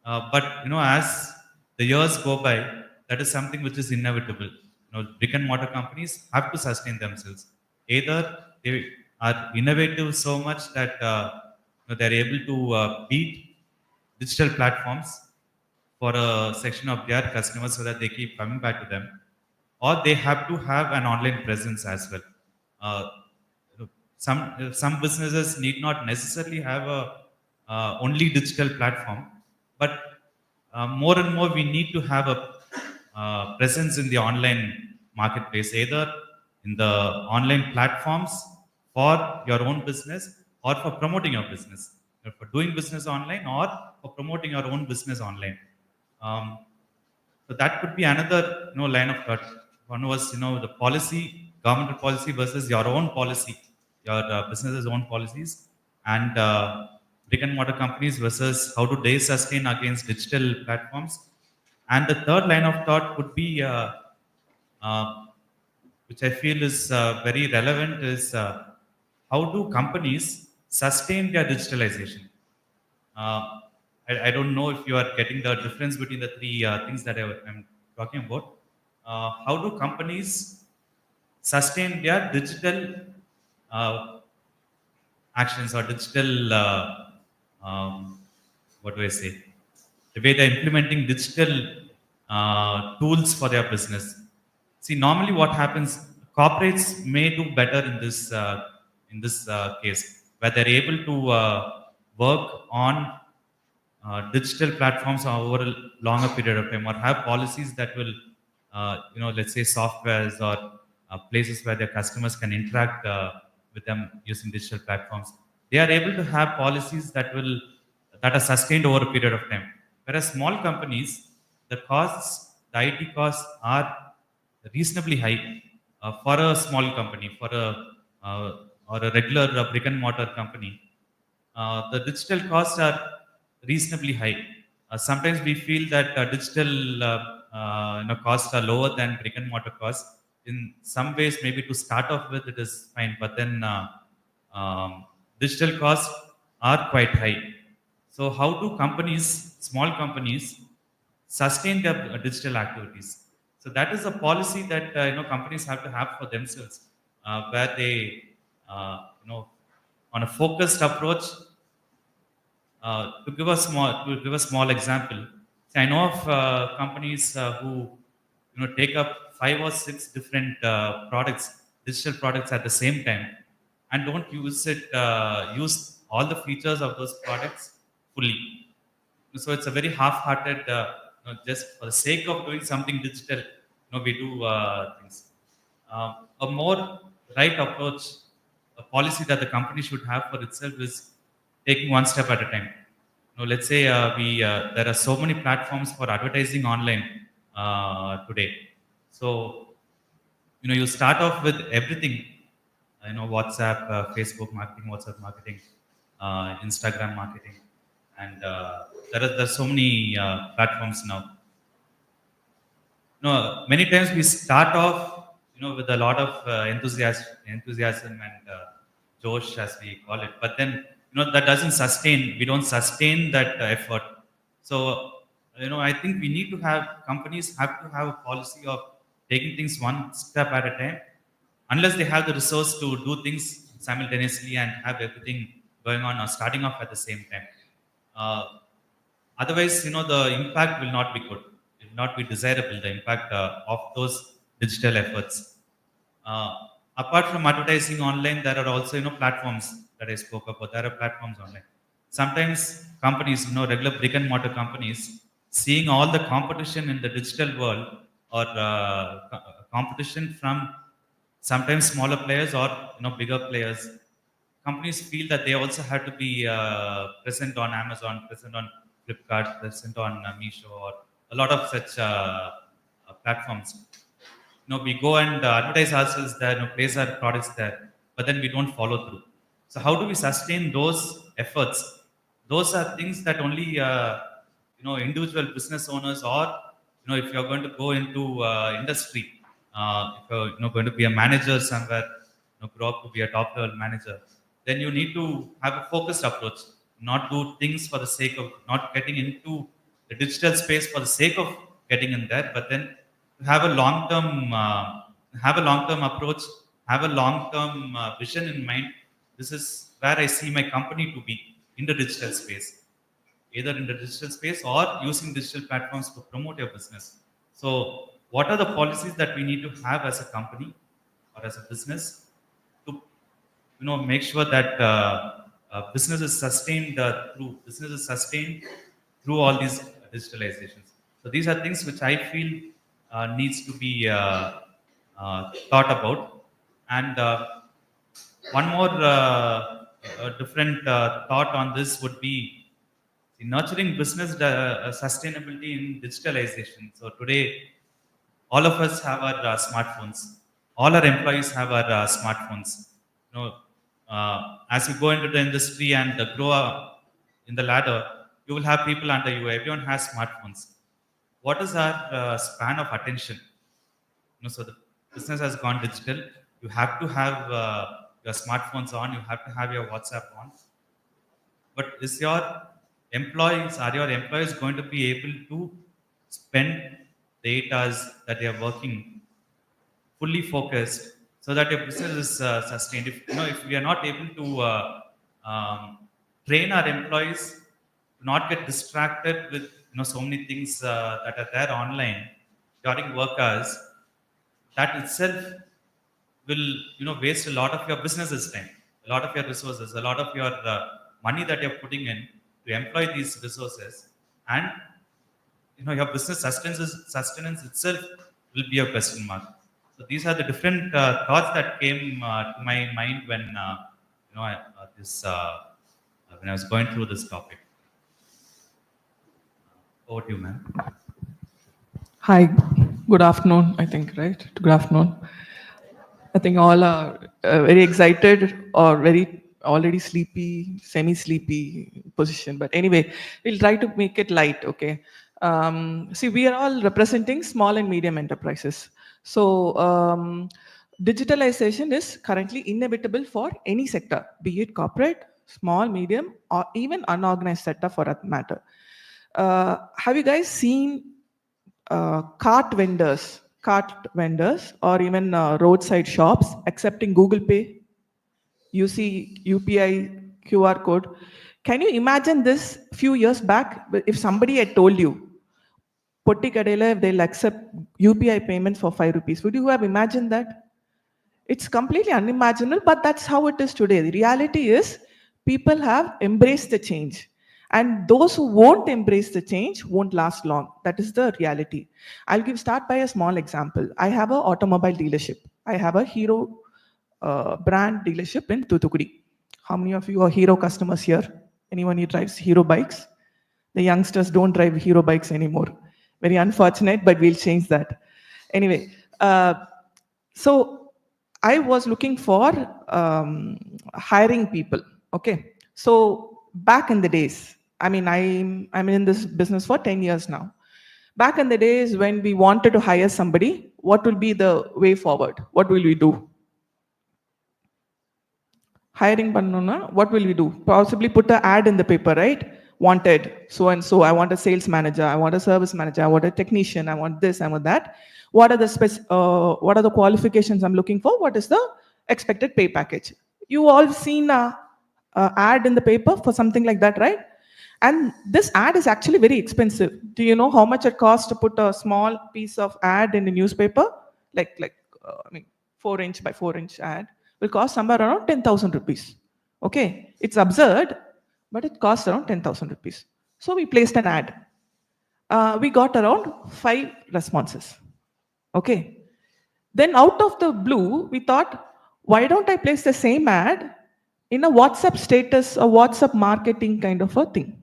S10: But as the years go by, that is something which is inevitable. Brick and mortar companies have to sustain themselves. Either they are innovative so much that they're able to beat digital platforms for a section of their customers so that they keep coming back to them, or they have to have an online presence as well. Uh, some businesses need not necessarily have a only digital platform, but more and more we need to have a presence in the online marketplace, either in the online platforms for your own business, or for promoting your business, for doing business online, or for promoting your own business online. um, so that could be another line of thought. One was the policy, governmental policy versus your own policy, your business's own policies, and brick and mortar companies versus how do they sustain against digital platforms. And the third line of thought would be, uh, which I feel is very relevant, is how do companies sustain their digitalization? Uh, I don't know if you are getting the difference between the three things that I'm talking about. How do companies sustain their digital uh, actions, or digital, what do I say? The way they're implementing digital tools for their business. See, normally what happens, corporates may do better in this case, where they're able to work on digital platforms over a longer period of time, or have policies that will, let's say softwares or places where their customers can interact with them using digital platforms. They are able to have policies that are sustained over a period of time. Whereas small companies, the IT costs are reasonably high. for a small company, for a or a regular brick and mortar company, the digital costs are reasonably high. Sometimes we feel that digital costs are lower than brick and mortar costs. In some ways, maybe to start off with, it is fine, but then digital costs are quite high. So, how do companies, small companies, sustain their digital activities? So that is a policy that companies have to have for themselves, where they on a focused approach. To give a small example, I know of companies who take up 5 or 6 different digital products at the same time, and don't use all the features of those products fully. So it's a very half-hearted, just for the sake of doing something digital, we do things. A more right approach, a policy that the company should have for itself is taking one step at a time. Let's say there are so many platforms for advertising online today. So you start off with everything. WhatsApp, Facebook marketing, WhatsApp marketing, Instagram marketing, and there's so many platforms now. Many times we start off, with a lot of enthusiasm and josh, as we call it. But then, that doesn't sustain. We don't sustain that effort. So, I think we need to companies have to have a policy of taking things one step at a time, unless they have the resource to do things simultaneously and have everything going on or starting off at the same time. Otherwise, the impact will not be good. It will not be desirable, the impact of those digital efforts. Apart from advertising online, there are also, platforms that I spoke about. There are platforms online. Sometimes companies, regular brick and mortar companies, seeing all the competition in the digital world, or competition from sometimes smaller players or bigger players, companies feel that they also have to be present on Amazon, present on Flipkart, present on Meesho, or a lot of such platforms. We go and advertise ourselves there, place our products there, but then we don't follow through. So how do we sustain those efforts? Those are things that only individual business owners, or if you're going to go into industry, if you're going to be a manager somewhere, grow up to be a top level manager, then you need to have a focused approach, not do things for the sake of not getting into the digital space for the sake of getting in there, but then have a long-term approach, have a long-term vision in mind. This is where I see my company to be in the digital space, either in the digital space or using digital platforms to promote your business. So, what are the policies that we need to have as a company or as a business to make sure that business is sustained through all these digitalizations? So these are things which I feel needs to be thought about. And one more different thought on this would be nurturing business sustainability in digitalization. So today, all of us have our smartphones. All our employees have our smartphones. As you go into the industry and grow up in the ladder, you will have people under you. Everyone has smartphones. What is our span of attention? So the business has gone digital. You have to have your smartphones on. You have to have your WhatsApp on. But are your employees going to be able to spend the 8 hours that they are working fully focused, so that your business is sustained? If we are not able to train our employees to not get distracted with so many things that are there online during work hours, that itself will waste a lot of your business's time, a lot of your resources, a lot of your money that you're putting in to employ these resources, and your business sustenance itself will be a question mark. So these are the different thoughts that came to my mind when when I was going through this topic. Over to you, ma'am.
S11: Hi, good afternoon, I think, right? Good afternoon. I think all are very excited or very already sleepy, semi-sleepy position. But anyway, we'll try to make it light, okay? See, we are all representing small and medium enterprises. So digitalization is currently inevitable for any sector, be it corporate, small, medium, or even unorganized sector for that matter. Have you guys seen cart vendors, or even roadside shops accepting Google Pay? You see UPI QR code. Can you imagine this few years back? If somebody had told you, Potti Kadela, they'll accept UPI payments for 5 rupees, would you have imagined that? It's completely unimaginable, but that's how it is today. The reality is people have embraced the change. And those who won't embrace the change won't last long. That is the reality. I'll start by a small example. I have an automobile dealership. I have a Hero brand dealership in Thoothukudi. How many of you are Hero customers here? Anyone who drives Hero bikes? The youngsters don't drive Hero bikes anymore. Very unfortunate, but we'll change that. Anyway, so I was looking for hiring people. Okay, so back in the days, I mean, I'm in this business for 10 years now. Back in the days when we wanted to hire somebody, what will be the way forward? What will we do? Hiring pannona, what will we do? Possibly put an ad in the paper, right? Wanted so and so. I want a sales manager. I want a service manager. I want a technician. I want this. I want that. What are the qualifications I'm looking for? What is the expected pay package? You all seen a ad in the paper for something like that, right? And this ad is actually very expensive. Do you know how much it costs to put a small piece of ad in the newspaper? Like 4-inch by 4-inch ad will cost somewhere around 10,000 rupees. Okay, it's absurd, but it costs around 10,000 rupees. So we placed an ad. We got around 5 responses. Okay. Then out of the blue, we thought, why don't I place the same ad in a WhatsApp status, a WhatsApp marketing kind of a thing?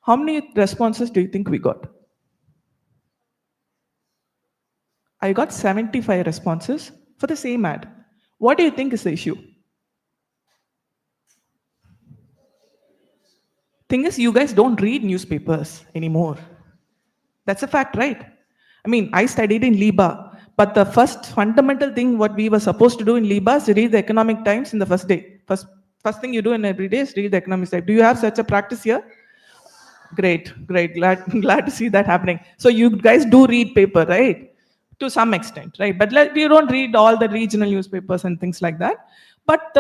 S11: How many responses do you think we got? I got 75 responses for the same ad. What do you think is the issue? Thing is, you guys don't read newspapers anymore. That's a fact, right? I mean, I studied in Liba, but the first fundamental thing what we were supposed to do in Liba is read the Economic Times in the first day. First thing you do in every day is read the Economic Times. Do you have such a practice here? Great. Glad to see that happening. So you guys do read paper, right? To some extent, right? But we don't read all the regional newspapers and things like that. But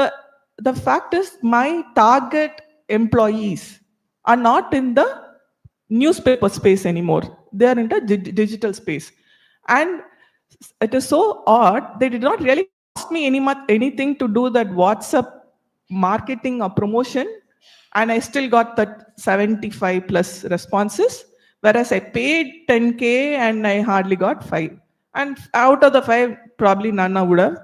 S11: the fact is, my target employees are not in the newspaper space anymore. They are in the digital space. And it is so odd, they did not really ask me anything to do that WhatsApp marketing or promotion, and I still got that 75 plus responses, whereas I paid 10K and I hardly got 5. And out of the 5, probably none would have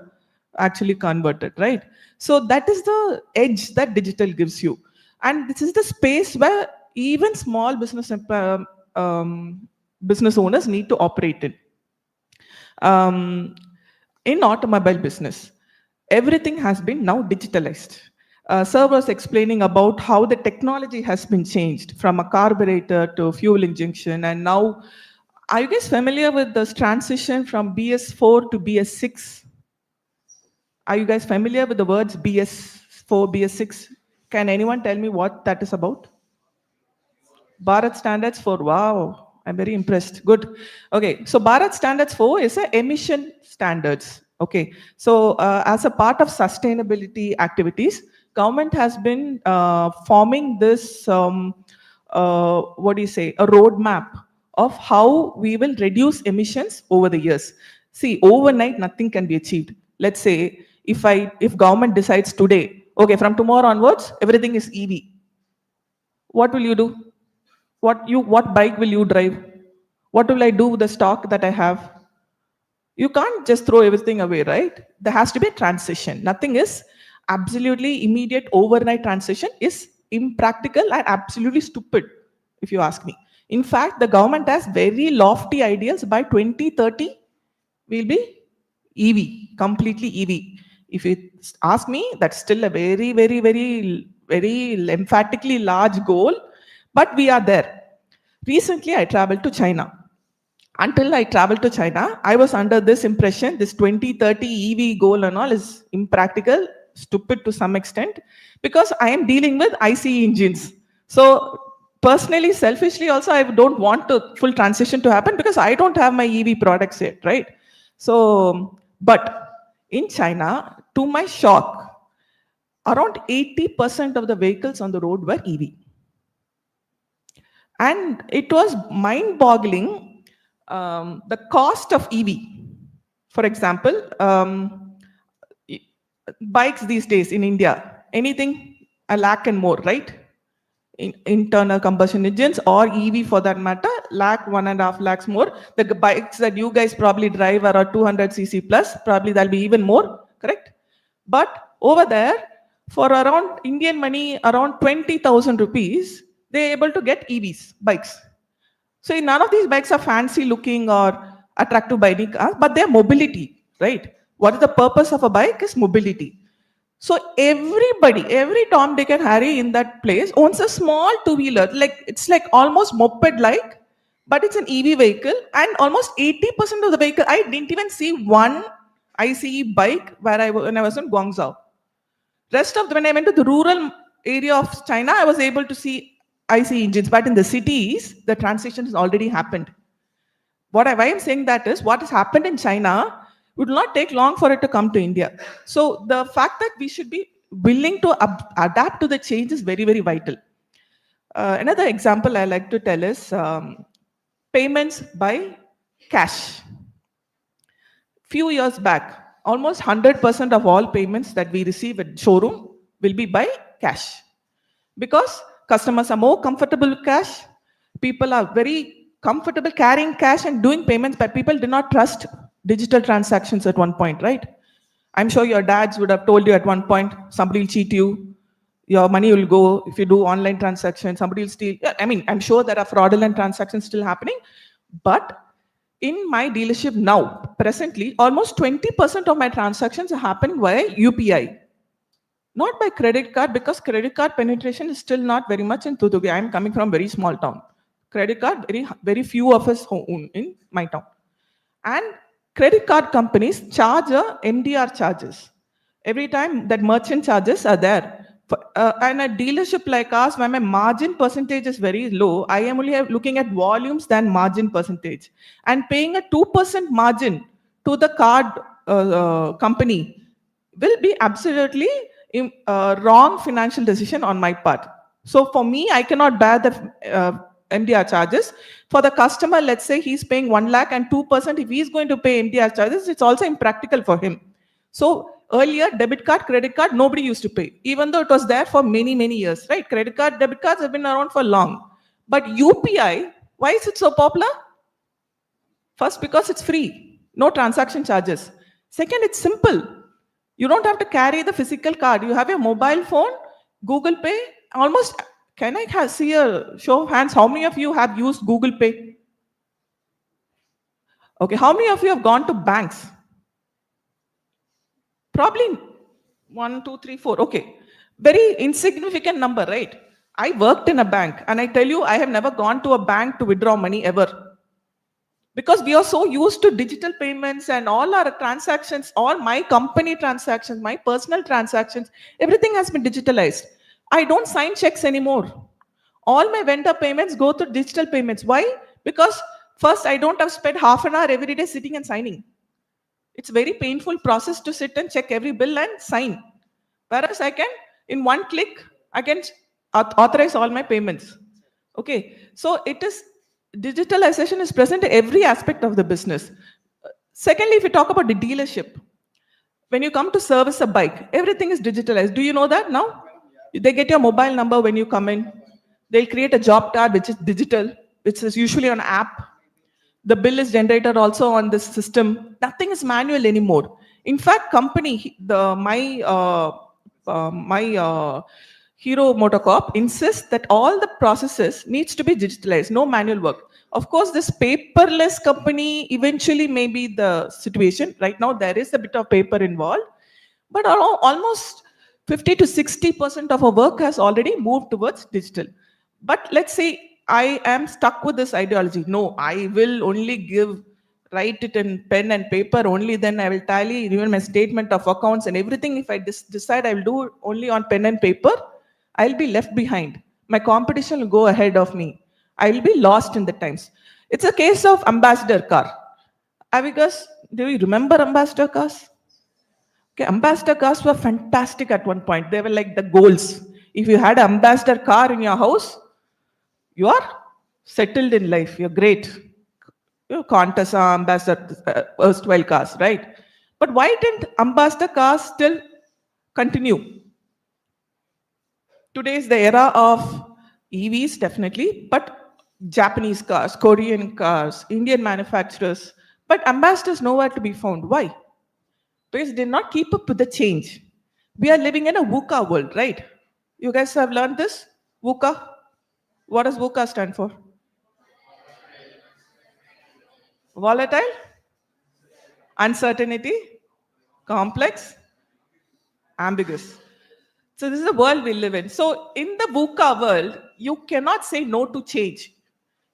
S11: actually converted, right? So that is the edge that digital gives you. And this is the space where even small business owners need to operate in. In automobile business, everything has been now digitalized. Sir was explaining about how the technology has been changed from a carburetor to fuel injection, and now, are you guys familiar with this transition from BS4 to BS6? Are you guys familiar with the words BS4, BS6? Can anyone tell me what that is about? Bharat Standards 4. Wow, I'm very impressed. Good. Okay, so Bharat Standards 4 is a emission standards. Okay, so as a part of sustainability activities, government has been forming this, a roadmap of how we will reduce emissions over the years. See, overnight, nothing can be achieved. Let's say if government decides today, okay, from tomorrow onwards, everything is EV. What will you do? What bike will you drive? What will I do with the stock that I have? You can't just throw everything away, right? There has to be a transition. Nothing is absolutely immediate overnight transition is impractical and absolutely stupid, if you ask me. In fact, the government has very lofty ideals. By 2030, we'll be EV, completely EV. If you ask me, that's still a very, very, very, very emphatically large goal, but we are there. Recently, I traveled to China. Until I traveled to China, I was under this impression this 2030 EV goal and all is impractical, stupid to some extent, because I am dealing with ICE engines. So personally, selfishly also, I don't want to full transition to happen because I don't have my EV products yet, right? So, but in China, to my shock, around 80% of the vehicles on the road were EV. And it was mind-boggling, the cost of EV. For example, bikes these days in India, anything a lakh and more, right? Internal combustion engines or EV for that matter, lakh, 1.5 lakhs more. The bikes that you guys probably drive are 200cc plus, probably that'll be even more, correct? But over there, for around Indian money, around 20,000 rupees, they're able to get EVs, bikes. So none of these bikes are fancy looking or attractive by any car, but they're mobility, right? What is the purpose of a bike is mobility. So everybody, every Tom, Dick and Harry in that place owns a small two-wheeler. Like it's like almost moped-like, but it's an EV vehicle. And almost 80% of the vehicle, I didn't even see one ICE bike when I was in Guangzhou. Rest of when I went to the rural area of China, I was able to see ICE engines. But in the cities, the transition has already happened. Why I'm saying that is what has happened in China would not take long for it to come to India. So the fact that we should be willing to adapt to the change is very, very vital. Another example I like to tell is payments by cash. Few years back, almost 100% of all payments that we receive at showroom will be by cash. Because customers are more comfortable with cash. People are very comfortable carrying cash and doing payments, but people do not trust digital transactions at one point, right? I'm sure your dads would have told you at one point, somebody will cheat you, your money will go if you do online transactions, somebody will steal. I mean, I'm sure there are fraudulent transactions still happening, but in my dealership now, presently, almost 20% of my transactions are happening via UPI. Not by credit card, because credit card penetration is still not very much in Thuthukudi. I'm coming from a very small town. Credit card, very few of us own in my town. And credit card companies charge MDR charges. Every time that merchant charges are there. And a dealership like ours, when my margin percentage is very low, I am only looking at volumes than margin percentage. And paying a 2% margin to the card company will be absolutely wrong financial decision on my part. So for me, I cannot bear the MDR charges. For the customer, let's say he's paying 1 lakh and 2%, if he's going to pay MDR charges, it's also impractical for him. So earlier, debit card, credit card, nobody used to pay, even though it was there for many, many years, right? Credit card, debit cards have been around for long. But UPI, why is it so popular? First, because it's free, no transaction charges. Second, it's simple. You don't have to carry the physical card. You have your mobile phone, Google Pay, almost. Can I see a show of hands? How many of you have used Google Pay? Okay, how many of you have gone to banks? Probably 1, 2, 3, 4. Okay, very insignificant number, right? I worked in a bank, and I tell you, I have never gone to a bank to withdraw money ever. Because we are so used to digital payments and all our transactions, all my company transactions, my personal transactions, everything has been digitalized. I don't sign checks anymore. All my vendor payments go to digital payments. Why? Because first, I don't have spent half an hour every day sitting and signing. It's a very painful process to sit and check every bill and sign. Whereas I can, in one click, I can authorize all my payments. Okay, so digitalization is present in every aspect of the business. Secondly, if you talk about the dealership, when you come to service a bike, everything is digitalized. Do you know that now? They get your mobile number when you come in. They'll create a job tab, which is digital, which is usually an app. The bill is generated also on this system. Nothing is manual anymore. In fact, Hero Motocorp insists that all the processes needs to be digitalized, no manual work. Of course, this paperless company eventually may be the situation. Right now, there is a bit of paper involved, but almost 50 to 60% of our work has already moved towards digital. But let's say I am stuck with this ideology. No, I will only write it in pen and paper only, then I will tally even my statement of accounts and everything. If I decide I will do only on pen and paper, I'll be left behind. My competition will go ahead of me. I will be lost in the times. It's a case of ambassador car. Because do you remember ambassador cars? Okay, ambassador cars were fantastic at one point. They were like the goals. If you had an ambassador car in your house, you are settled in life. You're great. You're Contessa, ambassador, erstwhile cars, right? But why didn't ambassador cars still continue? Today is the era of EVs, definitely, but Japanese cars, Korean cars, Indian manufacturers, but ambassadors nowhere to be found. Why? Because they did not keep up with the change. We are living in a VUCA world, right? You guys have learned this? VUCA? What does VUCA stand for? Volatile, uncertainty, complex, ambiguous. So this is the world we live in. So in the VUCA world, you cannot say no to change.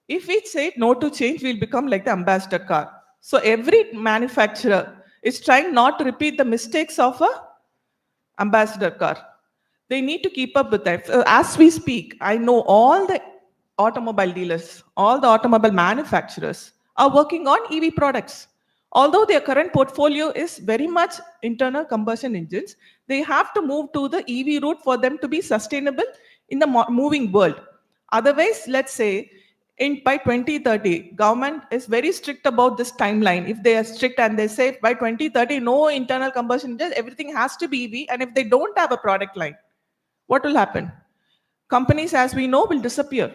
S11: If we say no to change, we'll become like the ambassador car. So every manufacturer is trying not to repeat the mistakes of a ambassador car. They need to keep up with that. As we speak, I know all the automobile dealers, all the automobile manufacturers are working on EV products. Although their current portfolio is very much internal combustion engines, they have to move to the EV route for them to be sustainable in the moving world. Otherwise, let's say by 2030, government is very strict about this timeline. If they are strict and they say by 2030, no internal combustion engines, everything has to be EV, and if they don't have a product line, what will happen? Companies, as we know, will disappear.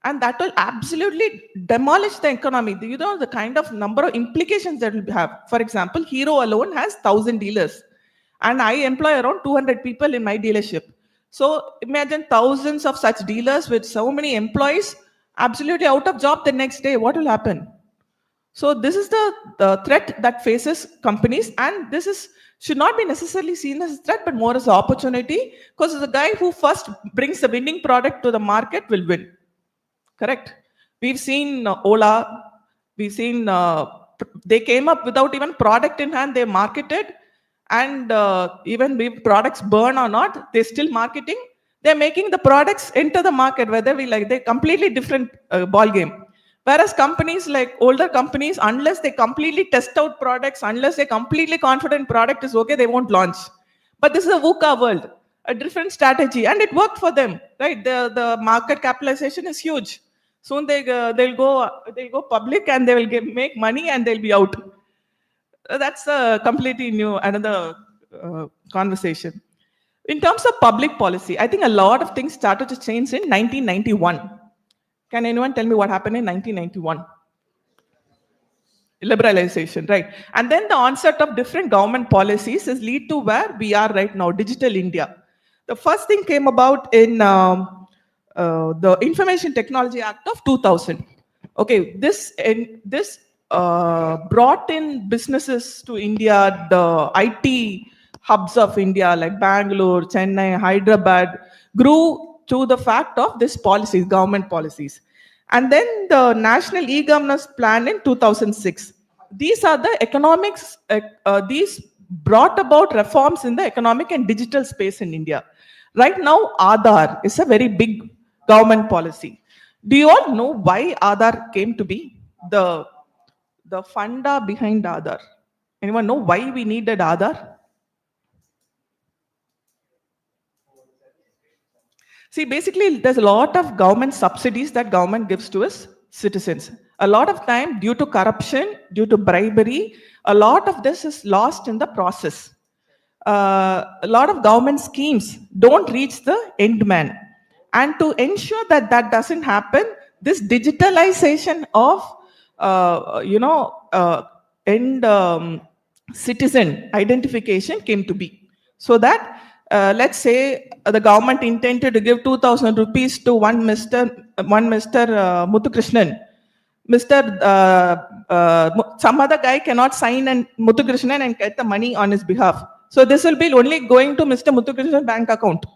S11: And that will absolutely demolish the economy. You know the kind of number of implications that will have. For example, Hero alone has 1,000 dealers. And I employ around 200 people in my dealership. So imagine thousands of such dealers with so many employees absolutely out of job the next day. What will happen? So this is the threat that faces companies, and should not be necessarily seen as a threat, but more as an opportunity, because the guy who first brings the winning product to the market will win. Correct? We've seen Ola, we've seen they came up without even product in hand, they marketed, and even if products burn or not, they're still marketing. They're making the products enter the market, whether we like, they're completely different ball game. Whereas companies like older companies, unless they completely test out products, unless they're completely confident product is okay, they won't launch. But this is a VUCA world, a different strategy, and it worked for them, right? The market capitalization is huge. Soon they'll go public and they will make money and they'll be out. That's a completely new another conversation. In terms of public policy, I think a lot of things started to change in 1991. Can anyone tell me what happened in 1991? Liberalization, right? And then the onset of different government policies has led to where we are right now, Digital India. The first thing came about in the Information Technology Act of 2000. Okay, this brought in businesses to India, the IT hubs of India like Bangalore, Chennai, Hyderabad grew to the fact of this policies, government policies. And then the National E-Governance Plan in 2006. These are the economics, these brought about reforms in the economic and digital space in India. Right now, Aadhaar is a very big government policy. Do you all know why Aadhaar came to be? The funda behind Aadhaar. Anyone know why we needed Aadhaar? See, basically, there's a lot of government subsidies that government gives to its citizens. A lot of time, due to corruption, due to bribery, a lot of this is lost in the process. A lot of government schemes don't reach the end man. And to ensure that that doesn't happen, this digitalization of, end citizen identification came to be. So that let's say the government intended to give 2,000 rupees to one Mr. Muthukrishnan. Some other guy cannot sign and Muthukrishnan and get the money on his behalf. So this will be only going to Mr. Muthukrishnan bank account.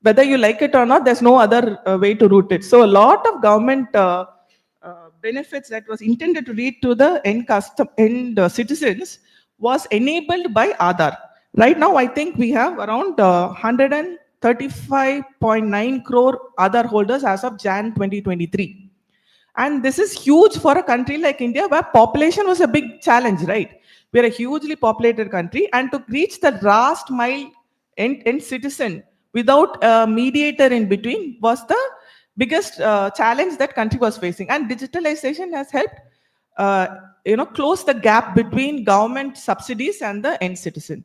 S11: Whether you like it or not, there's no other way to route it. So a lot of government benefits that was intended to reach to the end citizens was enabled by Aadhaar. Right now, I think we have around 135.9 crore Aadhaar holders as of Jan 2023. And this is huge for a country like India, where population was a big challenge, right? We're a hugely populated country, and to reach the last mile end citizen without a mediator in between was the biggest challenge that country was facing. And digitalization has helped, close the gap between government subsidies and the end citizen.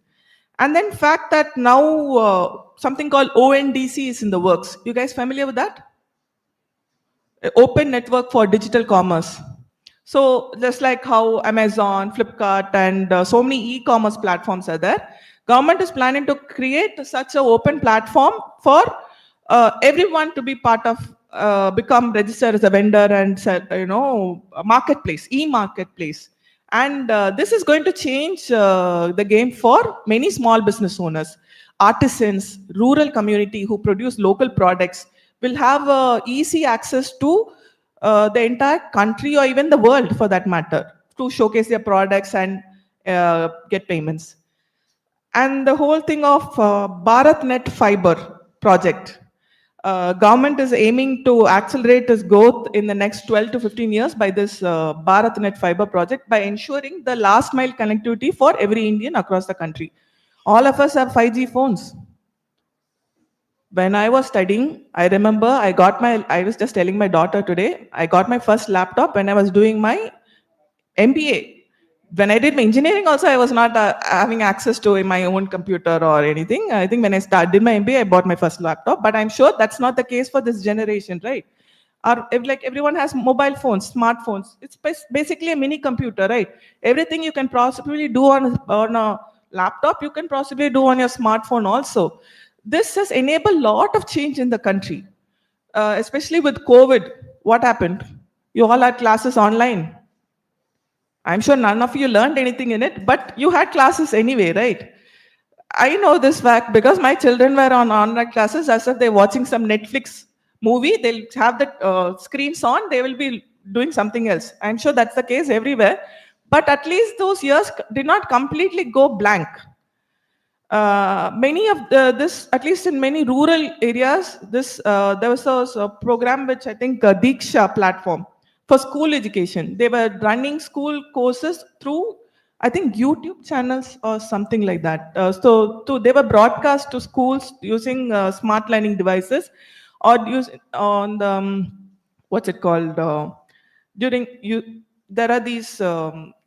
S11: And then fact that now something called ONDC is in the works. You guys familiar with that? Open network for digital commerce. So just like how Amazon, Flipkart, and so many e-commerce platforms are there, government is planning to create such an open platform for everyone to be part of, become registered as a vendor and a marketplace, e-marketplace. And this is going to change the game for many small business owners, artisans, rural community who produce local products will have easy access to the entire country or even the world for that matter to showcase their products and get payments. And the whole thing of BharatNet fiber project. Government is aiming to accelerate its growth in the next 12 to 15 years by this BharatNet fiber project by ensuring the last mile connectivity for every Indian across the country. All of us have 5G phones. When I was studying, I remember I was just telling my daughter today, I got my first laptop when I was doing my MBA. When I did my engineering also, I was not having access to my own computer or anything. I think when I did my MBA, I bought my first laptop, but I'm sure that's not the case for this generation, right? Like everyone has mobile phones, smartphones. It's basically a mini computer, right? Everything you can possibly do on a laptop, you can possibly do on your smartphone also. This has enabled a lot of change in the country, especially with COVID. What happened? You all had classes online. I'm sure none of you learned anything in it, but you had classes anyway, right? I know this fact because my children were on online classes as if they're watching some Netflix movie. They'll have the screens on, they will be doing something else. I'm sure that's the case everywhere. But at least those years did not completely go blank. Many of this, at least in many rural areas, there was a program which I think Diksha platform for school education. They were running school courses through, I think, YouTube channels or something like that. They were broadcast to schools using smart learning devices or use on the what's it called? There are these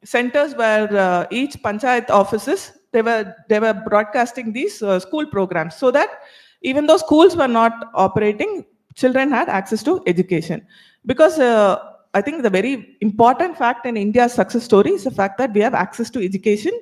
S11: centers where each panchayat offices they were broadcasting these school programs so that even though schools were not operating, children had access to education. Because I think the very important fact in India's success story is the fact that we have access to education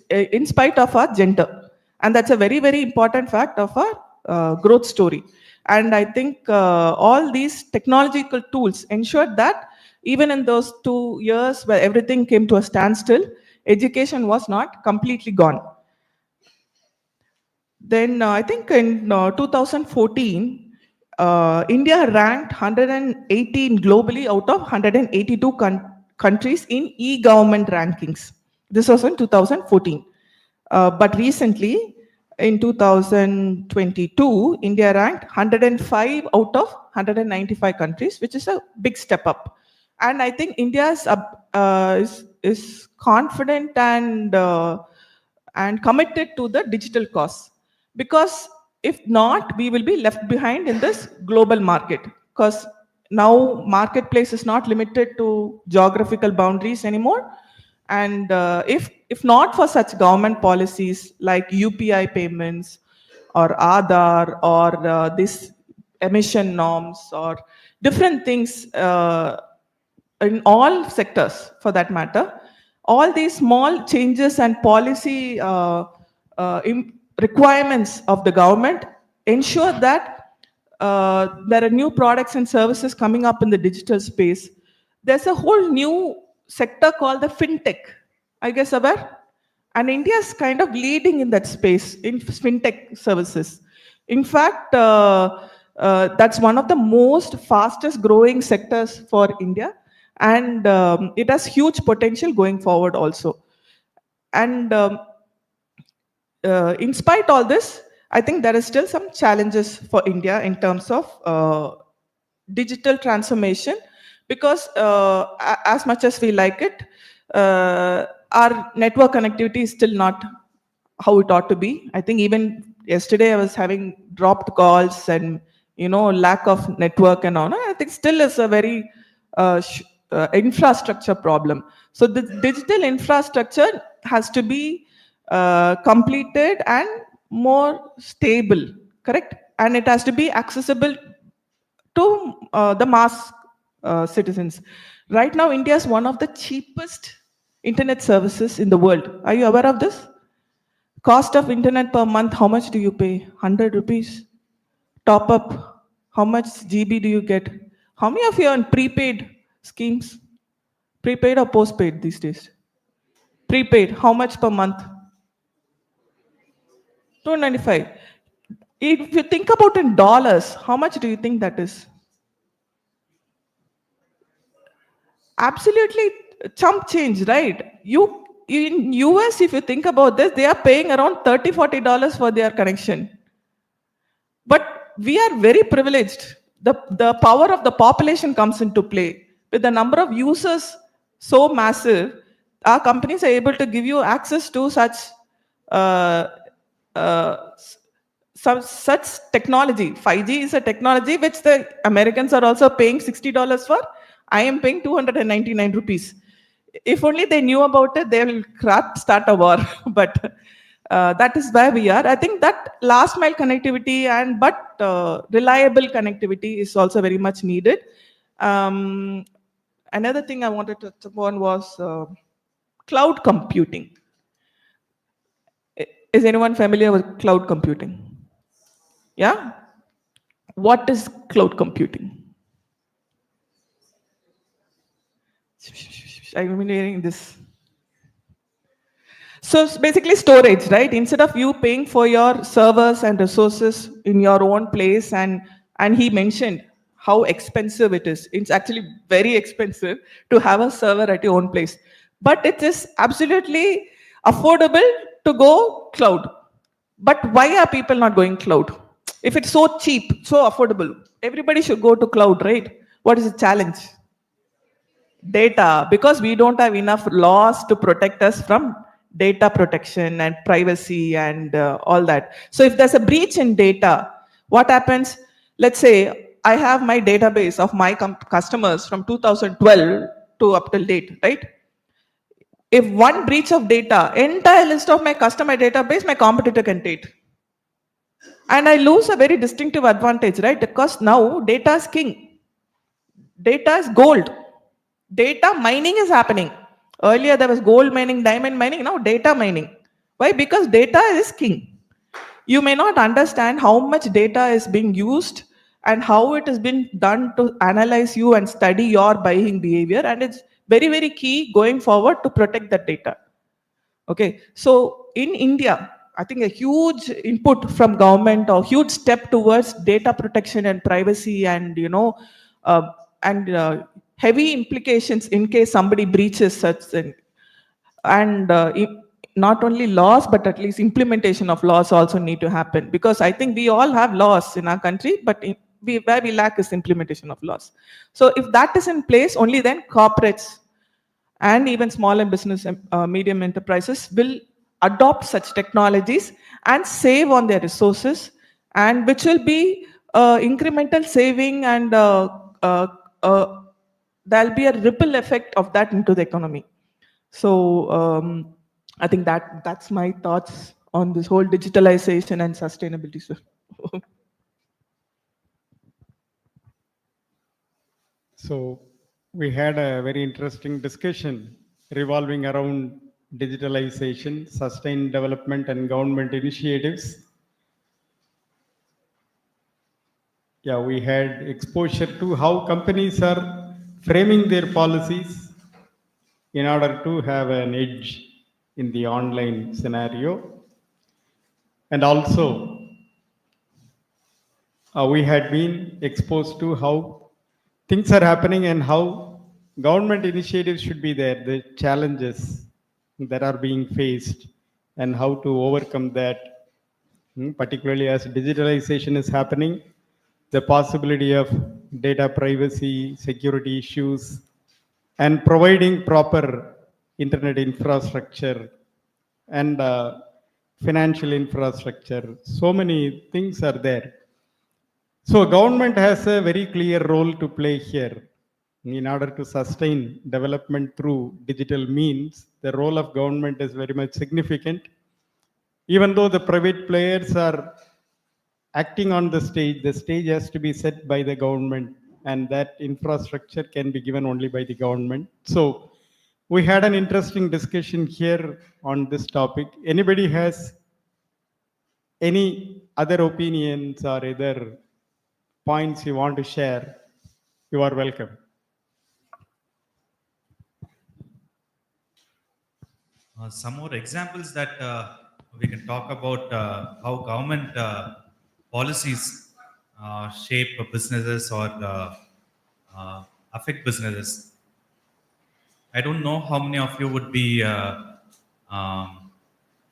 S11: in spite of our gender, and that's a very very important fact of our growth story. And I think all these technological tools ensured that even in those 2 years where everything came to a standstill, education was not completely gone. Then I think in 2014, India ranked 118 globally out of 182 countries in e-government rankings. This was in 2014. But recently, in 2022, India ranked 105 out of 195 countries, which is a big step up. And I think India is confident and committed to the digital cause. Because if not, we will be left behind in this global market. Because now marketplace is not limited to geographical boundaries anymore. And if not for such government policies like UPI payments or Aadhaar or this emission norms or different things in all sectors for that matter, all these small changes and policy requirements of the government, ensure that there are new products and services coming up in the digital space. There's a whole new sector called the fintech. I guess aware? And India is kind of leading in that space in fintech services. In fact, that's one of the most fastest growing sectors for India, and it has huge potential going forward also. And in spite all this, I think there is still some challenges for India in terms of digital transformation, because as much as we like it, our network connectivity is still not how it ought to be. I think even yesterday I was having dropped calls and lack of network and all. I think still is a very infrastructure problem. So the digital infrastructure has to be completed and more stable, correct? And it has to be accessible to the mass citizens. Right now, India is one of the cheapest internet services in the world. Are you aware of this? Cost of internet per month, how much do you pay? 100 rupees. Top up, how much GB do you get? How many of you are on prepaid schemes? Prepaid or postpaid these days? Prepaid, how much per month? 295. If you think about in dollars, how much do you think that is? Absolutely chump change, right? You in US, if you think about this, they are paying around $30-40 for their connection. But we are very privileged. The power of the population comes into play. With the number of users so massive, our companies are able to give you access to such uh, uh, such technology. 5G is a technology which the Americans are also paying $60 for. I am paying 299 rupees. If only they knew about it, they will start a war. But that is where we are. I think that last mile connectivity but reliable connectivity is also very much needed. Another thing I wanted to touch upon was cloud computing. Is anyone familiar with cloud computing? Yeah? What is cloud computing? I'm hearing this. So it's basically storage, right? Instead of you paying for your servers and resources in your own place, and he mentioned how expensive it is. It's actually very expensive to have a server at your own place. But it is absolutely affordable to go cloud. But why are people not going cloud? If it's so cheap, so affordable, everybody should go to cloud, right? What is the challenge? Data, because we don't have enough laws to protect us from data protection and privacy and all that. So if there's a breach in data, what happens? Let's say I have my database of my customers from 2012 to up till date, right? If one breach of data, entire list of my customer database, my competitor can take. And I lose a very distinctive advantage, right? Because now data is king. Data is gold. Data mining is happening. Earlier there was gold mining, diamond mining, now data mining. Why? Because data is king. You may not understand how much data is being used and how it has been done to analyze you and study your buying behavior, and it's very, very key going forward to protect that data. Okay, so in India, I think a huge input from government or huge step towards data protection and privacy, and uh, heavy implications in case somebody breaches such thing. And not only laws, but at least implementation of laws also need to happen, because I think we all have laws in our country, but where we lack is implementation of laws. So if that is in place, only then corporates and even small and business medium enterprises will adopt such technologies and save on their resources, and which will be incremental saving, and there'll be a ripple effect of that into the economy. So I think that's my thoughts on this whole digitalization and sustainability, sir.
S9: So we had a very interesting discussion revolving around digitalization, sustained development, and government initiatives. Yeah, we had exposure to how companies are framing their policies in order to have an edge in the online scenario. And also, we had been exposed to how things are happening and how government initiatives should be there, the challenges that are being faced, and how to overcome that, particularly as digitalization is happening, the possibility of data privacy, security issues, and providing proper internet infrastructure and financial infrastructure. So many things are there. So government has a very clear role to play here. In order to sustain development through digital means, the role of government is very much significant. Even though the private players are acting on the stage has to be set by the government, and that infrastructure can be given only by the government. So we had an interesting discussion here on this topic. Anybody has any other opinions or other points you want to share, you are welcome.
S10: Some more examples that we can talk about how government policies shape businesses or affect businesses. I don't know how many of you would be aware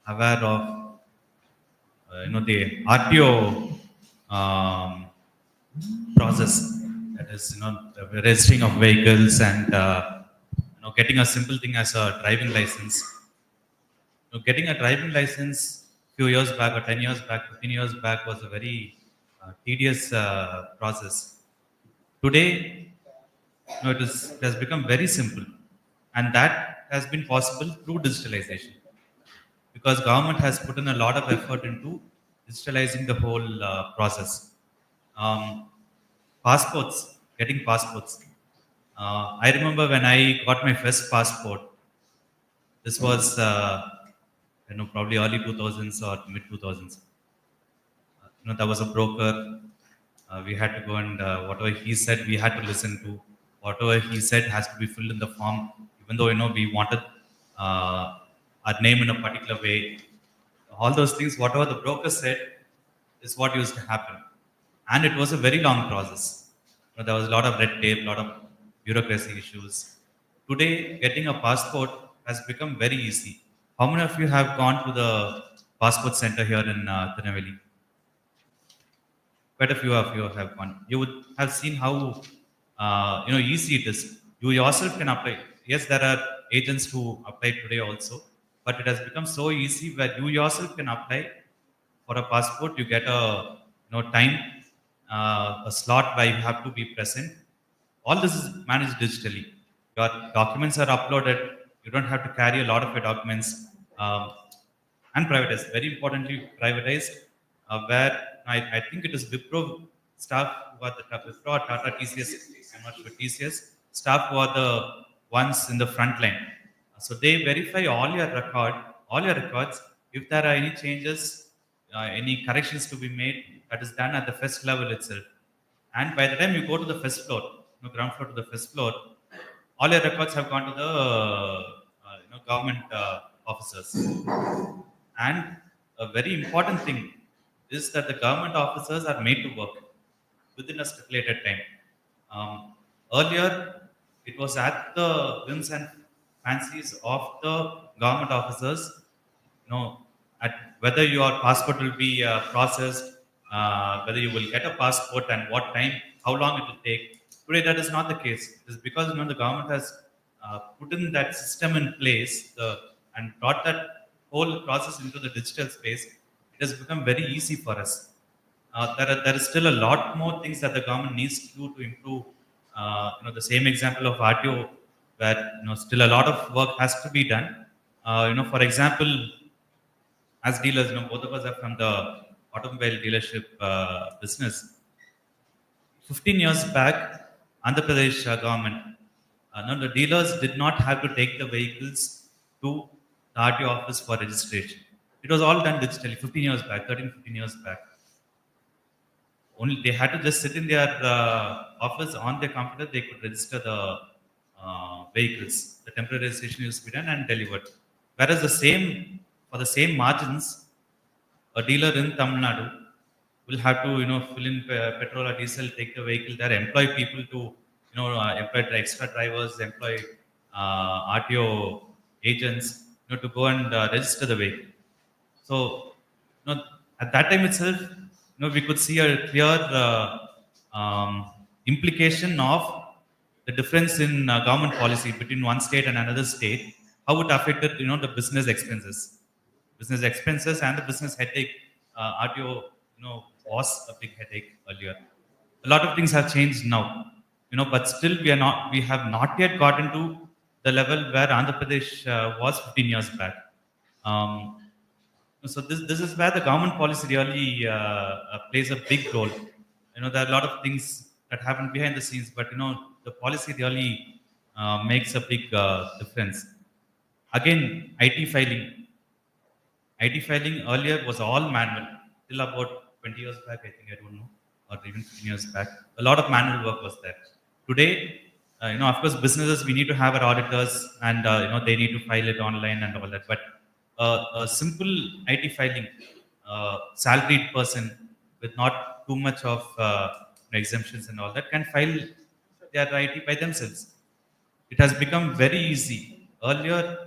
S10: of the RTO process, that is the registering of vehicles and getting a simple thing as a driving license. Getting a driving license few years back or 10 years back, 15 years back was a very tedious process. Today, it has become very simple, and that has been possible through digitalization, because government has put in a lot of effort into digitalizing the whole process. Passports, getting passports. I remember when I got my first passport. This was probably early 2000s or mid 2000s. There was a broker. We had to go and whatever he said, we had to listen to. Whatever he said has to be filled in the form, even though we wanted our name in a particular way. All those things, whatever the broker said, is what used to happen, and it was a very long process. There was a lot of red tape, a lot of bureaucracy issues. Today, getting a passport has become very easy. How many of you have gone to the passport center here in Tirunelveli? Quite a few of you have gone. You would have seen how easy it is. You yourself can apply. Yes, there are agents who apply today also, but it has become so easy where you yourself can apply for a passport. You get a time, a slot where you have to be present. All this is managed digitally. Your documents are uploaded. You don't have to carry a lot of your documents. And privatized, very importantly privatized, where I think it is Wipro staff who are the Wipro or Tata TCS, I'm not sure, TCS staff who are the ones in the front line. So they verify all your records. If there are any changes, any corrections to be made, that is done at the first level itself. And by the time you go to the first floor, ground floor to the first floor, all your records have gone to the government officers. And a very important thing is that the government officers are made to work within a stipulated time. Earlier, it was at the whims and fancies of the government officers, at whether your passport will be processed, whether you will get a passport and what time, how long it will take. Today, that is not the case. It is because the government has put in that system in place and brought that whole process into the digital space. It has become very easy for us. There is still a lot more things that the government needs to do to improve. The same example of RTO, where still a lot of work has to be done. For example, as dealers, both of us are from the automobile dealership business. 15 years back, Andhra Pradesh government, the dealers did not have to take the vehicles to the RTO office for registration. It was all done digitally 15 years back, 13, 15 years back. Only they had to just sit in their office on their computer, they could register the vehicles. The temporary registration used to be done and delivered. Whereas for the same margins, a dealer in Tamil Nadu will have to, fill in petrol or diesel, take the vehicle there, employ people to, employ the extra drivers, employ RTO agents, to go and register the vehicle. So, at that time itself, we could see a clear implication of the difference in government policy between one state and another state, how it affected, the business expenses and the business headache. RTO, was a big headache earlier. A lot of things have changed now, but still we have not yet gotten to the level where Andhra Pradesh was 15 years back. So this is where the government policy really plays a big role. There are a lot of things that happen behind the scenes, but the policy really makes a big difference. Again, IT filing. IT filing earlier was all manual till about 20 years back, I think, I don't know, or even 15 years back. A lot of manual work was there. Today, of course, businesses, we need to have our auditors and, they need to file it online and all that. But a simple IT filing, salaried person with not too much of exemptions and all that can file their IT by themselves. It has become very easy. Earlier,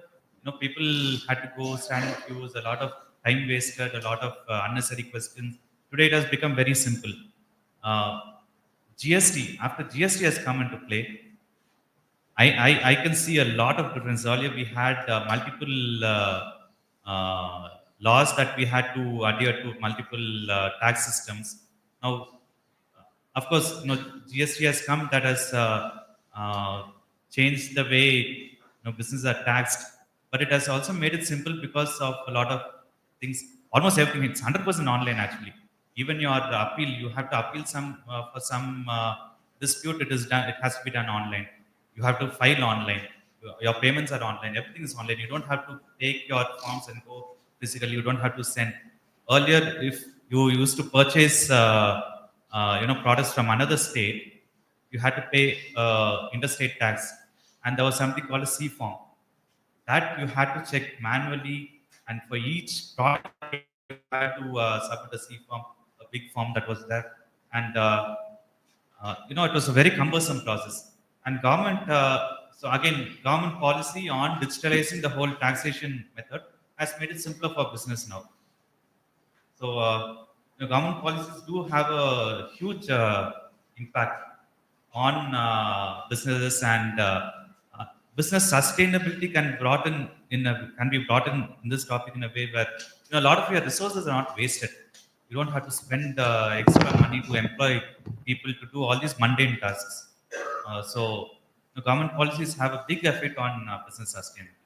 S10: people had to go stand in queues, a lot of time wasted, a lot of unnecessary questions. Today, it has become very simple. GST, after GST has come into play, I can see a lot of difference. Earlier, we had multiple laws that we had to adhere to, multiple tax systems. Now, of course, GST has come, that has changed the way businesses are taxed, but it has also made it simple because of a lot of things. Almost everything, it's 100% online actually. Even your appeal, you have to appeal for some dispute. It is done. It has to be done online. You have to file online. Your payments are online. Everything is online. You don't have to take your forms and go physically. You don't have to send. Earlier, if you used to purchase products from another state, you had to pay interstate tax, and there was something called a C form that you had to check manually, and for each product you had to submit a C form, a big form that was there, and it was a very cumbersome process. And so again, government policy on digitalizing the whole taxation method has made it simpler for business now. So government policies do have a huge impact on businesses, and business sustainability can be brought in this topic in a way where a lot of your resources are not wasted. You don't have to spend extra money to employ people to do all these mundane tasks. So the government policies have a big effect on business sustainability.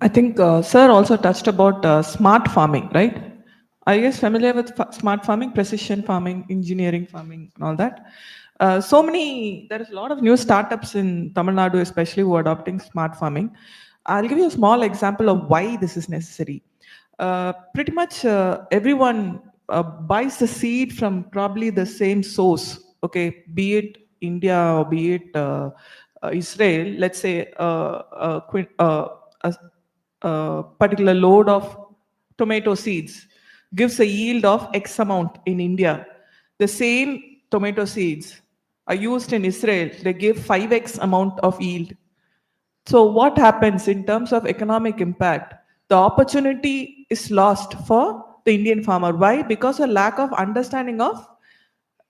S11: I think sir also touched about smart farming, right? Are you guys familiar with smart farming, precision farming, engineering farming, and all that? There is a lot of new startups in Tamil Nadu, especially, who are adopting smart farming. I'll give you a small example of why this is necessary. Pretty much everyone buys the seed from probably the same source, okay, be it India or be it Israel. Let's say a particular load of tomato seeds gives a yield of X amount in India. The same tomato seeds are used in Israel, they give 5x amount of yield. So what happens in terms of economic impact? The opportunity is lost for the Indian farmer. Why? Because of lack of understanding of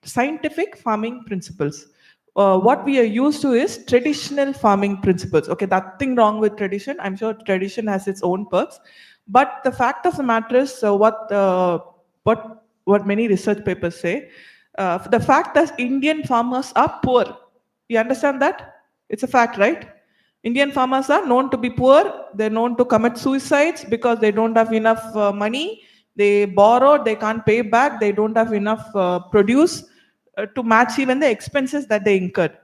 S11: scientific farming principles. What we are used to is traditional farming principles. Okay, nothing wrong with tradition. I'm sure tradition has its own perks, but the fact of the matter is what many research papers say. The fact that Indian farmers are poor. You understand that? It's a fact, right? Indian farmers are known to be poor. They're known to commit suicides because they don't have enough money. They borrow, they can't pay back, they don't have enough produce to match even the expenses that they incurred.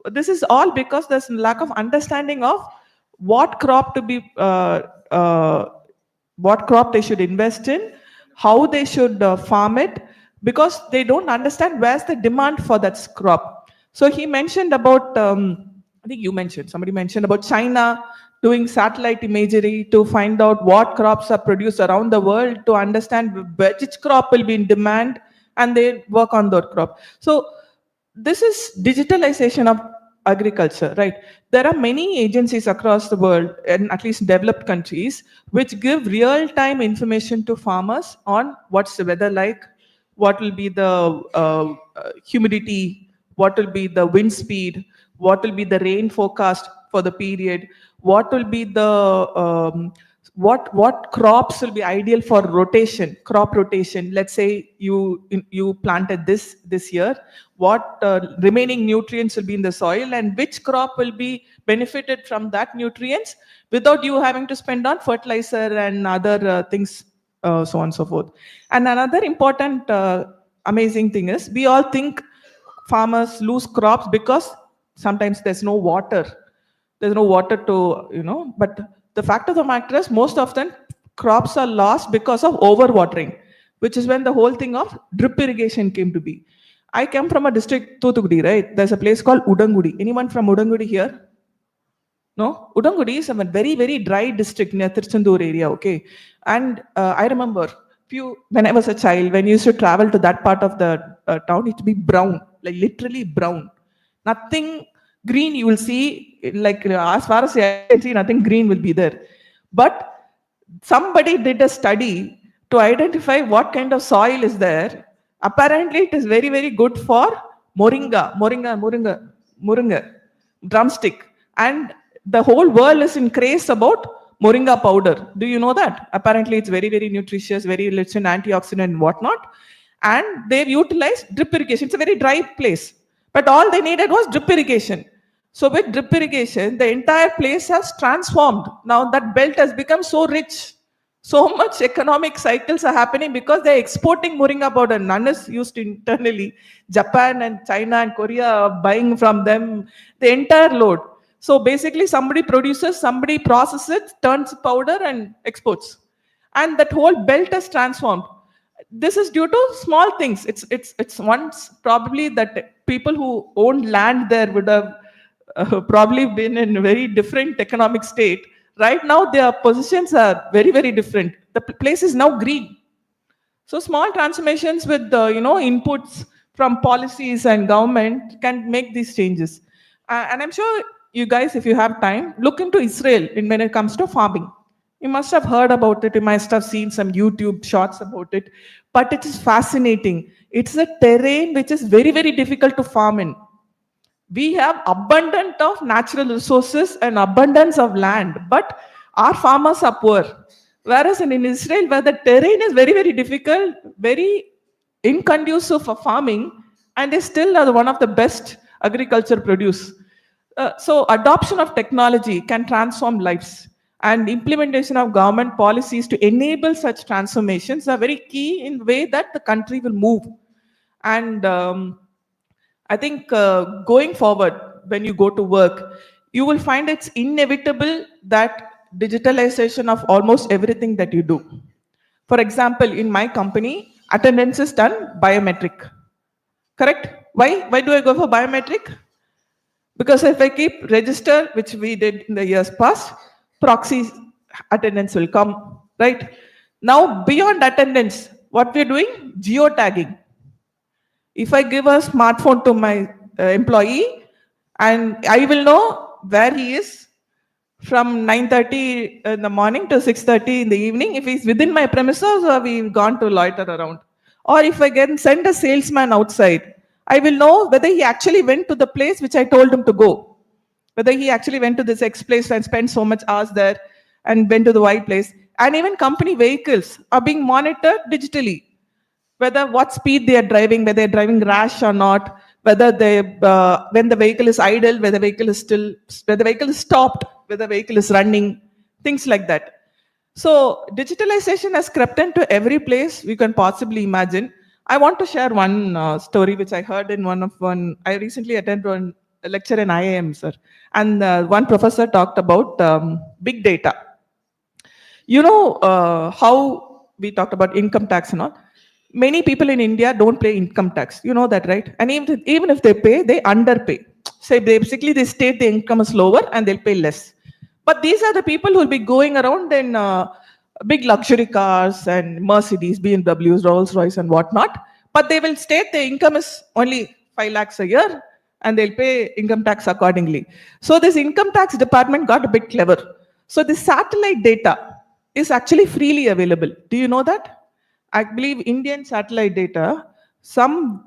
S11: This is all because there's lack of understanding of what crop to be, what crop they should invest in, how they should farm it, because they don't understand where's the demand for that crop. So he mentioned about, I think you mentioned, somebody mentioned about China doing satellite imagery to find out what crops are produced around the world, to understand which crop will be in demand, and they work on that crop. So this is digitalization of agriculture, right? There are many agencies across the world, and at least developed countries, which give real-time information to farmers on what's the weather like, what will be the humidity, what will be the wind speed, what will be the rain forecast for the period, what will be the what crops will be ideal for rotation, crop rotation. Let's say you planted this year, what remaining nutrients will be in the soil, and which crop will be benefited from that nutrients without you having to spend on fertilizer and other things, so on and so forth. And another important amazing thing is, we all think farmers lose crops because sometimes there's no water to, but the fact of the matter is, most often crops are lost because of overwatering, which is when the whole thing of drip irrigation came to be. I come from a district, Thoothukudi, right? There's a place called Udangudi. Anyone from Udangudi here? No? Udangudi is a very, very dry district near Tiruchendur area, okay? And I remember when I was a child, when you used to travel to that part of the town, it would be brown, like literally brown. Nothing green you will see, like as far as I can see, nothing green will be there. But somebody did a study to identify what kind of soil is there. Apparently, it is very, very good for moringa, drumstick. And the whole world is in craze about moringa powder. Do you know that? Apparently, it's very, very nutritious, very rich in antioxidant and whatnot. And they've utilized drip irrigation. It's a very dry place, but all they needed was drip irrigation. So with drip irrigation, the entire place has transformed. Now that belt has become so rich. So much economic cycles are happening because they're exporting moringa powder. None is used internally. Japan and China and Korea are buying from them the entire load. So basically, somebody produces, somebody processes it, turns powder and exports. And that whole belt has transformed. This is due to small things. It's once probably that people who owned land there would have probably been in a very different economic state. Right now, their positions are very, very different. The place is now green. So small transformations with the inputs from policies and government can make these changes. And I'm sure you guys, if you have time, look into Israel when it comes to farming. You must have heard about it. You must have seen some YouTube shorts about it. But it is fascinating. It's a terrain which is very, very difficult to farm in. We have abundance of natural resources and abundance of land, but our farmers are poor. Whereas in Israel, where the terrain is very, very difficult, very inconducive for farming, and they still are one of the best agriculture produce. So adoption of technology can transform lives, and implementation of government policies to enable such transformations are very key in the way that the country will move. And I think going forward, when you go to work, you will find it's inevitable that digitalization of almost everything that you do. For example, in my company, attendance is done biometric. Correct? Why do I go for biometric? Because if I keep register, which we did in the years past, proxy attendance will come, right? Now, beyond attendance, what we're doing? Geotagging. If I give a smartphone to my employee, and I will know where he is from 9:30 in the morning to 6:30 in the evening, if he's within my premises or we've gone to loiter around. Or if I can send a salesman outside, I will know whether he actually went to the place which I told him to go. Whether he actually went to this X place and spent so much hours there and went to the Y place. And even company vehicles are being monitored digitally. Whether what speed they are driving, whether they're driving rash or not, whether they, when the vehicle is idle, whether the vehicle is still, whether the vehicle is stopped, whether the vehicle is running, things like that. So digitalization has crept into every place we can possibly imagine. I want to share one story which I heard in I recently attended lecture in IIM, sir. And one professor talked about big data. You know how we talked about income tax and all. Many people in India don't pay income tax. You know that, right? And even if they pay, they underpay. So basically, they state the income is lower and they'll pay less. But these are the people who will be going around in big luxury cars and Mercedes, BMWs, Rolls Royce, and whatnot. But they will state the income is only 5 lakhs a year and they'll pay income tax accordingly. So this income tax department got a bit clever. So the satellite data is actually freely available. Do you know that? I believe Indian satellite data, some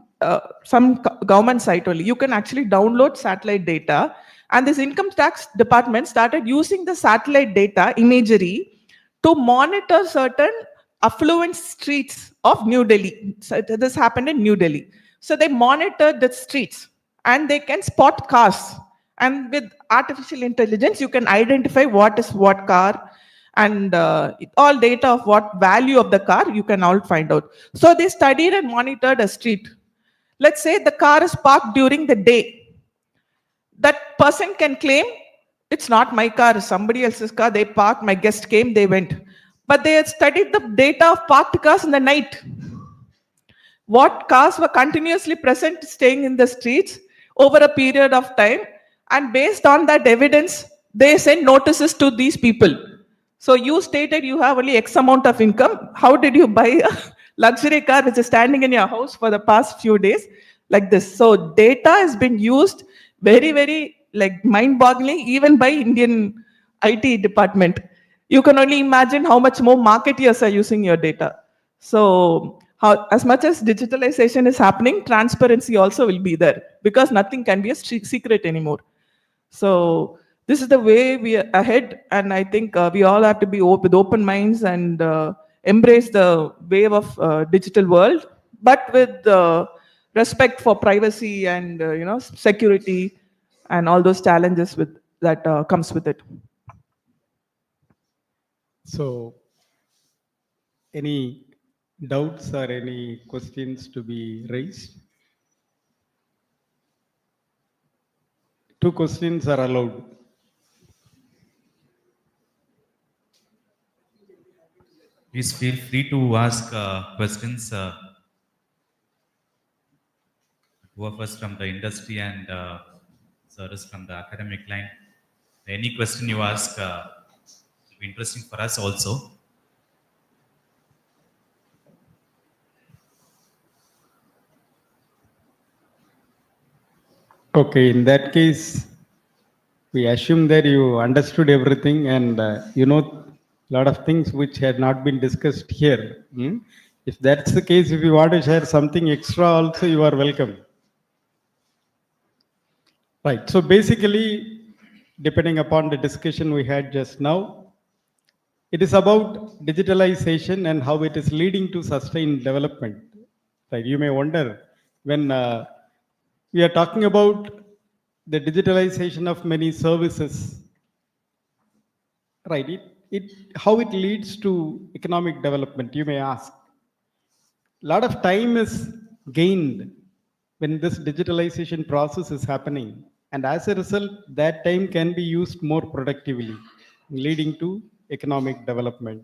S11: government site only, you can actually download satellite data. And this income tax department started using the satellite data imagery to monitor certain affluent streets of New Delhi. So this happened in New Delhi. So they monitored the streets and they can spot cars. And with artificial intelligence, you can identify what is what car, and all data of what value of the car you can all find out. So they studied and monitored a street. Let's say the car is parked during the day. That person can claim, it's not my car, it's somebody else's car. They parked, my guest came, they went. But they had studied the data of parked cars in the night. What cars were continuously present staying in the streets over a period of time. And based on that evidence, they sent notices to these people. So you stated you have only X amount of income. How did you buy a luxury car which is standing in your house for the past few days? Like this. So data has been used very, very like mind-boggling, even by Indian IT department. You can only imagine how much more marketeers are using your data. So as much as digitalization is happening, transparency also will be there, because nothing can be a secret anymore. So this is the way we are ahead, and I think we all have to be with open minds and embrace the wave of digital world, but with respect for privacy and security and all those challenges that comes with it.
S9: So, any doubts or any questions to be raised? 2 questions are allowed.
S10: Please feel free to ask questions. Who of us from the industry and service from the academic line. Any question you ask will be interesting for us also.
S9: Okay, in that case, we assume that you understood everything and you know a lot of things which had not been discussed here. If that's the case, if you want to share something extra also, you are welcome. Right, so basically, depending upon the discussion we had just now, it is about digitalization and how it is leading to sustained development. Right, you may wonder when we are talking about the digitalization of many services, right? How it leads to economic development, you may ask. A lot of time is gained when this digitalization process is happening, and as a result, that time can be used more productively, leading to economic development.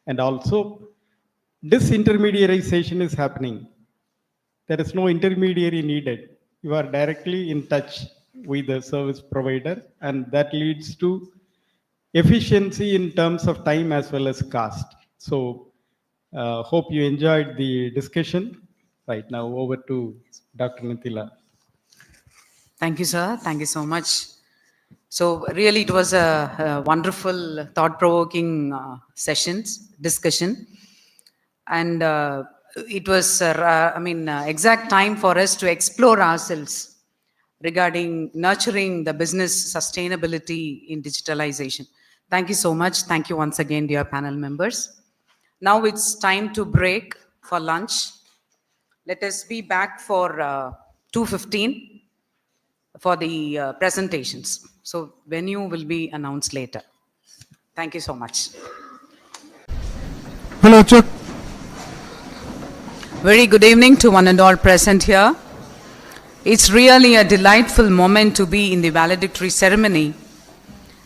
S9: And also, disintermediarization is happening. There is no intermediary needed. You are directly in touch with the service provider, and that leads to efficiency in terms of time as well as cost. So hope you enjoyed the discussion. Right, now over to Dr. Nithila.
S3: Thank you, sir. Thank you so much. So really it was a wonderful, thought-provoking discussion. And it was, exact time for us to explore ourselves regarding nurturing the business sustainability in digitalization. Thank you so much. Thank you once again, dear panel members. Now it's time to break for lunch. Let us be back for 2:15 for the presentations. So venue will be announced later. Thank you so much.
S12: Hello, Chuck.
S3: Very good evening to one and all present here. It's really a delightful moment to be in the valedictory ceremony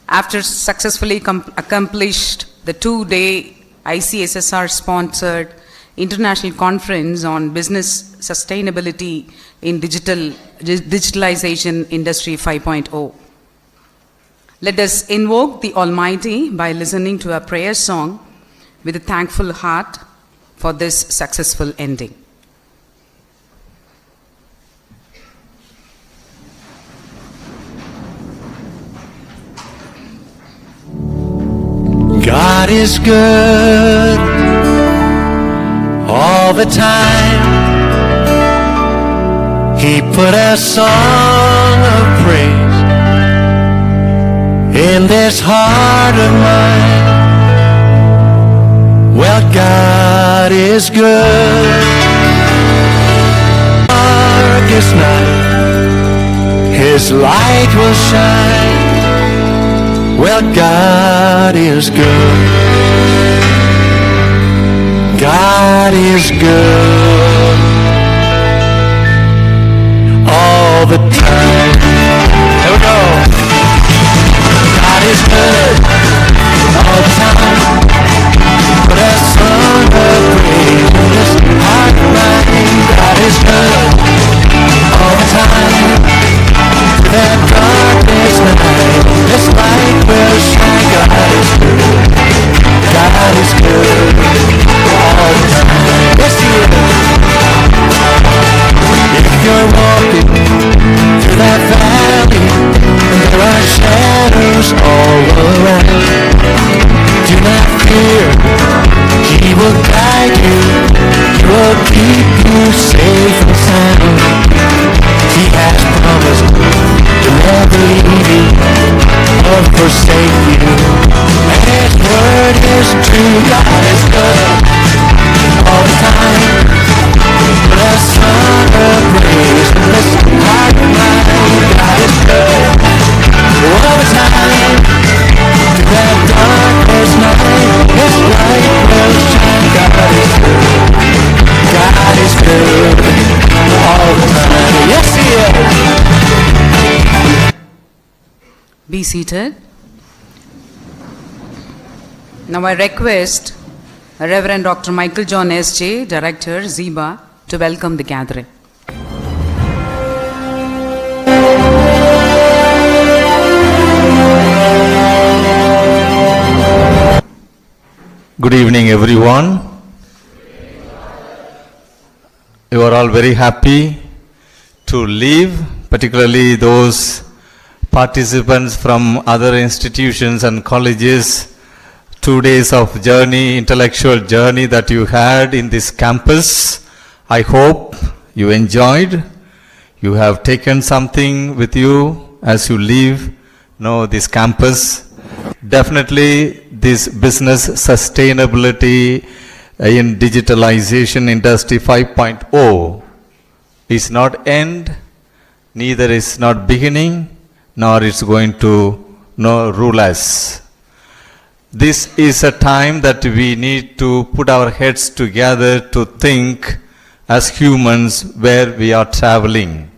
S3: after successfully accomplished the 2-day ICSSR-sponsored International Conference on Business Sustainability in Digitalization Industry 5.0. Let us invoke the Almighty by listening to a prayer song with a thankful heart for this successful ending.
S12: God is good all the time. He put a song of praise in this heart of mine. Well, God is good. Darkest night, His light will shine. Well, God is good. God is good all the time. Here we go. God is good all the time. Put a song of praise in this heart of mine. God is good all the time. Through that darkest night, this light will shine. God is good. God is good all the time. Yes, He is. If you're walking through that valley and there are shadows all around, do not fear. He will guide you. He will keep you safe and sound. He has promised to never leave you or forsake you. And His word is true. God is good all the time. Put a song of praise in this heart of mine. God is good all the time. Through that darkest night, His light will shine. God is good. God is good all the time. Yes, He is.
S3: Be seated. Now I request Reverend Dr. Michael John S.J., Director, Xiba, to welcome the gathering.
S12: Good evening, everyone. You are all very happy to leave, particularly those participants from other institutions and colleges. 2 days of journey, intellectual journey that you had in this campus. I hope you enjoyed. You have taken something with you as you leave this campus. Definitely this business sustainability in digitalization industry 5.0 is not end, neither is not beginning, nor it's going to rule us. This is a time that we need to put our heads together to think as humans where we are traveling.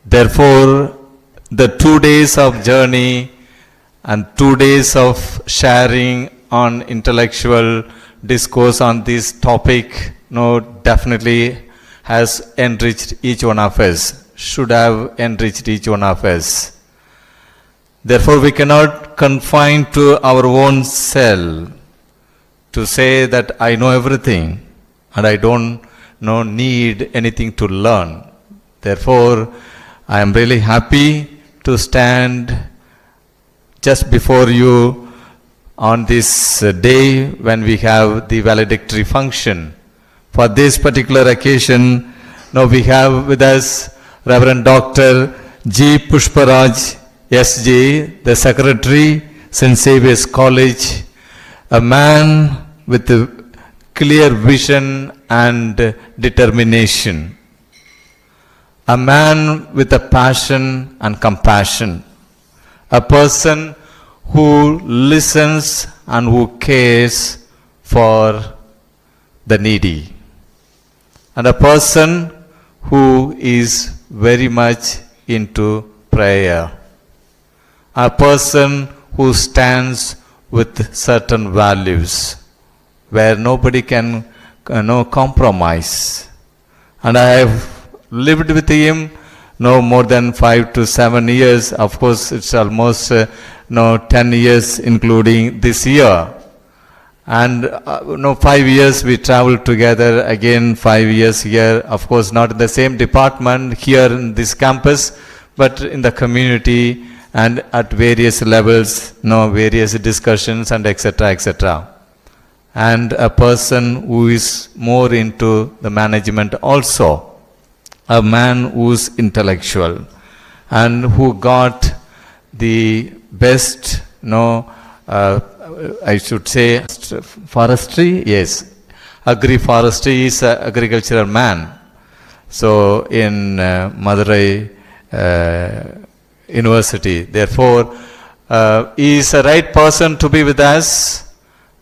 S12: Therefore, the 2 days of journey and 2 days of sharing on intellectual discourse on this topic, definitely has enriched each one of us, should have enriched each one of us. Therefore, we cannot confine to our own self to say that I know everything and I don't need anything to learn. Therefore, I am really happy to stand just before you on this day when we have the valedictory function. For this particular occasion, we have with us Reverend Dr. G. Pushparaj, SJ, the Secretary, St. Xavier's College, a man with a clear vision and determination, a man with a passion and compassion, a person who listens and who cares for the needy, and a person who is very much into prayer. A person who stands with certain values, where nobody can compromise. And I have lived with him no more than 5 to 7 years. Of course, it's almost 10 years, including this year. And 5 years we traveled together, again 5 years here, of course not in the same department here in this campus, but in the community and at various levels, various discussions and etc., etc. And a person who is more into the management also, a man who's intellectual and who got the best, I should say, forestry, yes. Agri-forestry is an agricultural man. So in Madurai University, therefore, he is a right person to be with us,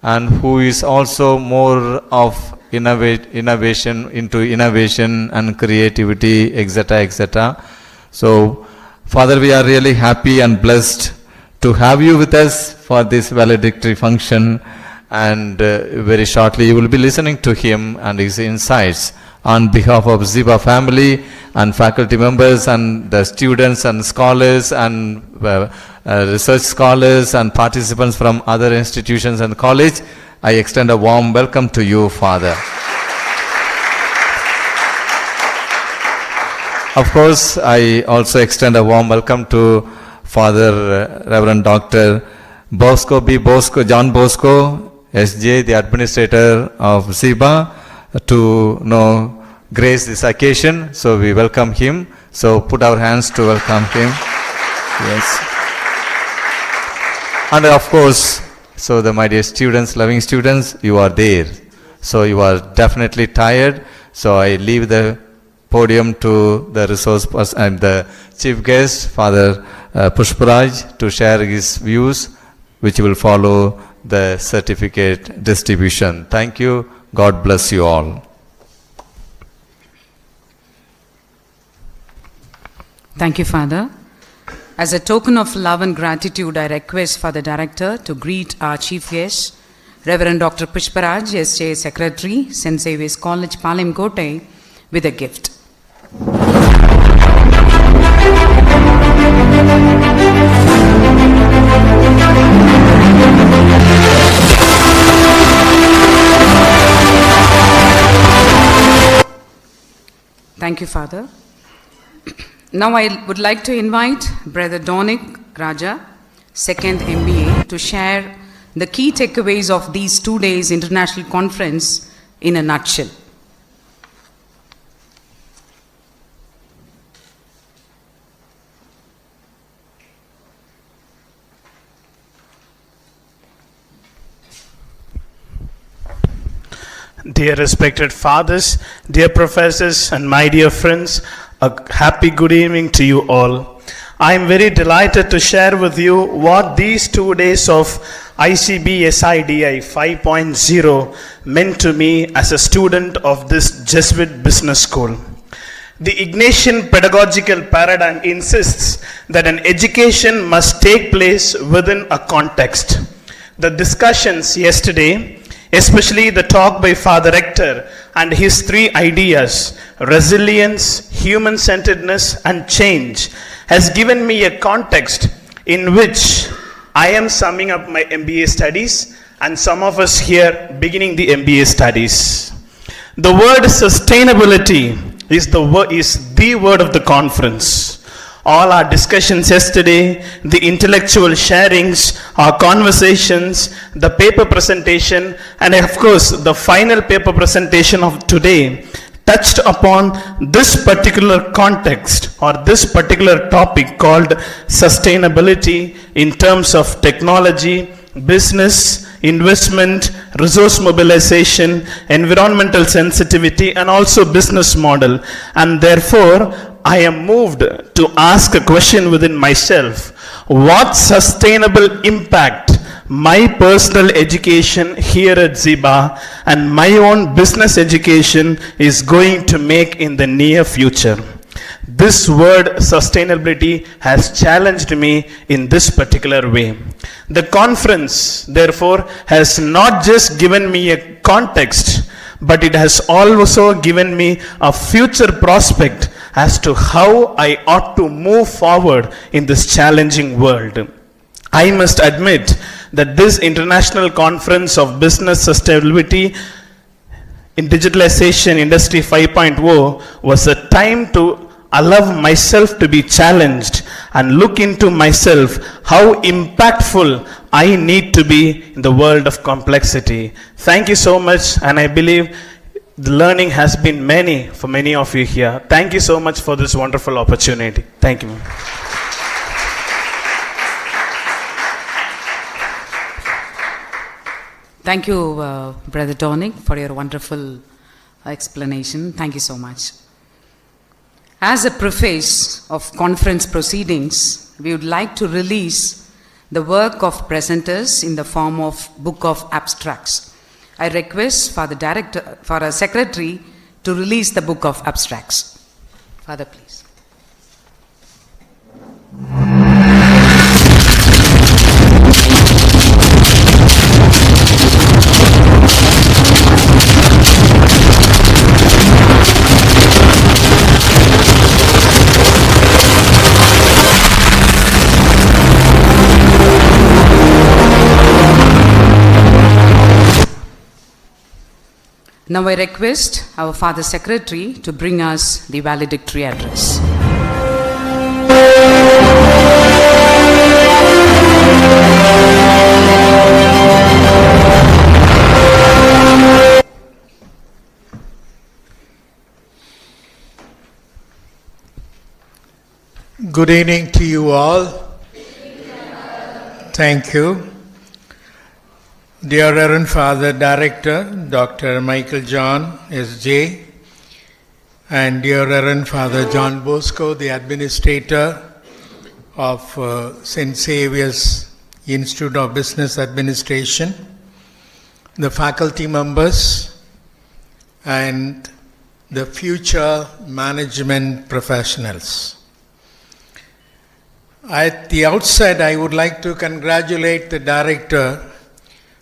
S12: and who is also more of innovation and creativity, etc., etc. So, Father, we are really happy and blessed to have you with us for this valedictory function, and very shortly you will be listening to him and his insights on behalf of Xiba family and faculty members and the students and scholars and research scholars and participants from other institutions and college. I extend a warm welcome to you, Father. Of course, I also extend a warm welcome to Father Reverend Dr. John Bosco, SJ, the administrator of Xiba, to grace this occasion. So we welcome him. So put our hands to welcome him. Yes. And of course, so my dear students, loving students, you are there. So you are definitely tired. So I leave the podium to the resource person and the chief guest, Father Pushparaj, to share his views, which will follow the certificate distribution. Thank you. God bless you all.
S3: Thank you, Father. As a token of love and gratitude, I request for the Director to greet our chief guest, Reverend Dr. Pushparaj, SJ Secretary, St. Xavier's College, Palimkote, with a gift. Thank you, Father. Now I would like to invite Brother Donik Raja, second MBA, to share the key takeaways of these 2 days international conference in a nutshell.
S13: Dear respected fathers, dear professors, and my dear friends, a happy good evening to you all. I am very delighted to share with you what these 2 days of Icbsidi 5.0 meant to me as a student of this Jesuit business school. The Ignatian pedagogical paradigm insists that an education must take place within a context. The discussions yesterday, especially the talk by Father Rector and his 3 ideas, resilience, human-centeredness, and change, has given me a context in which I am summing up my MBA studies, and some of us here beginning the MBA studies. The word sustainability is the word of the conference. All our discussions yesterday, the intellectual sharings, our conversations, the paper presentation, and of course the final paper presentation of today touched upon this particular context or this particular topic called sustainability in terms of technology, business, investment, resource mobilization, environmental sensitivity, and also business model. And therefore, I am moved to ask a question within myself: what sustainable impact my personal education here at Xiba and my own business education is going to make in the near future. This word sustainability has challenged me in this particular way. The conference, therefore, has not just given me a context, but it has also given me a future prospect as to how I ought to move forward in this challenging world. I must admit that this International Conference of Business Sustainability in Digitalization Industry 5.0 was a time to allow myself to be challenged and look into myself how impactful I need to be in the world of complexity. Thank you so much, and I believe the learning has been many for many of you here. Thank you so much for this wonderful opportunity. Thank you.
S3: Thank you, Brother Tonic, for your wonderful explanation. Thank you so much. As a preface of conference proceedings, we would like to release the work of presenters in the form of book of abstracts. I request for our secretary to release the book of abstracts. Father, please. Now I request our Father Secretary to bring us the valedictory address.
S14: Good evening to you all. Thank you. Dear Reverend Father Director, Dr. Michael John, S.J., and dear Reverend Father John Bosco, the Administrator of St. Xavier's Institute of Business Administration, the faculty members, and the future management professionals. At the outset, I would like to congratulate the Director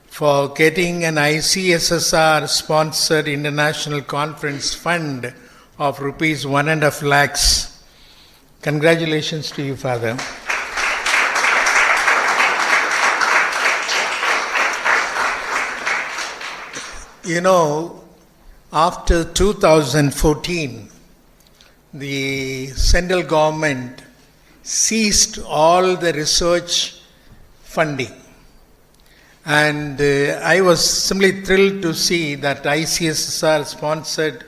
S14: for getting an ICSSR-sponsored international conference fund of rupees 1.5 lakhs. Congratulations to you, Father. You know, after 2014, the central government ceased all the research funding. And I was simply thrilled to see that ICSSR-sponsored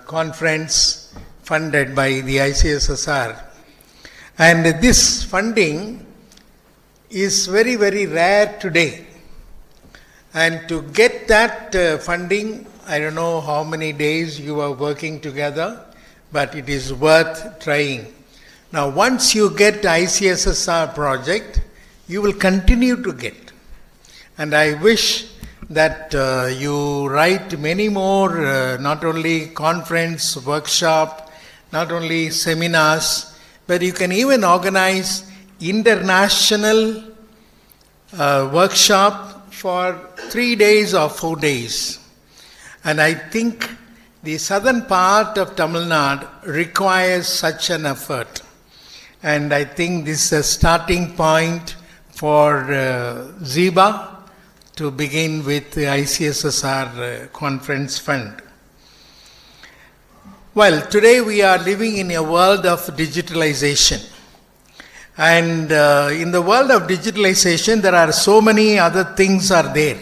S14: conference funded by the ICSSR. And this funding is very, very rare today. And to get that funding, I don't know how many days you are working together, but it is worth trying. Now, once you get ICSSR project, you will continue to get. And I wish that you write many more, not only conference, workshop, not only seminars, but you can even organize international workshop for 3 days or 4 days. And I think the southern part of Tamil Nadu requires such an effort. And I think this is a starting point for Xiba to begin with the ICSSR conference fund. Well, today we are living in a world of digitalization. And in the world of digitalization, there are so many other things are there.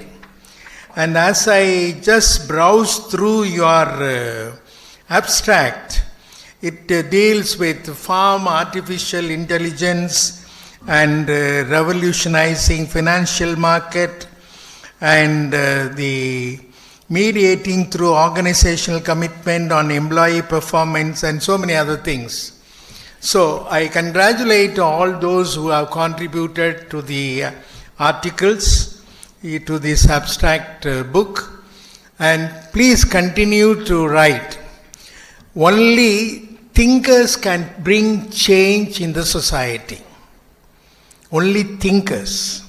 S14: And as I just browsed through your abstract, it deals with farm artificial intelligence and revolutionizing financial market, and the mediating through organizational commitment on employee performance, and so many other things. So I congratulate all those who have contributed to the articles to this abstract book, and please continue to write. Only thinkers can bring change in the society. Only thinkers.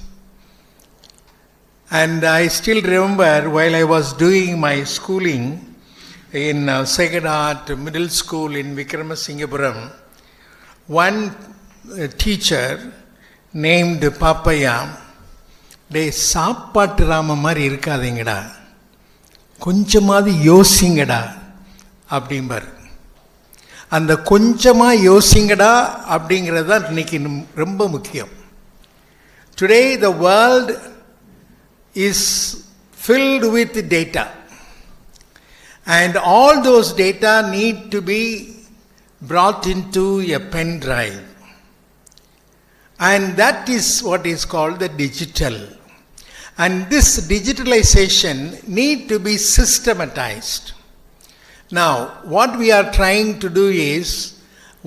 S14: And I still remember while I was doing my schooling in Sacred Heart Middle School in Vikramasinghapuram, one teacher named Papaya, "Dey சாப்பாட்டு ராம மாதிரி இருக்காதீங்கடா, கொஞ்சமாவது யோசிங்கடா" அப்படிம்பார். அந்த கொஞ்சமா யோசிங்கடா அப்படிங்கிறது தான் இன்னைக்கு ரொம்ப முக்கியம். Today the world is filled with data, and all those data need to be brought into a pen drive, and that is what is called the digital. And this digitalization need to be systematized. Now, what we are trying to do is,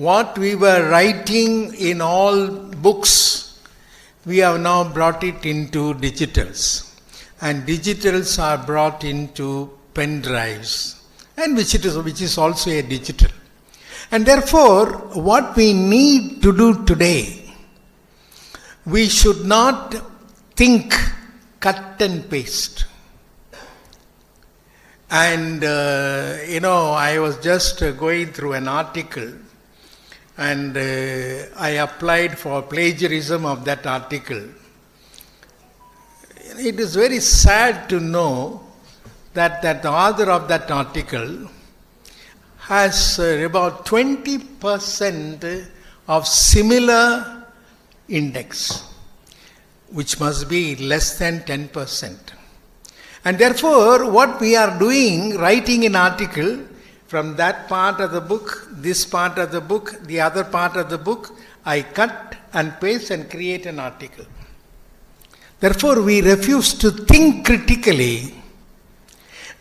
S14: what we were writing in all books, we have now brought it into digitals. And digitals are brought into pen drives, and which is also a digital. And therefore, what we need to do today, we should not think cut and paste. And I was just going through an article, and I applied for plagiarism of that article. It is very sad to know that the author of that article has about 20% of similar index, which must be less than 10%. And therefore, what we are doing, writing an article from that part of the book, this part of the book, the other part of the book, I cut and paste and create an article. Therefore, we refuse to think critically.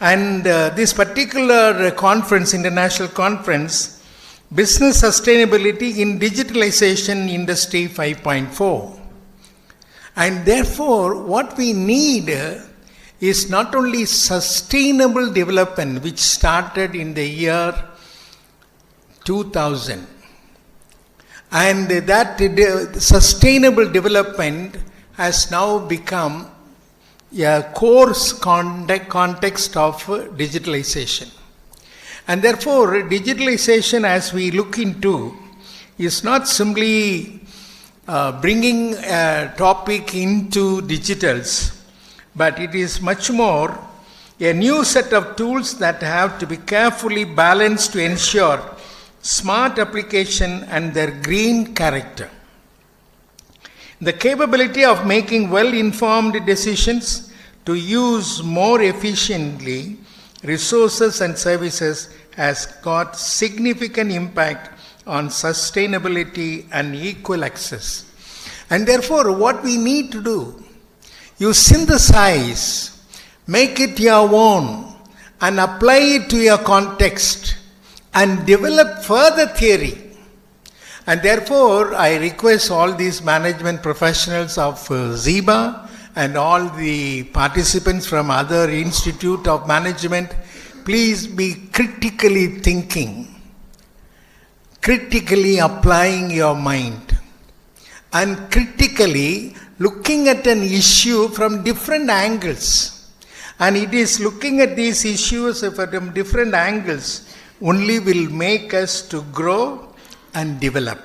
S14: And this particular conference, international conference, Business Sustainability in Digitalization Industry 5.4. And therefore, what we need is not only sustainable development, which started in the year 2000. And that sustainable development has now become a core context of digitalization. And therefore, digitalization, as we look into, is not simply bringing a topic into digitals, but it is much more a new set of tools that have to be carefully balanced to ensure smart application and their green character. The capability of making well-informed decisions to use more efficiently resources and services has got significant impact on sustainability and equal access. And therefore, what we need to do, you synthesize, make it your own, and apply it to your context, and develop further theory. And therefore, I request all these management professionals of Xiba and all the participants from other institute of management, please be critically thinking, critically applying your mind, and critically looking at an issue from different angles. And it is looking at these issues from different angles only will make us to grow and develop.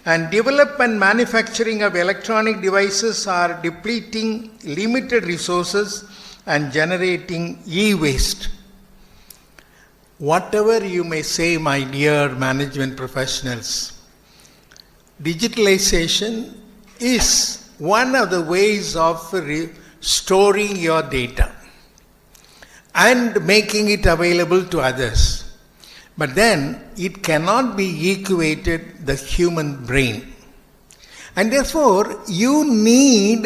S14: And development and manufacturing of electronic devices are depleting limited resources and generating e-waste. Whatever you may say, my dear management professionals, digitalization is one of the ways of storing your data and making it available to others. But then it cannot be equated the human brain. And therefore, you need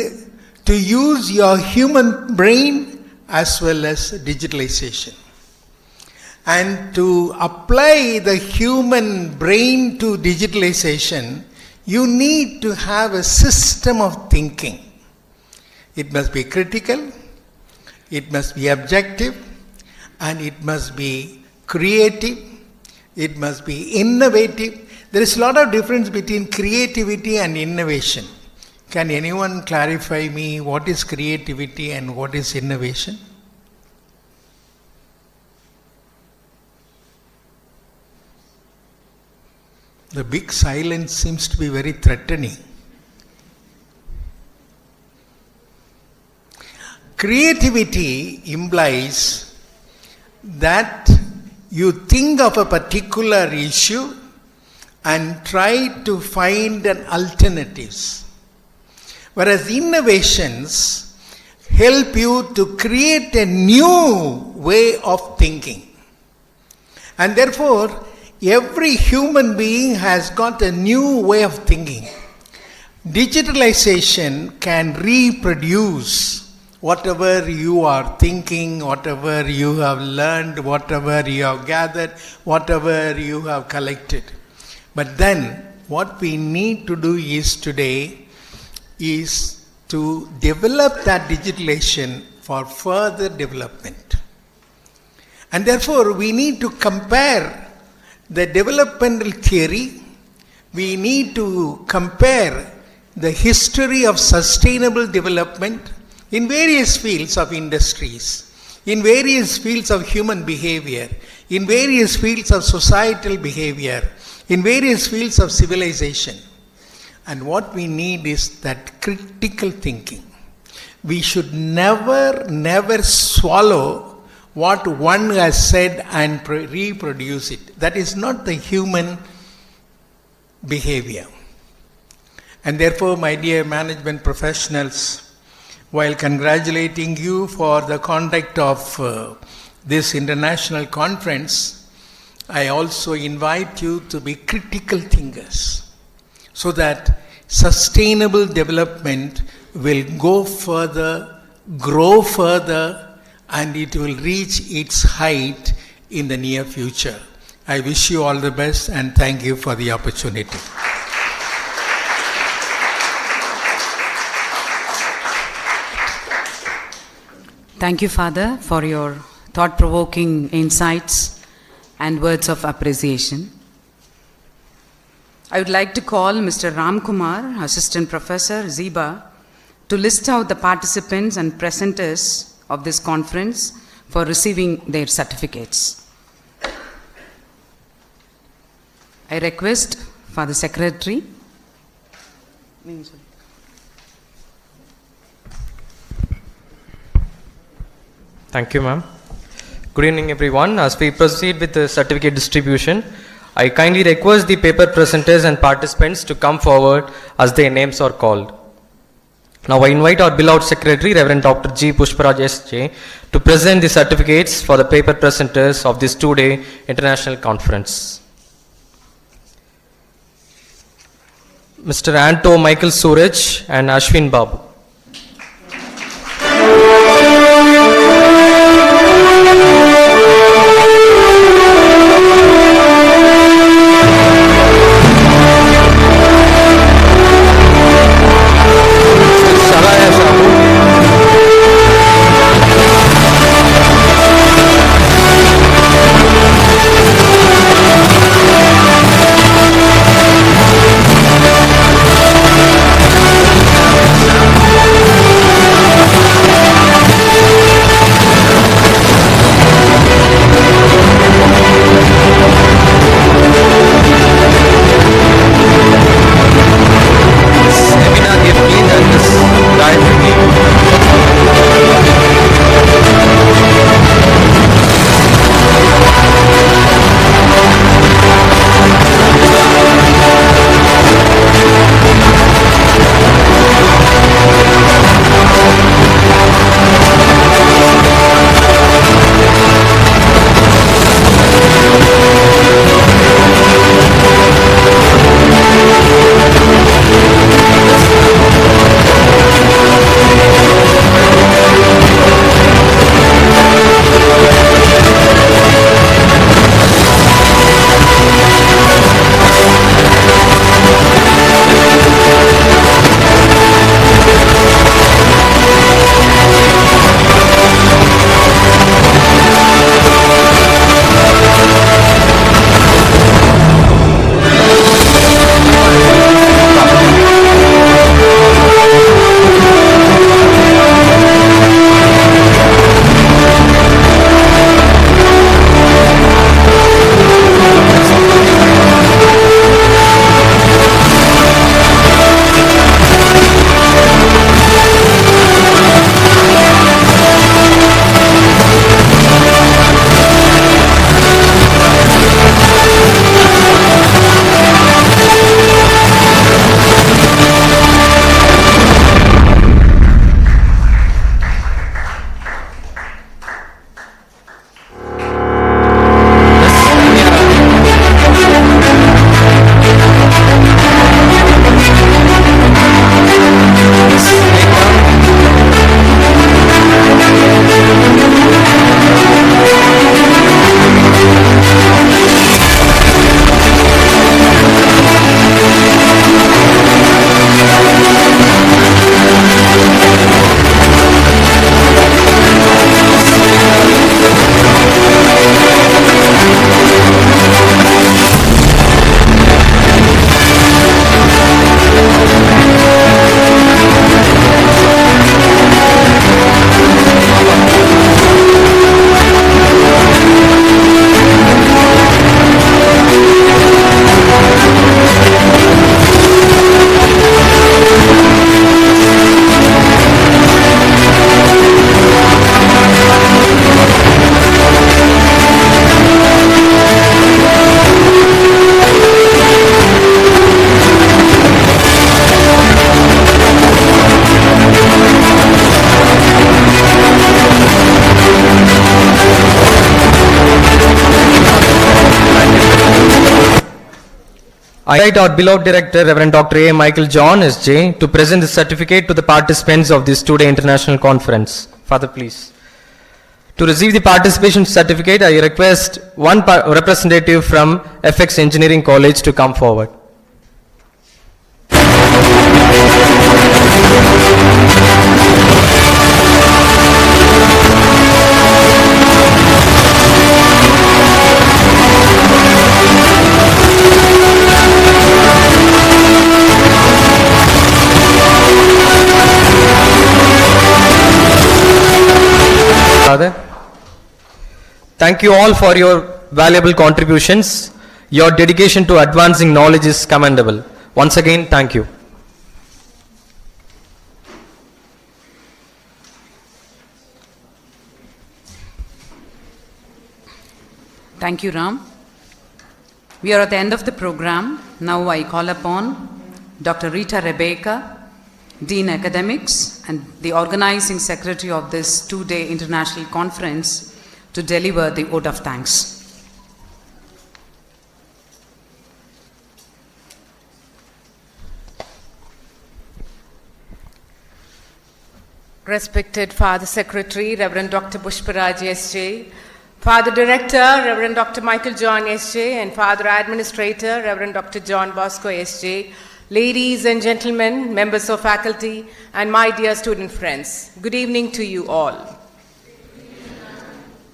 S14: to use your human brain as well as digitalization. And to apply the human brain to digitalization, you need to have a system of thinking. It must be critical, it must be objective, and it must be creative, it must be innovative. There is a lot of difference between creativity and innovation. Can anyone clarify me what is creativity and what is innovation? The big silence seems to be very threatening. Creativity implies that you think of a particular issue and try to find an alternatives. Whereas innovations help you to create a new way of thinking. And therefore, every human being has got a new way of thinking. Digitalization can reproduce whatever you are thinking, whatever you have learned, whatever you have gathered, whatever you have collected. But then, what we need to do is today is to develop that digitalization for further development. And therefore, we need to compare the developmental theory, we need to compare the history of sustainable development in various fields of industries, in various fields of human behavior, in various fields of societal behavior, in various fields of civilization. And what we need is that critical thinking. We should never swallow what one has said and reproduce it. That is not the human behavior. And therefore, my dear management professionals, while congratulating you for the conduct of this international conference, I also invite you to be critical thinkers so that sustainable development will go further, grow further, and it will reach its height in the near future. I wish you all the best and thank you for the opportunity.
S3: Thank you, Father, for your thought-provoking insights and words of appreciation. I would like to call Mr. Ram Kumar, Assistant Professor, Xiba, to list out the participants and presenters of this conference for receiving their certificates. I request for the Secretary.
S15: Thank you, ma'am. Good evening, everyone. As we proceed with the certificate distribution, I kindly request the paper presenters and participants to come forward as their names are called. Now I invite our beloved Secretary, Reverend Dr. G. Pushparaj S.J. to present the certificates for the paper presenters of this two-day international conference. Mr. Anto Michael Suraj and Ashwin Babu. I invite our beloved director, Reverend Dr. A. Michael John, SJ, to present the certificate to the participants of this two-day international conference. Father, please. To receive the participation certificate, I request one representative from FX Engineering College to come forward. Father, thank you all for your valuable contributions. Your dedication to advancing knowledge is commendable. Once again, thank you.
S3: Thank you, Ram. We are at the end of the program. Now I call upon Dr. Rita Rebecca, Dean Academics and the organizing secretary of this two-day international conference, to deliver the vote of thanks.
S1: Respected Father Secretary, Reverend Dr. Pushparaj SJ, Father Director, Reverend Dr. Michael John SJ, and Father Administrator, Reverend Dr. John Bosco SJ, ladies and gentlemen, members of faculty, and my dear student friends, good evening to you all.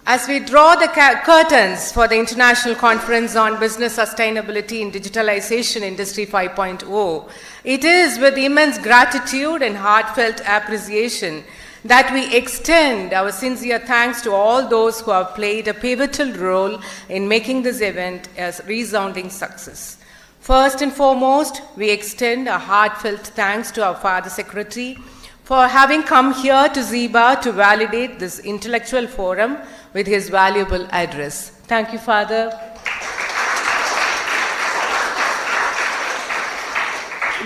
S1: As we draw the curtains for the International Conference on Business Sustainability in Digitalization Industry 5.0, it is with immense gratitude and heartfelt appreciation that we extend our sincere thanks to all those who have played a pivotal role in making this event a resounding success. First and foremost, we extend a heartfelt thanks to our Father Secretary for having come here to Xiba to validate this intellectual forum with his valuable address. Thank you, Father.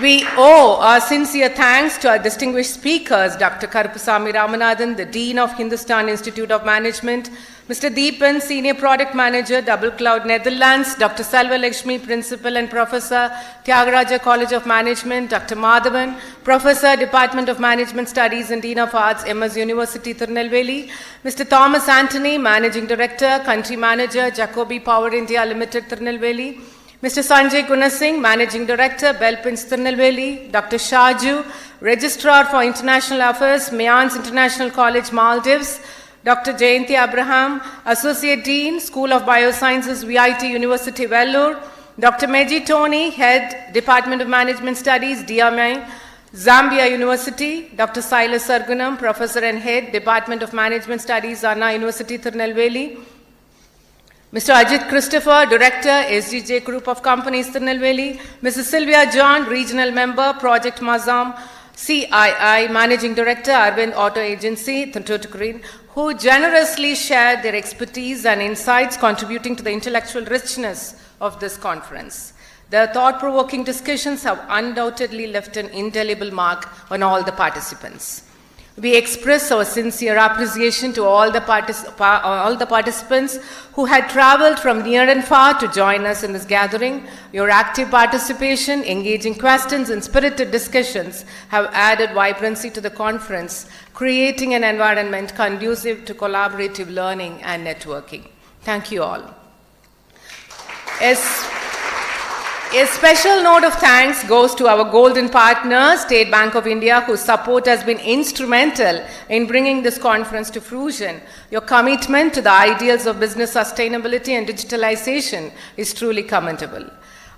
S1: We owe our sincere thanks to our distinguished speakers, Dr. Karupasamy Ramanathan, the Dean of Hindustan Institute of Management, Mr. Deepan, Senior Product Manager, Double Cloud Netherlands, Dr. Salva Lakshmi, Principal and Professor, Tyagaraja College of Management, Dr. Madhavan, Professor, Department of Management Studies and Dean of Arts, MS University, Tirunelveli, Mr. Thomas Anthony, Managing Director, Country Manager, Jacobi Power India Limited, Tirunelveli, Mr. Sanjay Gunasingh, Managing Director, Belpins, Tirunelveli, Dr. Shaju, Registrar for International Affairs, Mayans International College, Maldives, Dr. Jayanti Abraham, Associate Dean, School of Biosciences, VIT University, Vellore, Dr. Meji Tony, Head, Department of Management Studies, DMI, Zambia University, Dr. Silas Sargunam, Professor and Head, Department of Management Studies, Anna University, Tirunelveli, Mr. Ajit Christopher, Director, SGJ Group of Companies, Tirunelveli, Mrs. Sylvia John, Regional Member, Project Mazam, CII, Managing Director, Arvind Auto Agency, Tuticorin, who generously shared their expertise and insights contributing to the intellectual richness of this conference. Their thought-provoking discussions have undoubtedly left an indelible mark on all the participants. We express our sincere appreciation to all the participants who had traveled from near and far to join us in this gathering. Your active participation, engaging questions, and spirited discussions have added vibrancy to the conference, creating an environment conducive to collaborative learning and networking. Thank you all. A special note of thanks goes to our golden partner, State Bank of India, whose support has been instrumental in bringing this conference to fruition. Your commitment to the ideals of business sustainability and digitalization is truly commendable.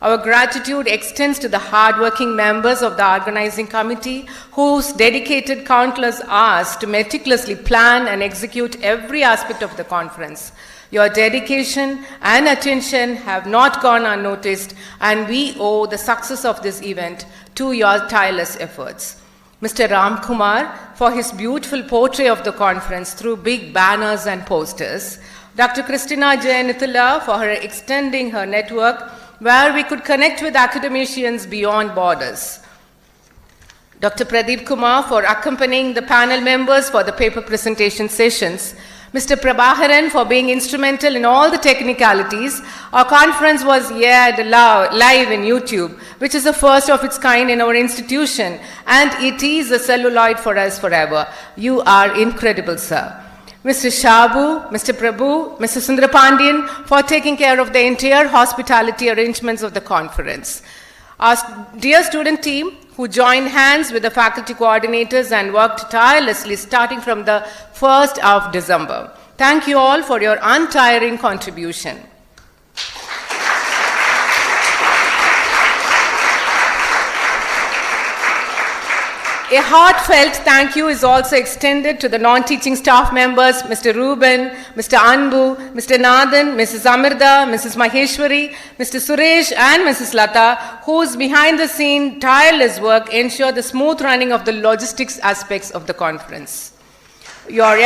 S1: Our gratitude extends to the hardworking members of the organizing committee whose dedicated countless hours to meticulously plan and execute every aspect of the conference. Your dedication and attention have not gone unnoticed, and we owe the success of this event to your tireless efforts. Mr. Ram Kumar for his beautiful portrait of the conference through big banners and posters. Dr. Christina Jayanithila for her extending her network where we could connect with academicians beyond borders. Dr. Pradeep Kumar for accompanying the panel members for the paper presentation sessions. Mr. Prabhaharan for being instrumental in all the technicalities. Our conference was aired live in YouTube, which is the first of its kind in our institution, and it is a celluloid for us forever. You are incredible, sir. Mr. Shabu, Mr. Prabhu, Mr. Sundrapandian for taking care of the entire hospitality arrangements of the conference. Our dear student team who joined hands with the faculty coordinators and worked tirelessly starting from the 1st of December. Thank you all for your untiring contribution. A heartfelt thank you is also extended to the non-teaching staff members, Mr. Ruben, Mr. Anbu, Mr. Nathan, Mrs. Amirda, Mrs. Maheshwari, Mr. Suresh, and Mrs. Lata, whose behind-the-scene tireless work ensure the smooth running of the logistics aspects of the conference. Your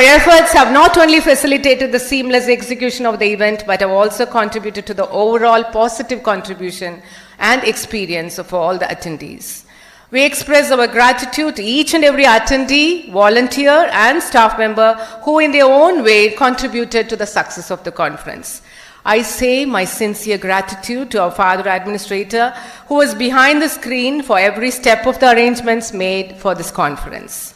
S1: efforts have not only facilitated the seamless execution of the event, but have also contributed to the overall positive contribution and experience of all the attendees. We express our gratitude to each and every attendee, volunteer, and staff member who in their own way contributed to the success of the conference. I say my sincere gratitude to our Father Administrator who was behind the screen for every step of the arrangements made for this conference.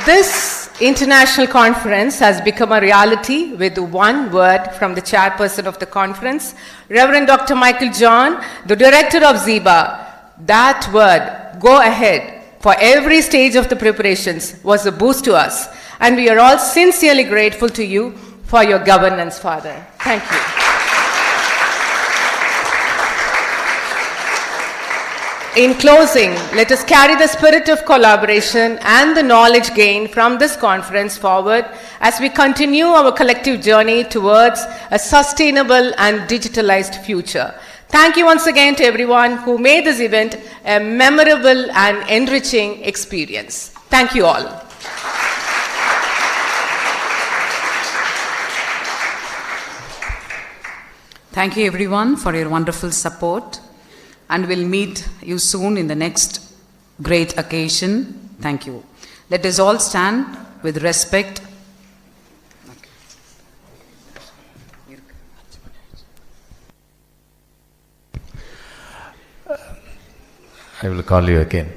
S1: This international conference has become a reality with one word from the chairperson of the conference, Reverend Dr. Michael John, the director of Xiba. That word, go ahead, for every stage of the preparations was a boost to us, and we are all sincerely grateful to you for your governance, Father. Thank you. In closing, let us carry the spirit of collaboration and the knowledge gained from this conference forward as we continue our collective journey towards a sustainable and digitalized future. Thank you once again to everyone who made this event a memorable and enriching experience. Thank you all.
S3: Thank you everyone for your wonderful support, and we'll meet you soon in the next great occasion. Thank you. Let us all stand with respect.
S12: I will call you again.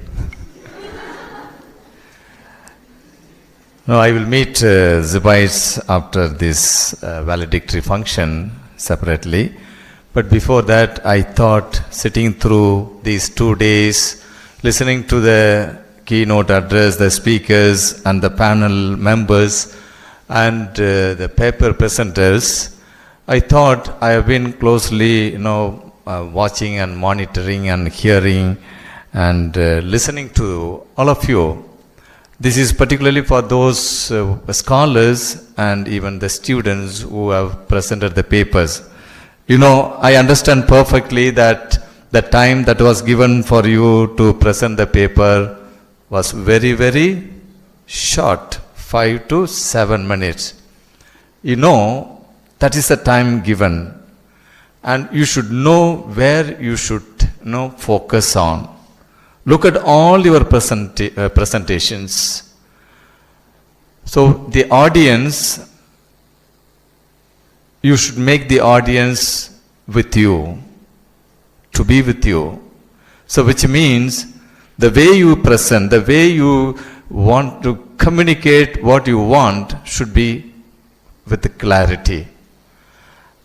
S12: No, I will meet Xibites after this valedictory function separately. But before that, I thought sitting through these 2 days, listening to the keynote address, the speakers and the panel members and the paper presenters, I thought I have been closely, watching and monitoring and hearing and listening to all of you. This is particularly for those scholars and even the students who have presented the papers. I understand perfectly that the time that was given for you to present the paper was very, very short, 5 to 7 minutes. That is the time given. And you should know where you should focus on. Look at all your presentations. So the audience, you should make the audience with you, to be with you. So which means the way you present, the way you want to communicate what you want should be with clarity.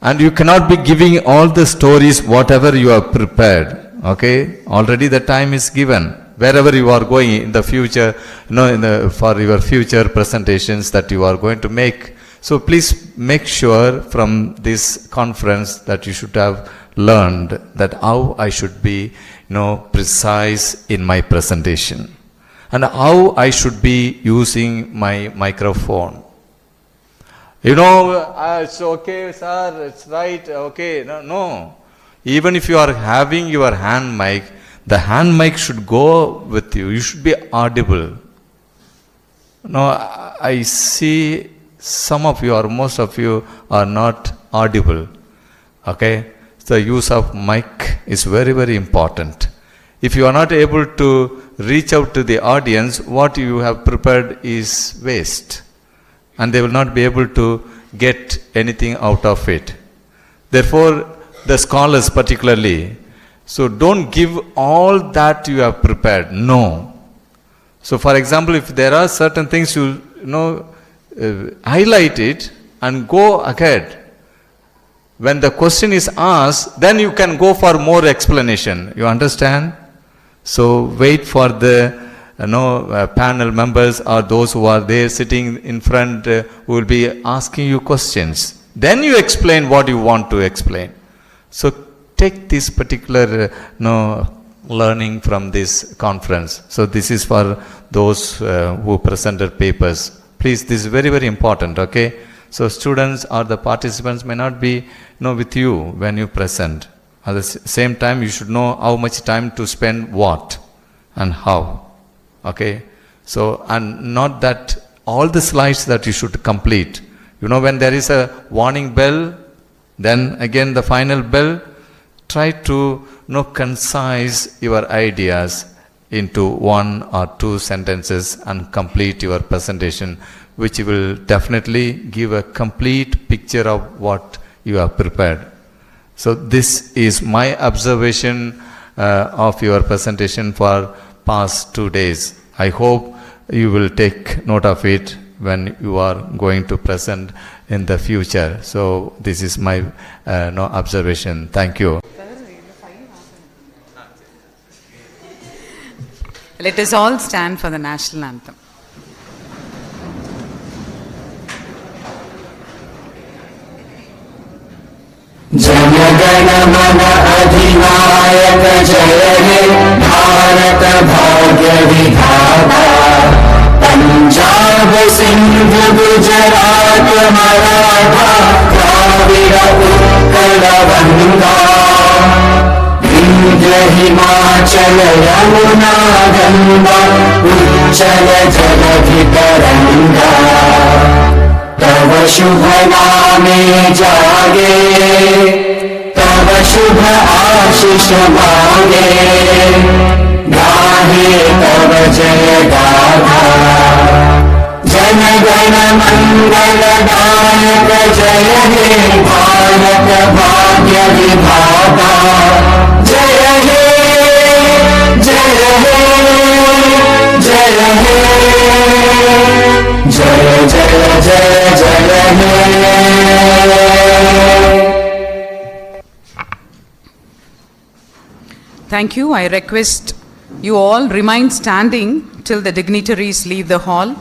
S12: And you cannot be giving all the stories whatever you have prepared. Okay, already the time is given. Wherever you are going in the future, for your future presentations that you are going to make. So please make sure from this conference that you should have learned that how I should be, precise in my presentation, and how I should be using my microphone. It's okay, sir. It's right. Okay, no. Even if you are having your hand mic, the hand mic should go with you. You should be audible. I see some of you or most of you are not audible. Okay? the use of mic is very, very important. If you are not able to reach out to the audience, what you have prepared is waste, and they will not be able to get anything out of it. Therefore, the scholars particularly, so don't give all that you have prepared. No. So, for example, if there are certain things you highlight it and go ahead. When the question is asked, then you can go for more explanation. You understand? So wait for the panel members or those who are there sitting in front who will be asking you questions. Then you explain what you want to explain. So take this particular learning from this conference. So this is for those who presented papers. Please, this is very, very important, okay? So students or the participants may not be with you when you present. At the same time, you should know how much time to spend what and how, okay? So, and not that all the slides that you should complete. When there is a warning bell, then again the final bell, try to concise your ideas into 1 or 2 sentences and complete your presentation, which will definitely give a complete picture of what you have prepared. So this is my observation of your presentation for past 2 days. I hope you will take note of it when you are going to present in the future. So this is my observation. Thank you.
S3: Let us all stand for the national anthem.
S16: जनगण मन अधिनायक जय हे भारत भाग्य विधाता पंजाब सिंध गुजरात मराठा द्राविड़ उत्कल गंगा विंध्य हिमाचल यमुना गंगा उच्चल जलधि तरंगा तव शुभ नामे जागे तव शुभ आशीष मांगे गाहे तव जय गाथा जन गण मंगल दायक जय हे भारत भाग्य विधाता जय हे जय हे जय हे जय जय जय जय हे।
S3: Thank you. I request you all remain standing till the dignitaries leave the hall.